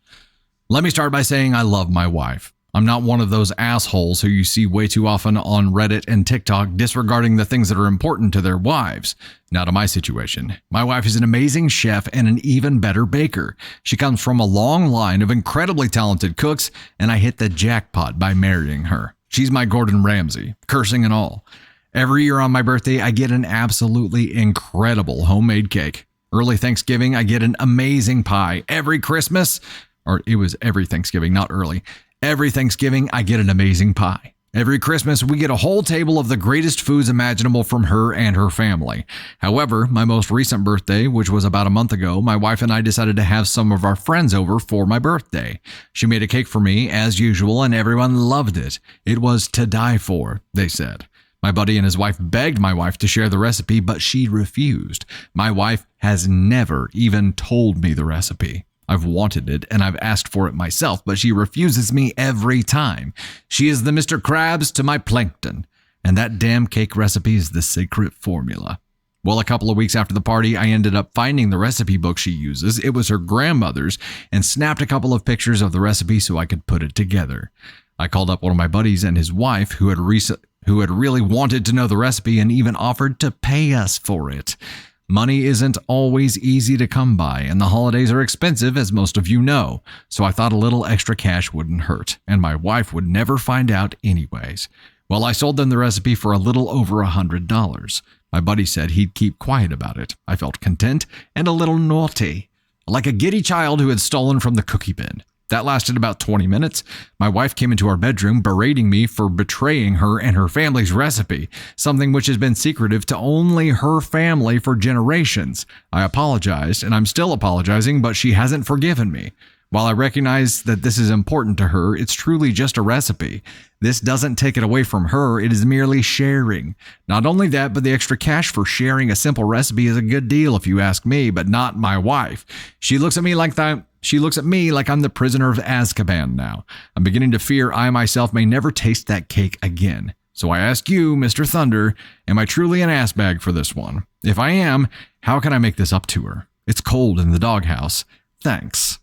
Let me start by saying I love my wife. I'm not one of those assholes who you see way too often on Reddit and TikTok disregarding the things that are important to their wives. Not in my situation. My wife is an amazing chef and an even better baker. She comes from a long line of incredibly talented cooks, and I hit the jackpot by marrying her. She's my Gordon Ramsay, cursing and all. Every year on my birthday, I get an absolutely incredible homemade cake. Early Thanksgiving, I get an amazing pie. Every Christmas, or it was every Thanksgiving, not early. Every Thanksgiving, I get an amazing pie. Every Christmas, we get a whole table of the greatest foods imaginable from her and her family. However, my most recent birthday, which was about a month ago, my wife and I decided to have some of our friends over for my birthday. She made a cake for me, as usual, and everyone loved it. It was to die for, they said. My buddy and his wife begged my wife to share the recipe, but she refused. My wife has never even told me the recipe. I've wanted it and I've asked for it myself, but she refuses me every time. She is the Mr. Krabs to my plankton, and that damn cake recipe is the secret formula. Well, a couple of weeks after the party, I ended up finding the recipe book she uses. It was her grandmother's, and snapped a couple of pictures of the recipe so I could put it together. I called up one of my buddies and his wife who had really wanted to know the recipe and even offered to pay us for it. Money isn't always easy to come by, and the holidays are expensive, as most of you know, so I thought a little extra cash wouldn't hurt, and my wife would never find out anyways. Well, I sold them the recipe for a little over $100. My buddy said he'd keep quiet about it. I felt content and a little naughty, like a giddy child who had stolen from the cookie bin. That lasted about 20 minutes. My wife came into our bedroom berating me for betraying her and her family's recipe, something which has been secretive to only her family for generations. I apologized, and I'm still apologizing, but she hasn't forgiven me. While I recognize that this is important to her, it's truly just a recipe. This doesn't take it away from her, it is merely sharing. Not only that, but the extra cash for sharing a simple recipe is a good deal if you ask me, but not my wife. She looks at me like I'm the prisoner of Azkaban now. I'm beginning to fear I myself may never taste that cake again. So I ask you, Mr. Thunder, am I truly an ass bag for this one? If I am, how can I make this up to her? It's cold in the doghouse. Thanks.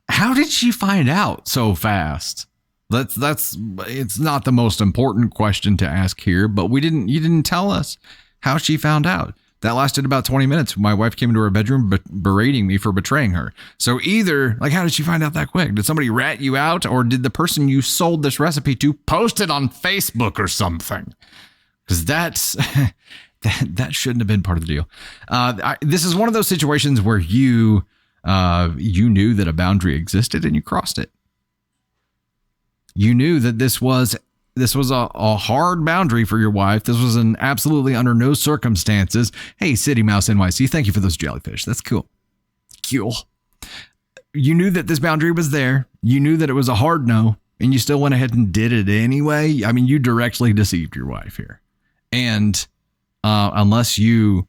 How did she find out so fast? It's not the most important question to ask here, but you didn't tell us how she found out. That lasted about 20 minutes. My wife came into her bedroom berating me for betraying her. So either, how did she find out that quick? Did somebody rat you out, or did the person you sold this recipe to post it on Facebook or something? Because that shouldn't have been part of the deal. This is one of those situations where you knew that a boundary existed and you crossed it. You knew that this was a hard boundary for your wife. This was an absolutely under no circumstances. Hey, City Mouse NYC, thank you for those jellyfish. That's cool. Cool. You knew that this boundary was there. You knew that it was a hard no, and you still went ahead and did it anyway. I mean, you directly deceived your wife here. And unless you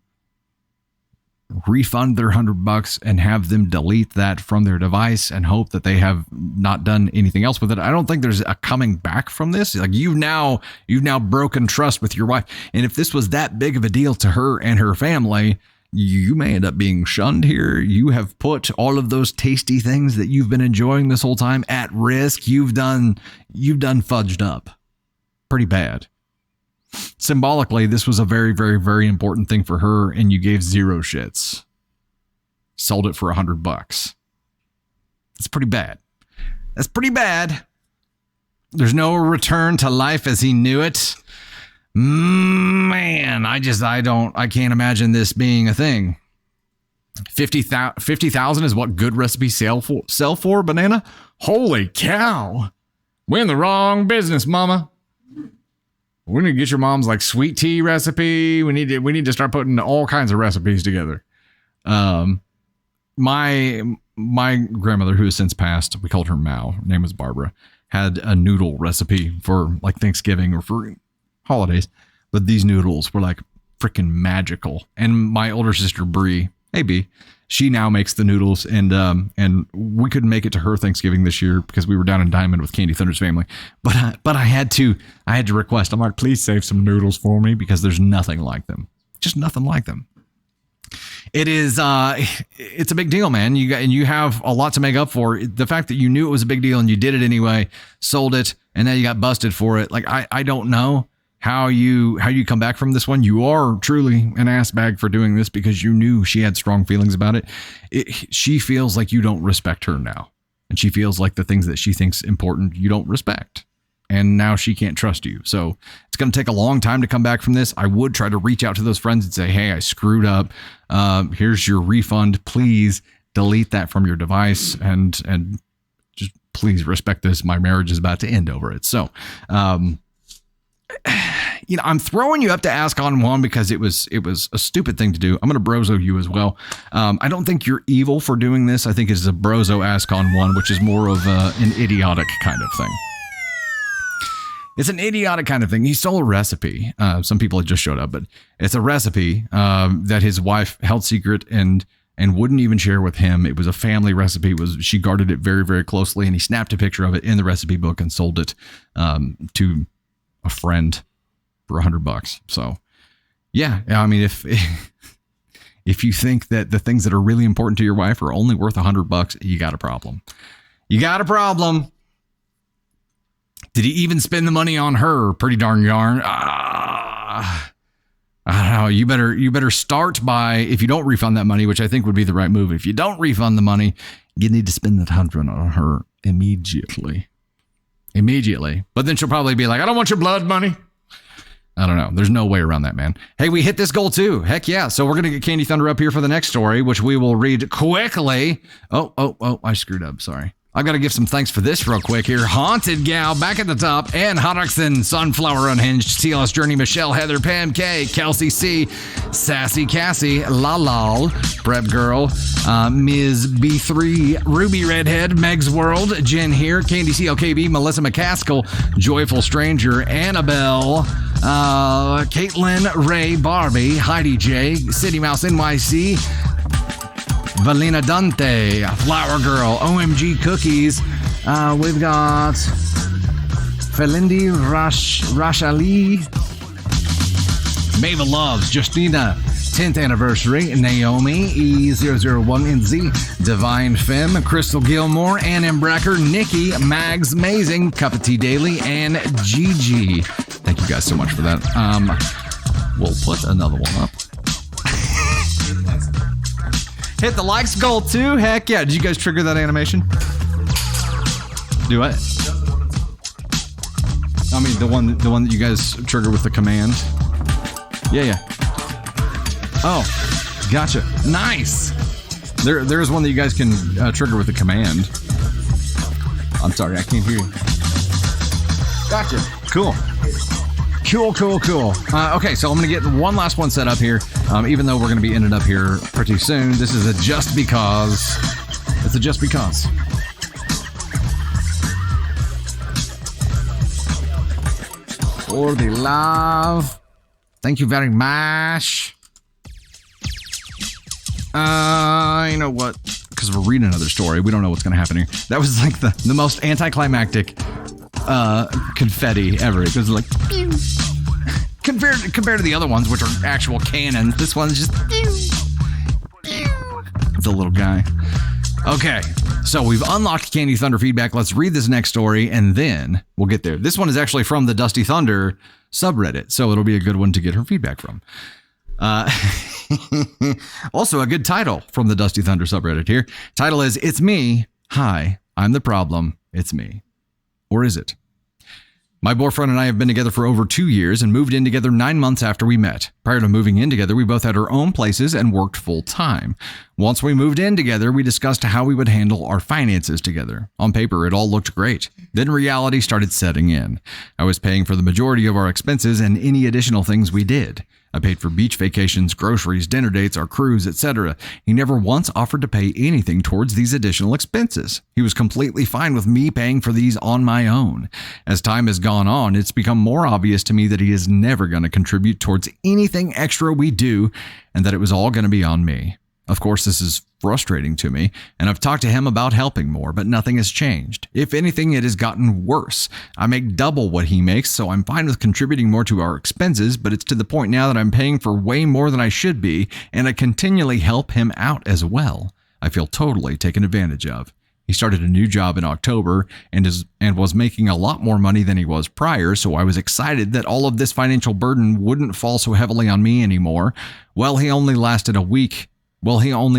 refund their $100 and have them delete that from their device and hope that they have not done anything else with it, I don't think there's a coming back from this. You've now broken trust with your wife. And if this was that big of a deal to her and her family, you may end up being shunned here. You have put all of those tasty things that you've been enjoying this whole time at risk. You've done fudged up pretty bad. Symbolically, this was a very, very, very important thing for her, and you gave zero shits. Sold it for $100. That's pretty bad. That's pretty bad. There's no return to life as he knew it. Man, I can't imagine this being a thing. 50,000 is what good recipes sell for, Banana? Holy cow. We're in the wrong business, mama. We need to get your mom's sweet tea recipe. We need to start putting all kinds of recipes together. My grandmother, who has since passed, we called her Mao. Her name was Barbara. Had a noodle recipe for Thanksgiving or for holidays. But these noodles were freaking magical. And my older sister Bree, hey B, she now makes the noodles, and we couldn't make it to her Thanksgiving this year because we were down in Diamond with Candy Thunder's family. But I had to request. I'm like, please save some noodles for me because there's nothing like them. Just nothing like them. It is it's a big deal, man. You have a lot to make up for. The fact that you knew it was a big deal and you did it anyway, sold it, and then you got busted for it. Like I don't know how you come back from this one. You are truly an ass bag for doing this because you knew she had strong feelings about it. She feels like you don't respect her now, and she feels like the things that she thinks important you don't respect, and now she can't trust you. So it's going to take a long time to come back from this. I would try to reach out to those friends and say, hey, I screwed up. Here's your refund. Please delete that from your device and just please respect this. My marriage is about to end over it. So, I'm throwing you up to ask on one because it was a stupid thing to do. I'm going to brozo you as well. I don't think you're evil for doing this. I think it's a brozo ask on one, which is more of an idiotic kind of thing. It's an idiotic kind of thing. He stole a recipe. Some people had just showed up, but it's a recipe that his wife held secret and wouldn't even share with him. It was a family recipe. She guarded it very, very closely, and he snapped a picture of it in the recipe book and sold it to a friend for $100. So yeah, I mean, if you think that the things that are really important to your wife are only worth $100, you got a problem. You got a problem. Did he even spend the money on her? Pretty darn yarn. I don't know. You better start by, if you don't refund that money, which I think would be the right move. If you don't refund the money, you need to spend that $100 on her immediately. But then she'll probably be like, I don't want your blood money. I don't know. There's no way around that, man. Hey, we hit this goal too. Heck yeah. So we're going to get Candy Thunder up here for the next story, which we will read quickly. Oh, I screwed up. Sorry. I got to give some thanks for this real quick here. Haunted Gal back at the top. Ann Hodgson, Sunflower Unhinged, TLS Journey, Michelle, Heather, Pam K, Kelsey C, Sassy Cassie, Lalal, Prep Girl, Ms. B3, Ruby Redhead, Meg's World, Jen here, Candy CLKB, Melissa McCaskill, Joyful Stranger, Annabelle, Caitlin, Ray, Barbie, Heidi J, City Mouse NYC, Valina Dante, Flower Girl, OMG Cookies. We've got Felindi Rashali, Mava Loves, Justina, 10th Anniversary, Naomi, E001NZ, Divine Femme, Crystal Gilmore, Ann Embracker, Nikki, Mags Amazing, Cup of Tea Daily, and Gigi. Thank you guys so much for that. We'll put another one up. Hit the likes goal too. Heck yeah. Did you guys trigger that animation? Do what? I mean, the one that you guys trigger with the command. Yeah. Oh, gotcha. Nice. There's one that you guys can trigger with the command. I'm sorry, I can't hear you. Gotcha. Cool. Okay, so I'm going to get one last one set up here, even though we're going to be ending up here pretty soon. This is a just because. It's a just because. For the love. Thank you very much. You know what? Because we're reading another story. We don't know what's going to happen here. That was like the most anticlimactic confetti ever. It was like pew. compared to the other ones, which are actual cannons. This one's just pew, pew. It's a little guy. Okay, so we've unlocked Candy Thunder feedback. Let's read this next story and then we'll get there. This one is actually from the Dusty Thunder subreddit, so it'll be a good one to get her feedback from. Also a good title from the Dusty Thunder subreddit here. Title is, It's Me. Hi, I'm the problem. It's me. Or is it? My boyfriend and I have been together for over 2 years and moved in together 9 months after we met. Prior to moving in together, we both had our own places and worked full time. Once we moved in together, we discussed how we would handle our finances together. On paper, it all looked great. Then reality started setting in. I was paying for the majority of our expenses and any additional things we did. I paid for beach vacations, groceries, dinner dates, our cruise, etc. He never once offered to pay anything towards these additional expenses. He was completely fine with me paying for these on my own. As time has gone on, it's become more obvious to me that he is never going to contribute towards anything extra we do, and that it was all going to be on me. Of course, this is frustrating to me, and I've talked to him about helping more, but nothing has changed. If anything, it has gotten worse. I make double what he makes, so I'm fine with contributing more to our expenses, but it's to the point now that I'm paying for way more than I should be, and I continually help him out as well. I feel totally taken advantage of. He started a new job in October and was making a lot more money than he was prior, so I was excited that all of this financial burden wouldn't fall so heavily on me anymore. He only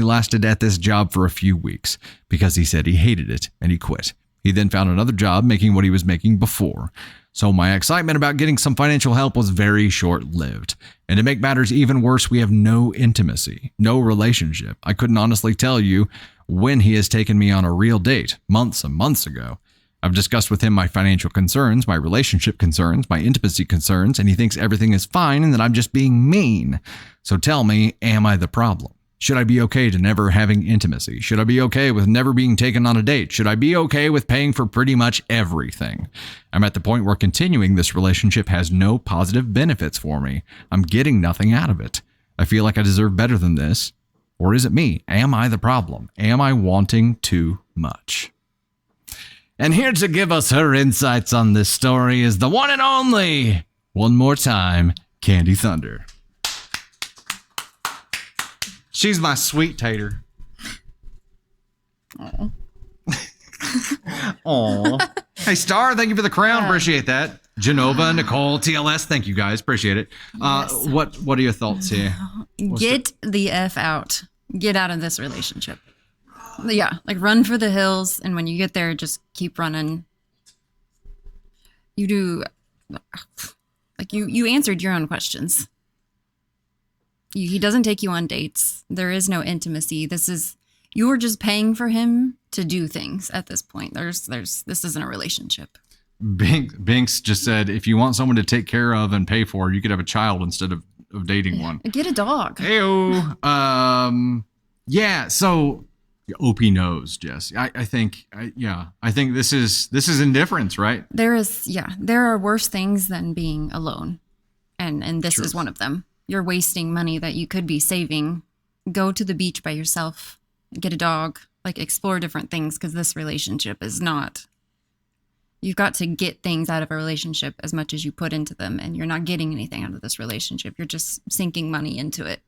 lasted at this job for a few weeks because he said he hated it and he quit. He then found another job making what he was making before. So my excitement about getting some financial help was very short-lived. And to make matters even worse, we have no intimacy, no relationship. I couldn't honestly tell you when he has taken me on a real date, months and months ago. I've discussed with him my financial concerns, my relationship concerns, my intimacy concerns, and he thinks everything is fine and that I'm just being mean. So tell me, am I the problem? Should I be okay to never having intimacy? Should I be okay with never being taken on a date? Should I be okay with paying for pretty much everything? I'm at the point where continuing this relationship has no positive benefits for me. I'm getting nothing out of it. I feel like I deserve better than this. Or is it me? Am I the problem? Am I wanting too much? And here to give us her insights on this story is the one and only, one more time, Candy Thunder. She's my sweet tater. Oh. Aw. Hey, Star, thank you for the crown. Appreciate that. Genova, Nicole, TLS, thank you guys. Appreciate it. Yes. What are your thoughts here? Get the F out. Get out of this relationship. Yeah, like run for the hills, and when you get there, just keep running. You do, like you answered your own questions. He doesn't take you on dates. There is no intimacy. You're just paying for him to do things at this point. This isn't a relationship. Binks just said, if you want someone to take care of and pay for, you could have a child instead of dating one. Get a dog. Heyo. Yeah. So OP knows, Jess. I think this is indifference, right? There are worse things than being alone. And this is one of them. You're wasting money that you could be saving. Go to the beach by yourself, get a dog, like explore different things, because this relationship is not. You've got to get things out of a relationship as much as you put into them, and you're not getting anything out of this relationship. You're just sinking money into it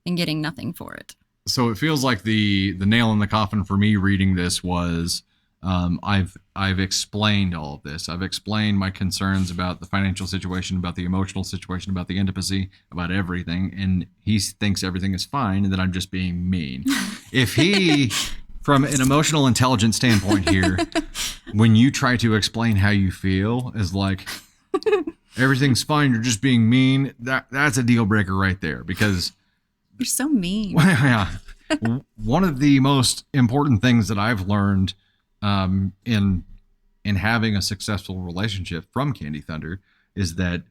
and getting nothing for it. So it feels like the nail in the coffin for me reading this was I've explained all of this. I've explained my concerns about the financial situation, about the emotional situation, about the intimacy, about everything, and he thinks everything is fine and that I'm just being mean. If he, from an emotional intelligence standpoint here, when you try to explain how you feel is like everything's fine, you're just being mean, that's a deal breaker right there, because you're so mean. Yeah. One of the most important things that I've learned in having a successful relationship from Candy Thunder is that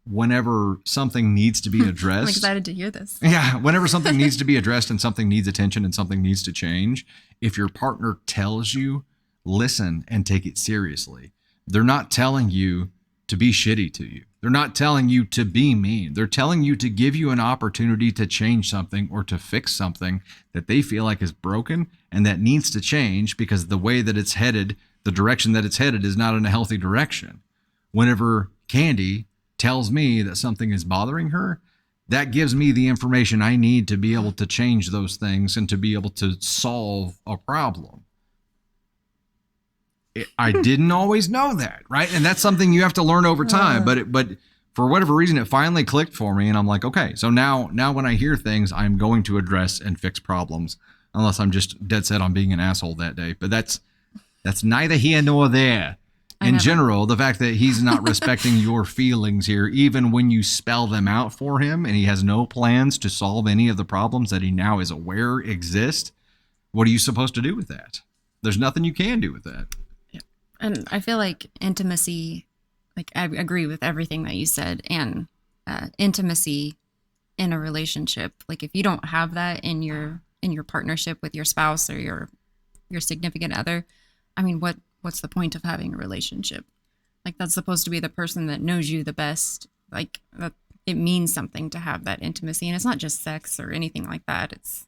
whenever something needs to be addressed, I'm excited to hear this. Yeah, whenever something needs to be addressed and something needs attention and something needs to change, if your partner tells you, listen and take it seriously. They're not telling you to be shitty to you. They're not telling you to be mean. They're telling you to give you an opportunity to change something or to fix something that they feel like is broken and that needs to change because the way that it's headed, the direction that it's headed is not in a healthy direction. Whenever Candy tells me that something is bothering her, that gives me the information I need to be able to change those things and to be able to solve a problem. I didn't always know that, right? And that's something you have to learn over time. But for whatever reason, it finally clicked for me, and I'm like, okay, so now when I hear things, I'm going to address and fix problems, unless I'm just dead set on being an asshole that day. But that's neither here nor there. In general, the fact that he's not respecting your feelings here, even when you spell them out for him, and he has no plans to solve any of the problems that he now is aware exist, what are you supposed to do with that? There's nothing you can do with that. And I feel like intimacy, like I agree with everything that you said. And intimacy in a relationship. Like if you don't have that in your partnership with your spouse or your significant other, I mean, what's the point of having a relationship? Like that's supposed to be the person that knows you the best. Like that, it means something to have that intimacy, and it's not just sex or anything like that. It's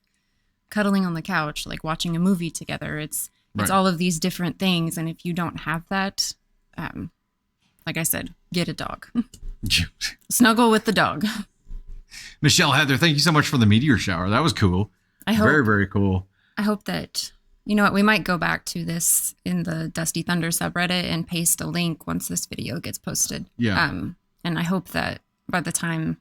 cuddling on the couch, like watching a movie together. It's all of these different things, and if you don't have that, like I said, get a dog. Snuggle with the dog. Michelle Heather, thank you so much for the meteor shower. That was cool. Very, very cool. I hope that, you know what, we might go back to this in the Dusty Thunder subreddit and paste a link once this video gets posted. Yeah. And I hope that by the time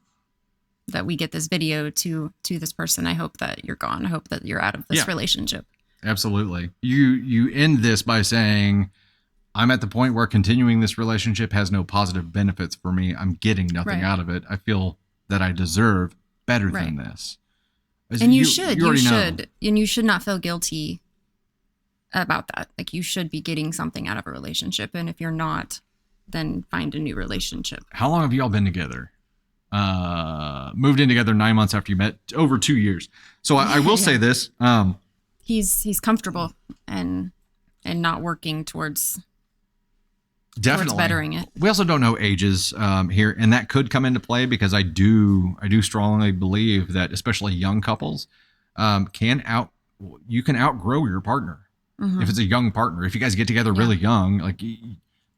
that we get this video to this person, I hope that you're gone. I hope that you're out of this relationship. Absolutely. You end this by saying, I'm at the point where continuing this relationship has no positive benefits for me. I'm getting nothing out of it. I feel that I deserve better than this. And you should not feel guilty about that. Like you should be getting something out of a relationship. And if you're not, then find a new relationship. How long have y'all been together? Moved in together 9 months after you met, over 2 years. So I will say this. He's comfortable and not working towards definitely bettering it. We also don't know ages here, and that could come into play because I do strongly believe that especially young couples you can outgrow your partner. Mm-hmm. If it's a young partner. If you guys get together really young, like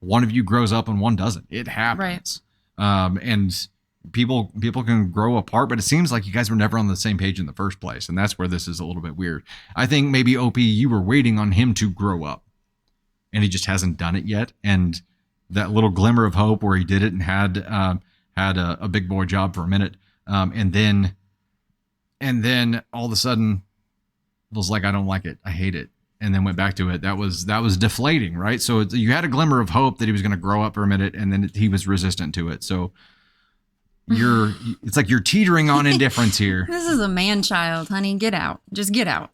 one of you grows up and one doesn't. It happens. And people can grow apart, but it seems like you guys were never on the same page in the first place, and that's where this is a little bit weird. I think maybe OP, you were waiting on him to grow up, and he just hasn't done it yet. And that little glimmer of hope where he did it and had a big boy job for a minute, and then all of a sudden was like, I don't like it, I hate it, and then went back to it. That was deflating, right? So you had a glimmer of hope that he was going to grow up for a minute, and then he was resistant to it. So it's like you're teetering on indifference here. This is a man child, honey. Get out. Just get out.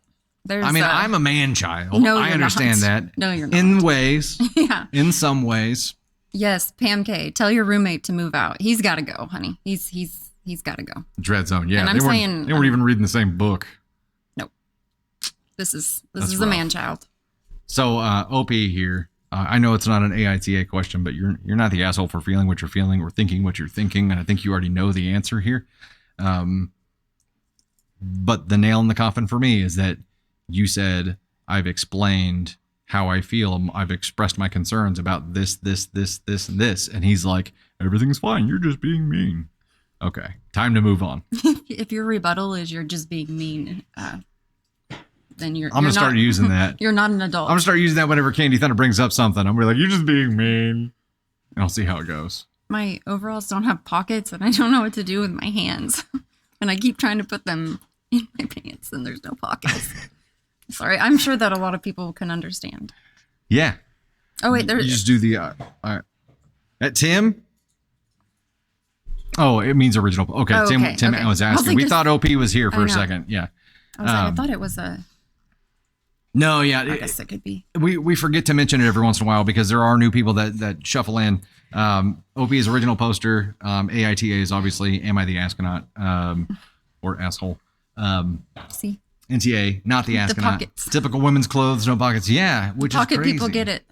I'm a man child. No, I understand not. that. No, you're not. In ways. Yeah. In some ways. Yes, Pam K. Tell your roommate to move out. He's got to go, honey. He's got to go. Dread Zone. Yeah. And they weren't even reading the same book. Nope. This is a man child. So OP here. I know it's not an AITA question, but you're not the asshole for feeling what you're feeling or thinking what you're thinking, and I think you already know the answer here. But the nail in the coffin for me is that you said, I've explained how I feel. I've expressed my concerns about this, and this. And he's like, everything's fine. You're just being mean. Okay. Time to move on. If your rebuttal is you're just being mean, then I'm going to start using that. You're not an adult. I'm going to start using that whenever Candy Thunder brings up something. I'm going to be like, you're just being mean. And I'll see how it goes. My overalls don't have pockets, and I don't know what to do with my hands. And I keep trying to put them in my pants, and there's no pockets. Sorry, I'm sure that a lot of people can understand. Yeah. Oh, wait, you just do the, all right. At Tim? Oh, it means original. Okay, oh, okay. Tim was asking. We thought OP was here for a second. Yeah. I thought it was a... No, yeah. I guess it could be. We forget to mention it every once in a while because there are new people that shuffle in. OP's original poster, AITA is obviously Am I the Astronaut or Asshole. See? NTA, not the Astronaut. The pockets. Typical women's clothes, no pockets. Yeah, which is crazy. Pocket people get it.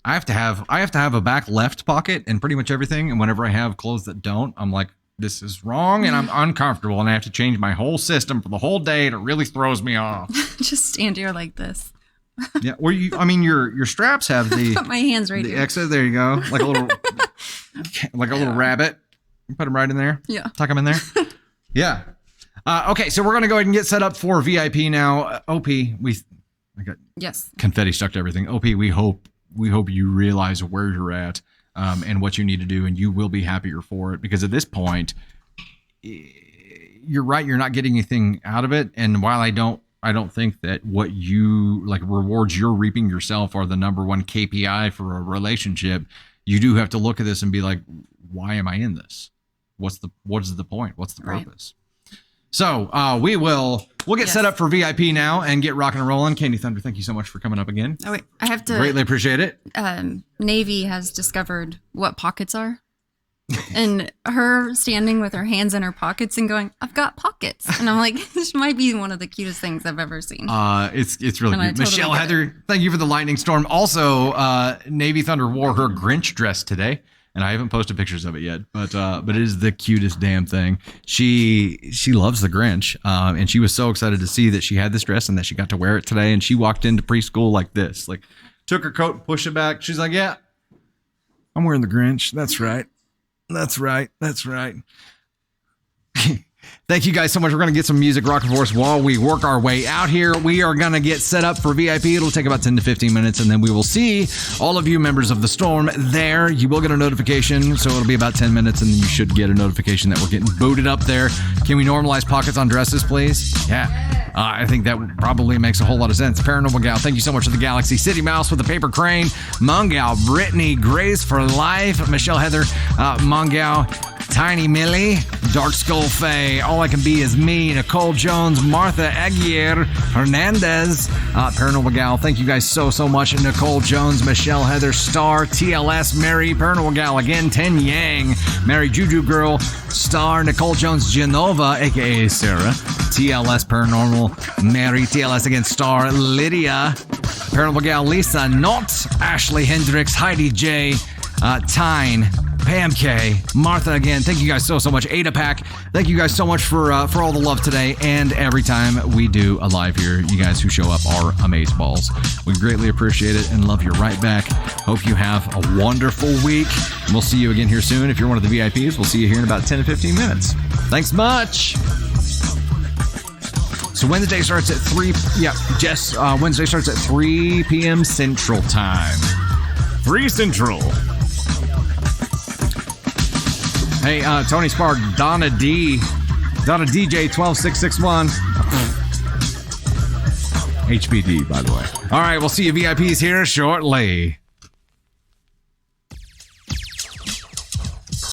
I have to have a back left pocket and pretty much everything. And whenever I have clothes that don't, I'm like, this is wrong and I'm uncomfortable and I have to change my whole system for the whole day. And it really throws me off. Just stand here like this. Yeah. Or your straps have the put my hands right here. exit. There you go. Like a little rabbit. You put them right in there. Yeah. Tuck them in there. Yeah. Okay. So we're going to go ahead and get set up for VIP now. OP, I got confetti stuck to everything. OP, we hope you realize where you're at. And what you need to do, and you will be happier for it. Because at this point, you're right, you're not getting anything out of it. And while I don't think that what you rewards you're reaping yourself are the number one KPI for a relationship, you do have to look at this and be like, why am I in this? What is the point? What's the purpose? So we'll get set up for VIP now and get rocking and rolling. Candy Thunder, thank you so much for coming up again. Oh, wait, I have to greatly appreciate it. Navy has discovered what pockets are. And her standing with her hands in her pockets and going, "I've got pockets." And I'm like, this might be one of the cutest things I've ever seen. It's really And I cute. totally Michelle get Heather, thank you for the lightning storm. Also, Navy Thunder wore her Grinch dress today, and I haven't posted pictures of it yet, but it is the cutest damn thing. She loves the Grinch, and she was so excited to see that she had this dress and that she got to wear it today. And she walked into preschool like this, like took her coat, pushed it back. She's like, "Yeah, I'm wearing the Grinch. That's right. That's right. That's right." Thank you guys so much. We're going to get some music rocking for us while we work our way out here. We are going to get set up for VIP. It'll take about 10 to 15 minutes, and then we will see all of you members of the Storm there. You will get a notification, so it'll be about 10 minutes, and you should get a notification that we're getting booted up there. Can we normalize pockets on dresses, please? Yeah. I think that probably makes a whole lot of sense. Paranormal Gal, thank you so much for the Galaxy. City Mouse with the paper crane. Mungal, Brittany, Grace for life. Michelle Heather, Mungal, Tiny Millie, Dark Skull Faye, All I Can Be Is Me, Nicole Jones, Martha Aguirre, Hernandez, Paranormal Gal, thank you guys so much. Nicole Jones, Michelle Heather, Star, TLS, Mary, Paranormal Gal again, Ten Yang, Mary Juju Girl, Star, Nicole Jones, Genova, aka Sarah, TLS Paranormal, Mary, TLS again, Star, Lydia, Paranormal Gal, Lisa, Not, Ashley Hendricks, Heidi J, Tyne, Pam K, Martha again, thank you guys so much. Ada Pack, thank you guys so much for all the love today and every time we do a live here. You guys who show up are amazeballs. We greatly appreciate it and love you right back. Hope you have a wonderful week. We'll see you again here soon. If you're one of the VIPs, we'll see you here in about 10 to 15 minutes. Thanks much. So Wednesday starts at 3. Yeah, Jess, Wednesday starts at 3 p.m. Central Time. 3 Central. Hey, Tony Spark, Donna DJ 12661. HBD, by the way. All right, we'll see you VIPs here shortly.